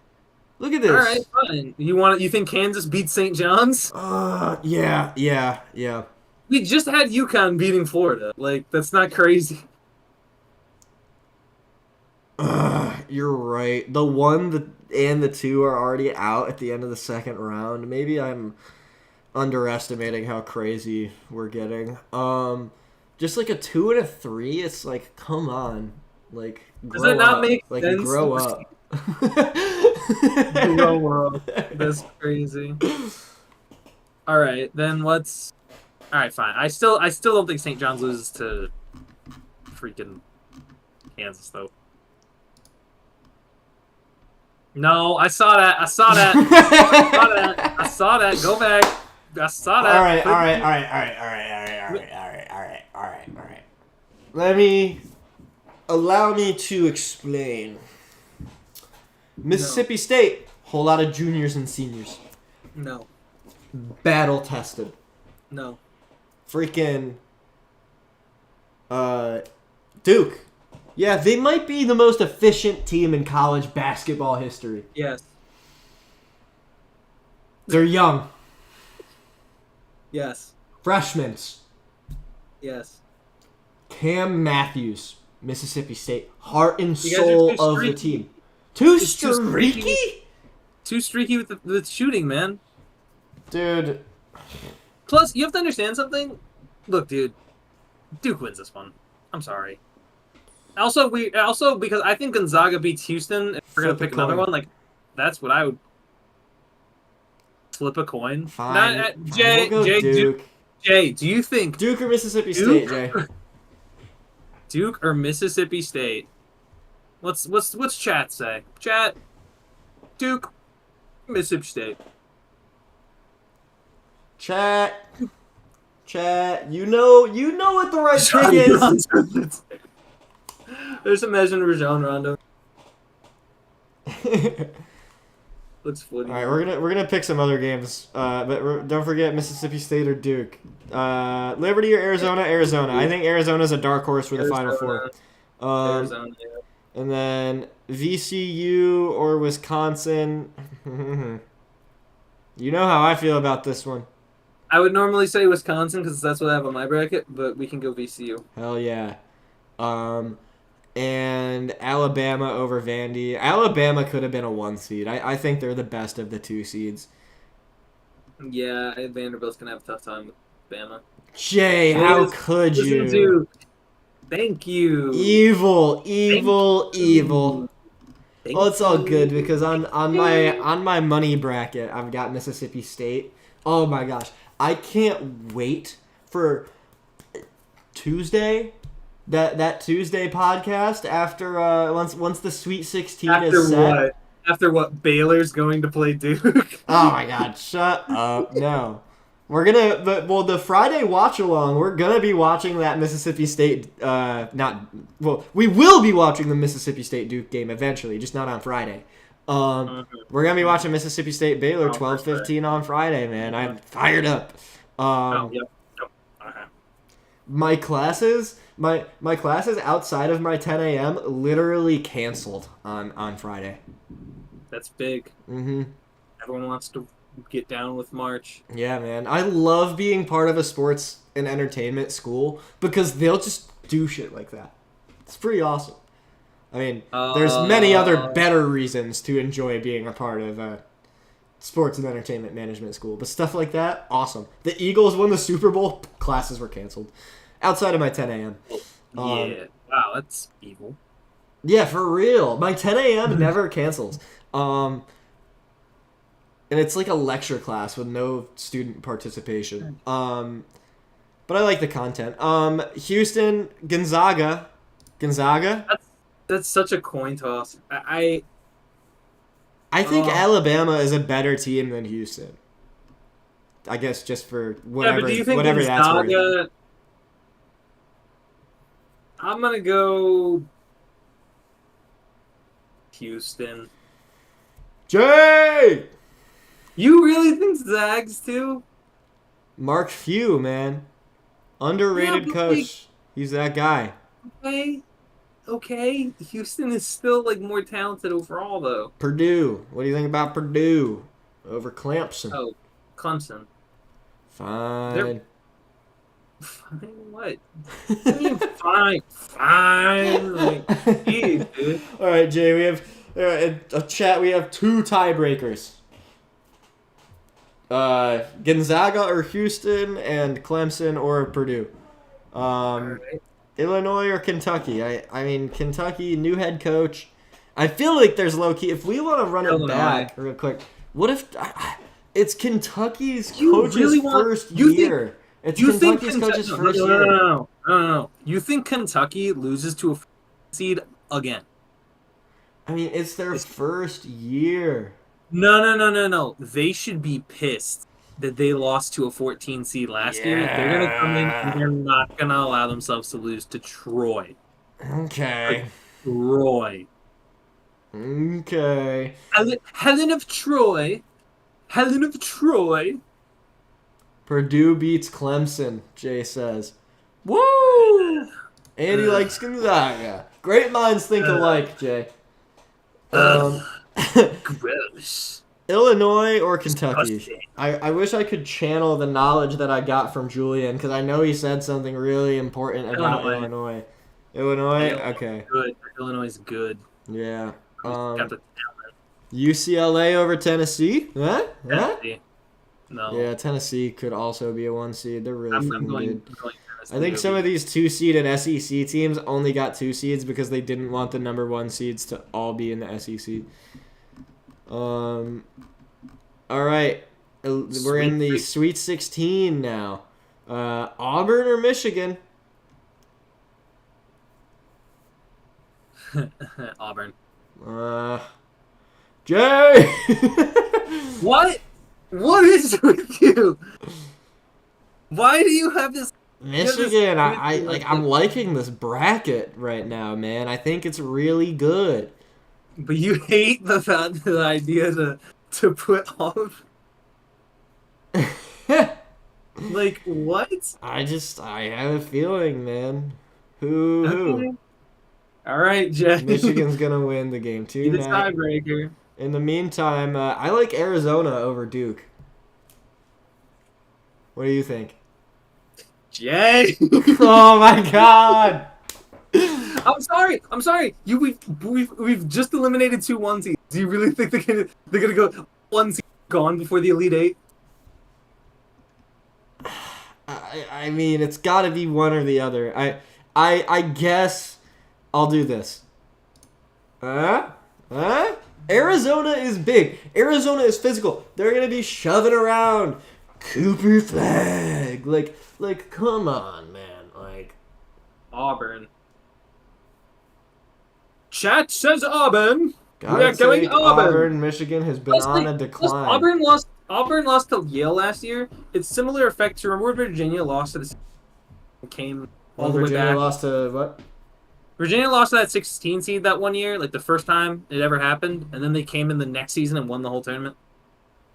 Look at this. All right, fine. You think Kansas beats St. John's? Yeah. We just had UConn beating Florida. Like, that's not crazy. You're right. The 1 and the 2 are already out at the end of the second round. Maybe I'm underestimating how crazy we're getting. Just like a 2 and a 3, it's like, come on, like, does that not make like sense? grow up. Grow up. That's crazy. All right, then what's? All right, fine. I still don't think St. John's loses to freaking Kansas though. No, I saw that. Go back. I saw that. All right. Allow me to explain. Mississippi State, whole lot of juniors and seniors. No. Battle tested. No. Freaking Duke. Yeah, they might be the most efficient team in college basketball history. Yes. They're young. Yes. Freshmen. Yes. Cam Matthews, Mississippi State, heart and soul of the team. Too streaky? Too streaky with the shooting, man. Dude. Plus, you have to understand something. Look, dude, Duke wins this one. I'm sorry. Also, because I think Gonzaga beats Houston, if we're gonna pick another one, like that's what I would flip a coin. Fine. Duke. Jay, do you think Duke or Mississippi State, Jay? Duke or Mississippi State? What's chat say? Chat. Duke, Mississippi State. Chat. You know what the right pick is. There's a measure of Rajon Rondo. Looks funny. All right, we're gonna pick some other games, but don't forget Mississippi State or Duke. Liberty or Arizona? Arizona. I think Arizona's a dark horse for the Final Four. Arizona, yeah. And then VCU or Wisconsin. You know how I feel about this one. I would normally say Wisconsin because that's what I have on my bracket, but we can go VCU. Hell yeah. And Alabama over Vandy. Alabama could have been a 1 seed. I think they're the best of the 2 seeds. Yeah, Vanderbilt's going to have a tough time with Bama. Jay, how could you? Thank you. Evil. Well, it's all good because on my money bracket, I've got Mississippi State. Oh my gosh. I can't wait for Tuesday. That Tuesday podcast after once the Sweet 16 is set. After what? Baylor's going to play Duke? Oh my God! Shut up! No, we're gonna. The Friday watch along. We're gonna be watching that Mississippi State. We will be watching the Mississippi State Duke game eventually, just not on Friday. We're gonna be watching Mississippi State Baylor Oh, 12:15 on Friday, man. I'm fired up. Oh, yep. Okay. My classes, my classes outside of my 10 a.m. literally canceled on Friday. That's big. Mm-hmm. Everyone wants to get down with March. Yeah, man. I love being part of a sports and entertainment school because they'll just do shit like that. It's pretty awesome. I mean, there's many other better reasons to enjoy being a part of a sports and entertainment management school, but stuff like that, awesome. The Eagles won the Super Bowl, classes were canceled. Outside of my 10 a.m. Yeah. Wow, that's evil. Yeah, for real. My 10 a.m. never cancels. And it's like a lecture class with no student participation. But I like the content. Houston, Gonzaga. That's such a coin toss. I think Alabama is a better team than Houston. I guess just for whatever, but do you think whatever that's worth. Gonzaga? I'm gonna go Houston. Jay! You really think Zags too? Mark Few, man. Underrated Yeah, coach. He's that guy. Okay. Houston is still like more talented overall though. Purdue. What do you think about Purdue over Clemson? Oh, Clemson. Fine. Fine what? I mean, fine. Like, geez, dude. All right, Jay. We have a chat. We have two tiebreakers. Gonzaga or Houston, and Clemson or Purdue. Right. Illinois or Kentucky. I mean, Kentucky, new head coach. I feel like there's low key. If we want to run it back real quick, what if it's Kentucky's coach's first year? It's Kentucky's coach's first year. No. You think Kentucky loses to a seed again? I mean, it's their first year. No. They should be pissed that they lost to a 14 seed last year. They're going to come in and they're not going to allow themselves to lose to Troy. Okay. Troy. Okay. Helen of Troy. Purdue beats Clemson, Jay says. Woo! Andy likes Gonzaga. Great minds think alike, Jay. Gross. Illinois or Kentucky? Disgusting. I wish I could channel the knowledge that I got from Julian, because I know he said something really important about Illinois. Illinois? Okay. Good. Illinois is good. Yeah. Got the talent. UCLA over Tennessee? Huh? Tennessee. No. Yeah, Tennessee could also be a 1 seed. They're really I'm freaking going good. Tennessee. I think some of these 2 seed and SEC teams only got 2 seeds because they didn't want the number 1 seeds to all be in the SEC. All right, we're in the Sweet 16 now. Auburn or Michigan? Auburn. Jay. What? What is with you? Why do you have this? Michigan, I'm liking this bracket right now, man. I think it's really good. But you hate the idea to put all of like what? I have a feeling, man. Who? All right, Jay. Michigan's gonna win the game too. Be the tiebreaker. In the meantime, I like Arizona over Duke. What do you think? Jay. Oh my God. I'm sorry. We've just eliminated 2 1 seeds. Do you really think they're gonna go 1 seed gone before the Elite Eight? I mean, it's got to be one or the other. I guess I'll do this. Arizona is big. Arizona is physical. They're gonna be shoving around Cooper Flag. Like, come on, man. Like, Auburn. Chat says Auburn. We're going Auburn. Michigan has been on a decline. Auburn lost to Yale last year. It's similar effect. Remember when Virginia lost to the came all the way Virginia back. lost to what? Virginia lost to that 16 seed that one year, like the first time it ever happened, and then they came in the next season and won the whole tournament.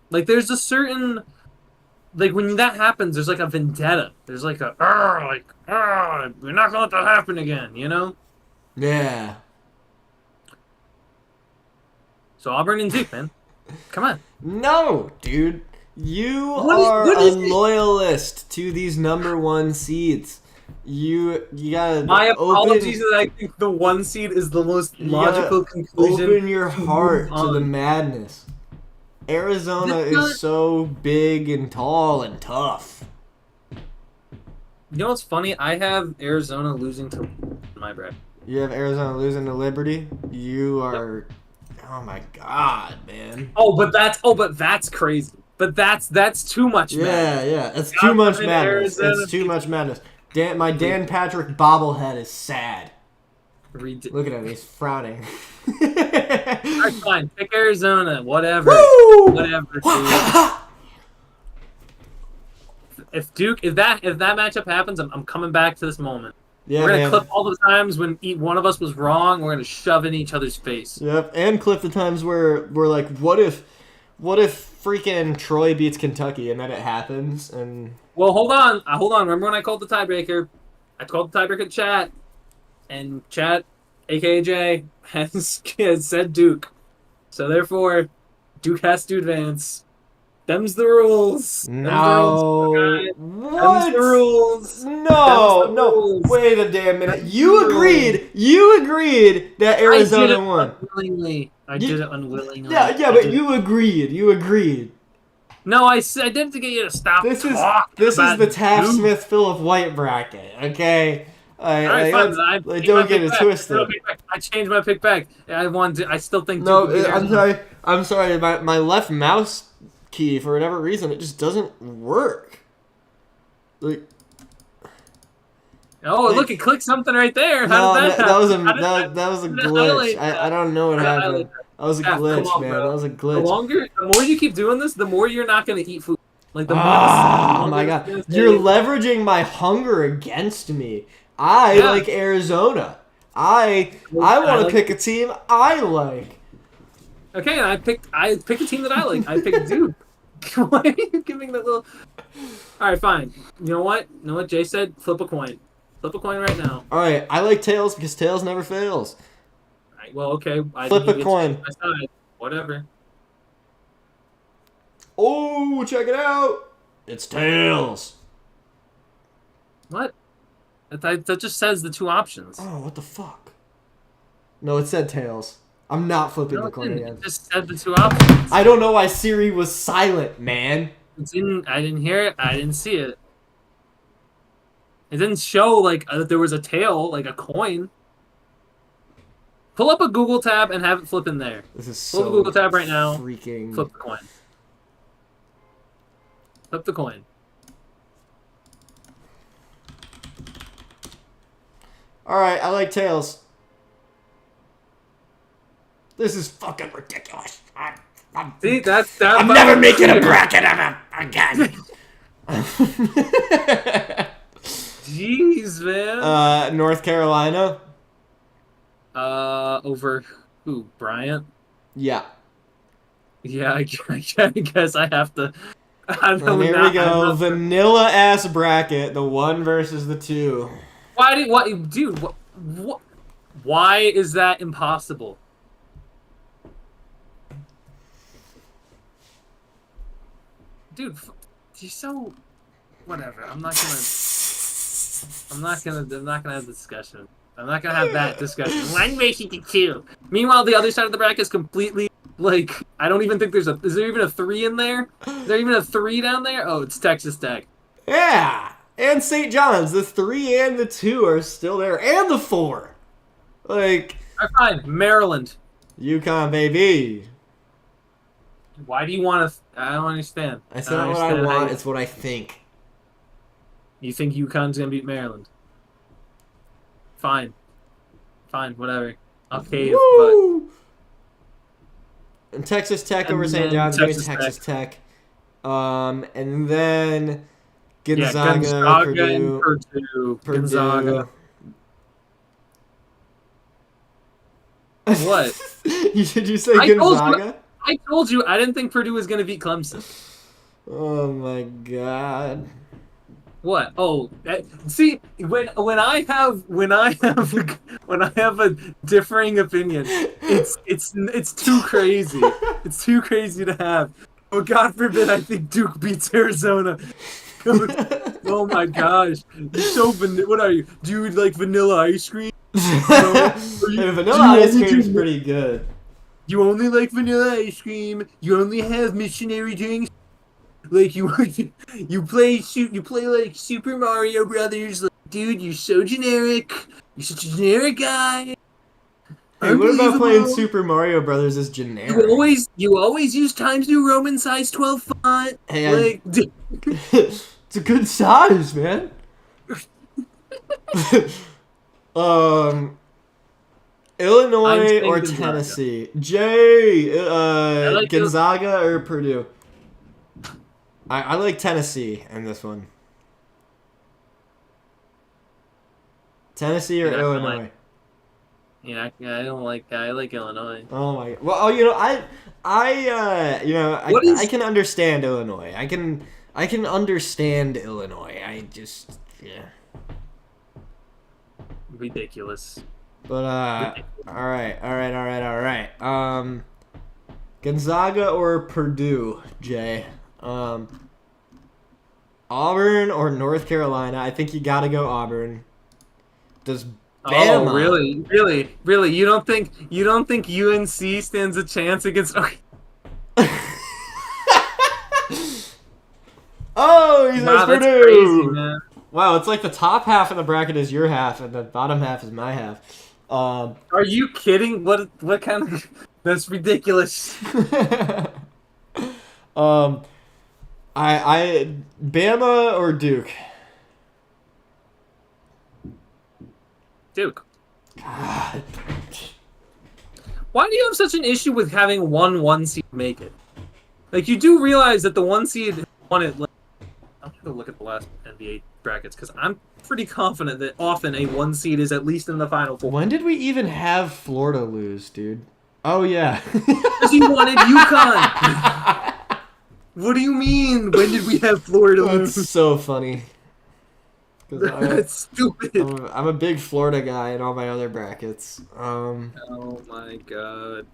Like, there's a certain, like, when that happens, there's like a vendetta. There's like a, we're not gonna let that happen again, you know? Yeah. So Auburn and Duke, man. Come on. No, dude. You What are is a it? loyalist to these number 1 seeds. You gotta My apologies open, that I think the 1 seed is the most you gotta logical conclusion. open your to move heart to the on. madness. Arizona This is guy- so big and tall and tough. You know what's funny? I have Arizona losing to my bracket. You have Arizona losing to Liberty. You are, oh my god, man. But that's crazy. But that's too much, man. Yeah, that's too much Gotham, madness. Arizona, It's too much madness. My Dan Patrick bobblehead is sad. Look at him, he's frowning. Alright, fine. Pick Arizona. Whatever. Woo! Whatever, dude. If that matchup happens, I'm coming back to this moment. Yeah, We're gonna man. clip all the times when one of us was wrong. We're gonna shove in each other's face. Yep, and clip the times where we're like, what if freaking Troy beats Kentucky, and then it happens, and Well, hold on. Remember when I called the tiebreaker? I called the tiebreaker chat, and chat, aka Jay, has said Duke. So therefore, Duke has to advance. Them's the rules. no, Them's what? the rules. No, Them's the no, rules. wait a damn minute. Them's You the agreed. You agreed that Arizona won. Unwillingly. I You- did it unwillingly. Yeah, I but did- you agreed. You agreed. No, I did it to get you to stop This is talking about the Taft Duke. Smith Philip White bracket. Okay. All right, fine. Don't get it twisted. I changed my pick back. I still think. No, Duke will beat I'm Arizona. sorry. I'm sorry. My left mouse key, for whatever reason, it just doesn't work. Like, Oh, look! It clicked something right there. no, How did that? that was a happen? How did that was a how did I highlight glitch. that? I don't know what How did I happened. highlight That was a Yeah, come glitch, on, man. bro. That was a The glitch. more you keep doing this, the more you're not going to eat food. Like the more. Oh my god, you're leveraging my hunger against me. I Yeah. like Arizona. I I want to like- pick a team I like. Okay, and I picked a team that I like. I picked Duke. Why are you giving that little? All right, fine. You know what? Jay said? Flip a coin. Flip a coin right now. All right, I like tails because tails never fails. All right, well, okay. I Flip didn't a get coin. to choose my side. Whatever. Oh, check it out! It's tails. What? That just says the two options. Oh, what the fuck? No, it said tails. I'm not flipping No, the it coin didn't. again. It just said the two options. I don't know why Siri was silent, man. I didn't hear it. I didn't see it. It didn't show like that there was a tail, like a coin. Pull up a Google tab and have it flip in there. This is Pull up so a Google tab right now. freaking. Flip the coin. Flip the coin. All right, I like tails. This is fucking ridiculous. See, that's I'm never making a bracket of it again. Jeez, man. North Carolina. Over who? Bryant? Yeah. Yeah, I guess I have to. I And here we go. Vanilla ass bracket. The 1 versus the 2. Dude? What? Why is that impossible? Dude, you're so. Whatever. I'm not gonna have the discussion. I'm not gonna have that discussion. One making it 2. Meanwhile, the other side of the bracket is completely like. I don't even think there's a. Is there even a 3 in there? Is there even a 3 down there? Oh, it's Texas Tech. Yeah. And St. John's. The 3 and the 2 are still there. And the 4. Like. All right, fine. Maryland. UConn, baby. Why do you want to? I don't understand. It's don't not what I understand how want. It's what I think. You think UConn's gonna beat Maryland? Fine, whatever. I'll cave, Woo! And Texas Tech And over St. then John's. Give me Texas Texas Tech. And then but Gonzaga, Gonzaga Purdue. and Purdue. Gonzaga. What? Did you say I told you. Gonzaga? I told you I didn't think Purdue was going to beat Clemson. Oh my god. What? Oh, see, when I have when I have when I have a differing opinion, it's too crazy. It's too crazy to have. Oh, God forbid I think Duke beats Arizona. Oh my gosh, you're so vanilla. What are you? Do you like vanilla ice cream? No. Hey, vanilla Do you ice only cream is do- pretty good. You only like vanilla ice cream. You only have missionary drinks. Like you play like Super Mario Brothers. Like, dude, you're so generic. You're such a generic guy. Hey, what about playing Unbelievable. Super Mario Brothers as generic? You always use Times New Roman size 12 font. Hey, Like dude, it's a good size, man. um, I'm Illinois saying or Gonzaga. Tennessee? Jay, I like Gonzaga or Purdue? I like Tennessee in this one. Tennessee or Yeah, I Illinois? I don't like. I like Illinois. Oh my. Well, What I is can understand Illinois. I can understand Illinois. I just yeah. ridiculous? But all right. Gonzaga or Purdue, Jay? Auburn or North Carolina? I think you got to go Auburn. Does Bama? Oh, really? You don't think UNC stands a chance against? Okay. Oh, he says Wow, that's Purdue. crazy, man. Wow, it's like the top half of the bracket is your half, and the bottom half is my half. Are you kidding? What kind of? That's ridiculous. I Bama or Duke? Duke. God. Why do you have such an issue with having one seed make it? Like, you do realize that the 1 seed won it. Like, I'm gonna look at the last NBA brackets because I'm pretty confident that often a 1 seed is at least in the final four. When did we even have Florida lose, dude? Oh yeah. Because he wanted UConn. What do you mean? When did we have Florida That's lose? so funny. 'Cause That's stupid. I'm a big Florida guy in all my other brackets. Oh my god.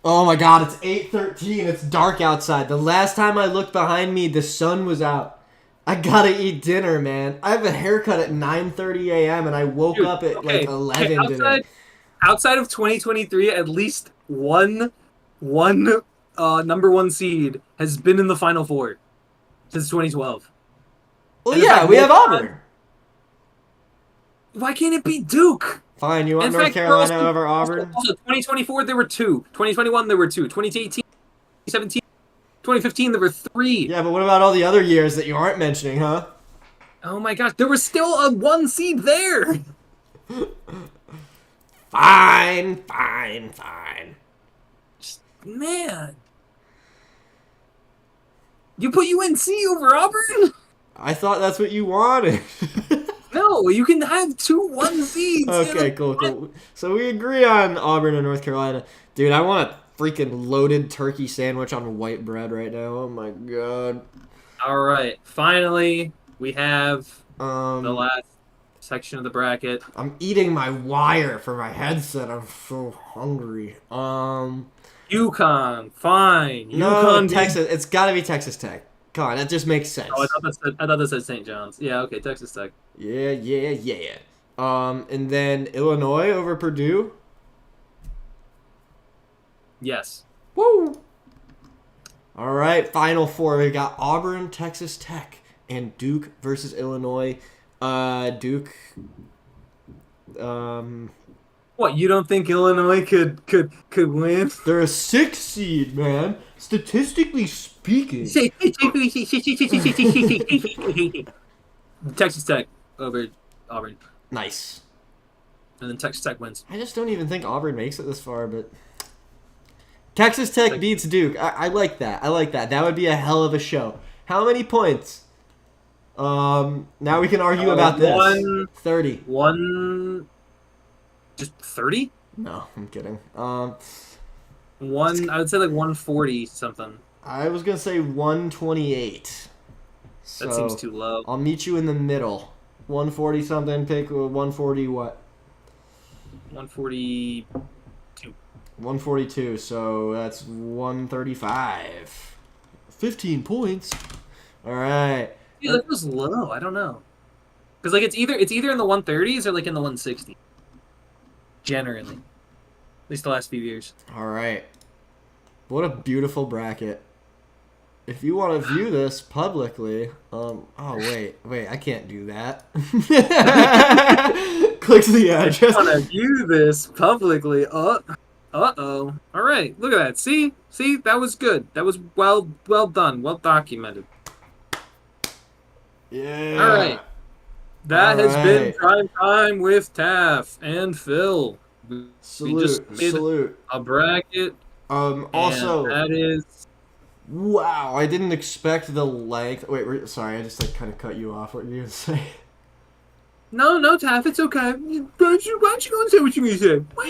Oh my god, it's 8:13. It's dark outside. The last time I looked behind me, the sun was out. I gotta eat dinner, man. I have a haircut at 9:30 a.m. and I woke Dude, up at okay, like 11 okay, today. outside of 2023, at least one number 1 seed has been in the final four since 2012. Well, And in yeah, fact, we have multiple Auburn. Why can't it be Duke? Fine, you want In North fact, Carolina over Auburn? Also, 2024 there were 2. 2021 there were 2. 2018, 2017, 2015 there were 3. Yeah, but what about all the other years that you aren't mentioning, huh? Oh my gosh, there was still a 1 seed there. Fine. Man. You put UNC over Auburn? I thought that's what you wanted. No, you can have 2 1 seeds. Okay, cool. So we agree on Auburn and North Carolina. Dude, I want a freaking loaded turkey sandwich on white bread right now. Oh my god. All right, finally we have the Um, last section of the bracket. I'm eating my wire for my headset. I'm so hungry. UConn, fine. No, UConn Texas. It's got to be Texas Tech. Come on, that just makes sense. Oh, I thought that said St. John's. Yeah, okay, Texas Tech. Yeah. And then Illinois over Purdue. Yes. Woo! All right, Final Four. We got Auburn, Texas Tech, and Duke versus Illinois. Duke. What, you don't think Illinois could win? They're a 6 seed, man. Statistically speaking. Texas Tech over Auburn. Nice. And then Texas Tech wins. I just don't even think Auburn makes it this far, but Texas Tech beats Duke. I like that. That would be a hell of a show. How many points? Now we can argue about this. 30. Just 30? No, I'm kidding. I would say like 140 something. I was gonna say 128. So That seems too low. I'll meet you in the middle. 140 something. Pick 140 what? 142. 142. So that's 135. 15 points. All right. Yeah, that was low. I don't know. Because like it's either in the 130s or like in the 160s. Generally. At least the last few years. All right. What a beautiful bracket. If you want to view this publicly, oh wait, I can't do that. Click to the address. I want to view this publicly. Uh-oh. All right, look at that. See, that was good. That was well done, well documented. Yeah. All right. That has been Prime Time with Taff and Phil. We just made a bracket. Also, that is. Wow, I didn't expect the length. Wait, sorry, I just like kind of cut you off. What were you gonna say? No, Taff, it's okay. Why don't you go and say what you're gonna say? I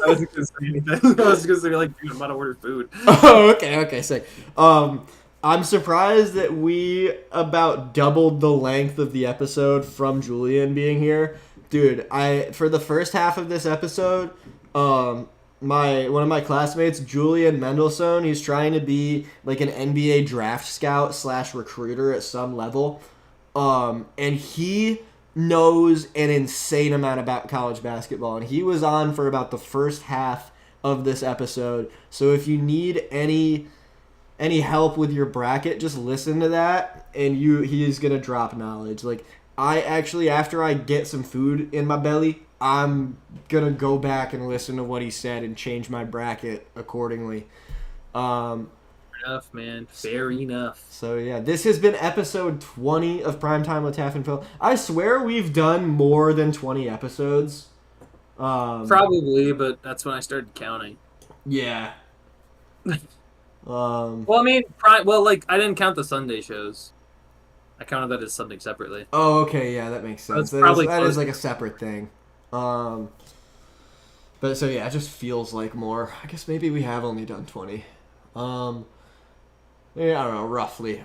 wasn't gonna say anything. I was gonna say like, dude, I'm about to order food. Oh, okay, sick. I'm surprised that we about doubled the length of the episode from Julian being here. Dude, for the first half of this episode, one of my classmates, Julian Mendelsohn, he's trying to be like an NBA draft scout / recruiter at some level. And he knows an insane amount about college basketball. And he was on for about the first half of this episode. So if you need any help with your bracket, just listen to that, and he is gonna drop knowledge. Like, I actually, after I get some food in my belly, I'm gonna go back and listen to what he said and change my bracket accordingly. Fair enough, man. Fair enough. So yeah, this has been episode 20 of Primetime with Taff and Phil. I swear we've done more than 20 episodes. Probably, but that's when I started counting. Yeah. Well, I mean, I didn't count the Sunday shows. I counted that as something separately. Oh, okay, yeah, that makes sense. That is like a separate thing. But so yeah, it just feels like more. I guess maybe we have only done 20. Yeah, I don't know, roughly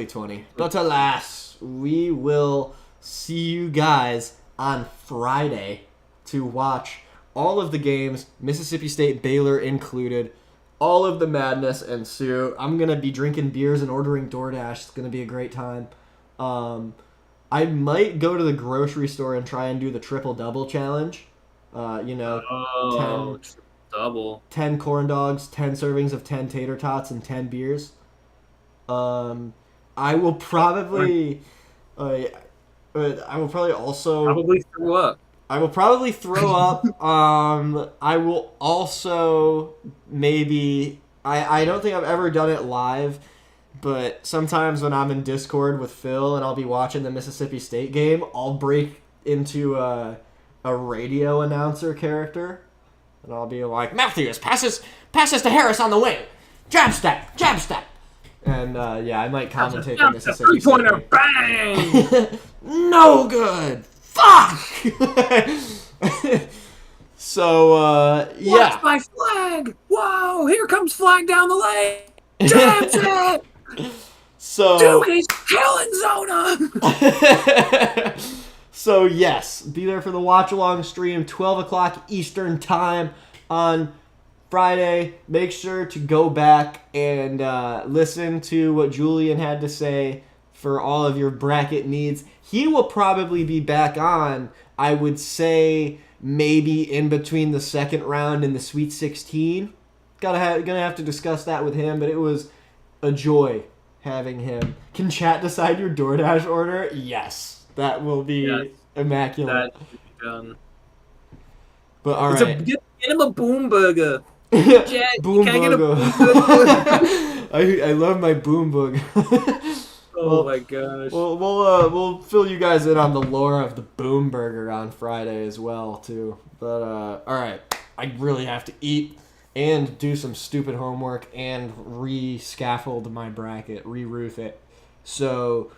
20. But alas, we will see you guys on Friday to watch all of the games, Mississippi State, Baylor included. All of the madness ensue. I'm going to be drinking beers and ordering DoorDash. It's going to be a great time. I might go to the grocery store and try and do the triple-double challenge. 10 double. 10 corn dogs, 10 servings of 10 tater tots, and 10 beers. I will probably... I will probably also... Probably throw up. I will probably throw up. I will also maybe... I don't think I've ever done it live, but sometimes when I'm in Discord with Phil and I'll be watching the Mississippi State game, I'll break into a radio announcer character, and I'll be like, Matthews, passes to Harris on the wing. Jab step. And, I might commentate the Mississippi State Three-pointer, bang! No good! Fuck! So, yeah. Watch my flag! Whoa! Here comes flag down the lane! Jabs it! So... Duke, he's killing Zona! So, yes. Be there for the watch-along stream, 12 o'clock Eastern Time on Friday. Make sure to go back and listen to what Julian had to say for all of your bracket needs. He will probably be back on, I would say, maybe in between the second round and the Sweet 16. Gonna have to discuss that with him, but it was a joy having him. Can chat decide your DoorDash order? Yes. That will be immaculate. That will be done. But all right. Get him a boom burger. Boom can I get a burger. boom burger? I love my boom burger. Oh my gosh. We'll fill you guys in on the lore of the boom burger on Friday as well too. But all right, I really have to eat and do some stupid homework and re-scaffold my bracket, re-roof it. So,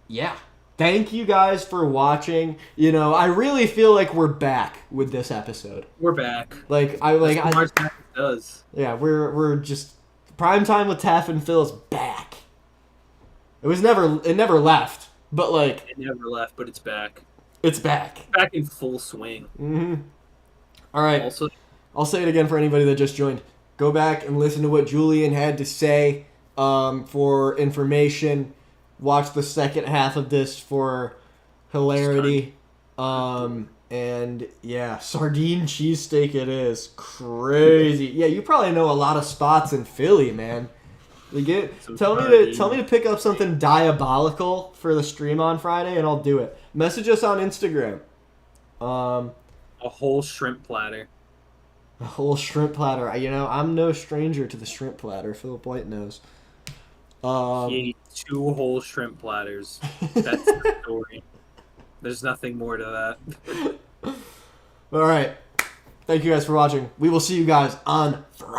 yeah. Thank you guys for watching. You know, I really feel like we're back with this episode. We're back. Like That's what March Madness does. yeah, we're just prime time with Taff and Phil is back. It never left, but like It never left, but it's back. it's back. Back in full swing. All right. Also, I'll say it again for anybody that just joined. Go back and listen to what Julian had to say for information. Watch the second half of this for hilarity. And yeah, sardine cheesesteak it is. Crazy. Yeah, you probably know a lot of spots in Philly, man. Tell me to pick up something diabolical for the stream on Friday and I'll do it. Message us on Instagram. a whole shrimp platter. A whole shrimp platter. You know, I'm no stranger to the shrimp platter. Philip White knows. He ate 2 whole shrimp platters. That's the story. There's nothing more to that. All right. Thank you guys for watching. We will see you guys on Friday.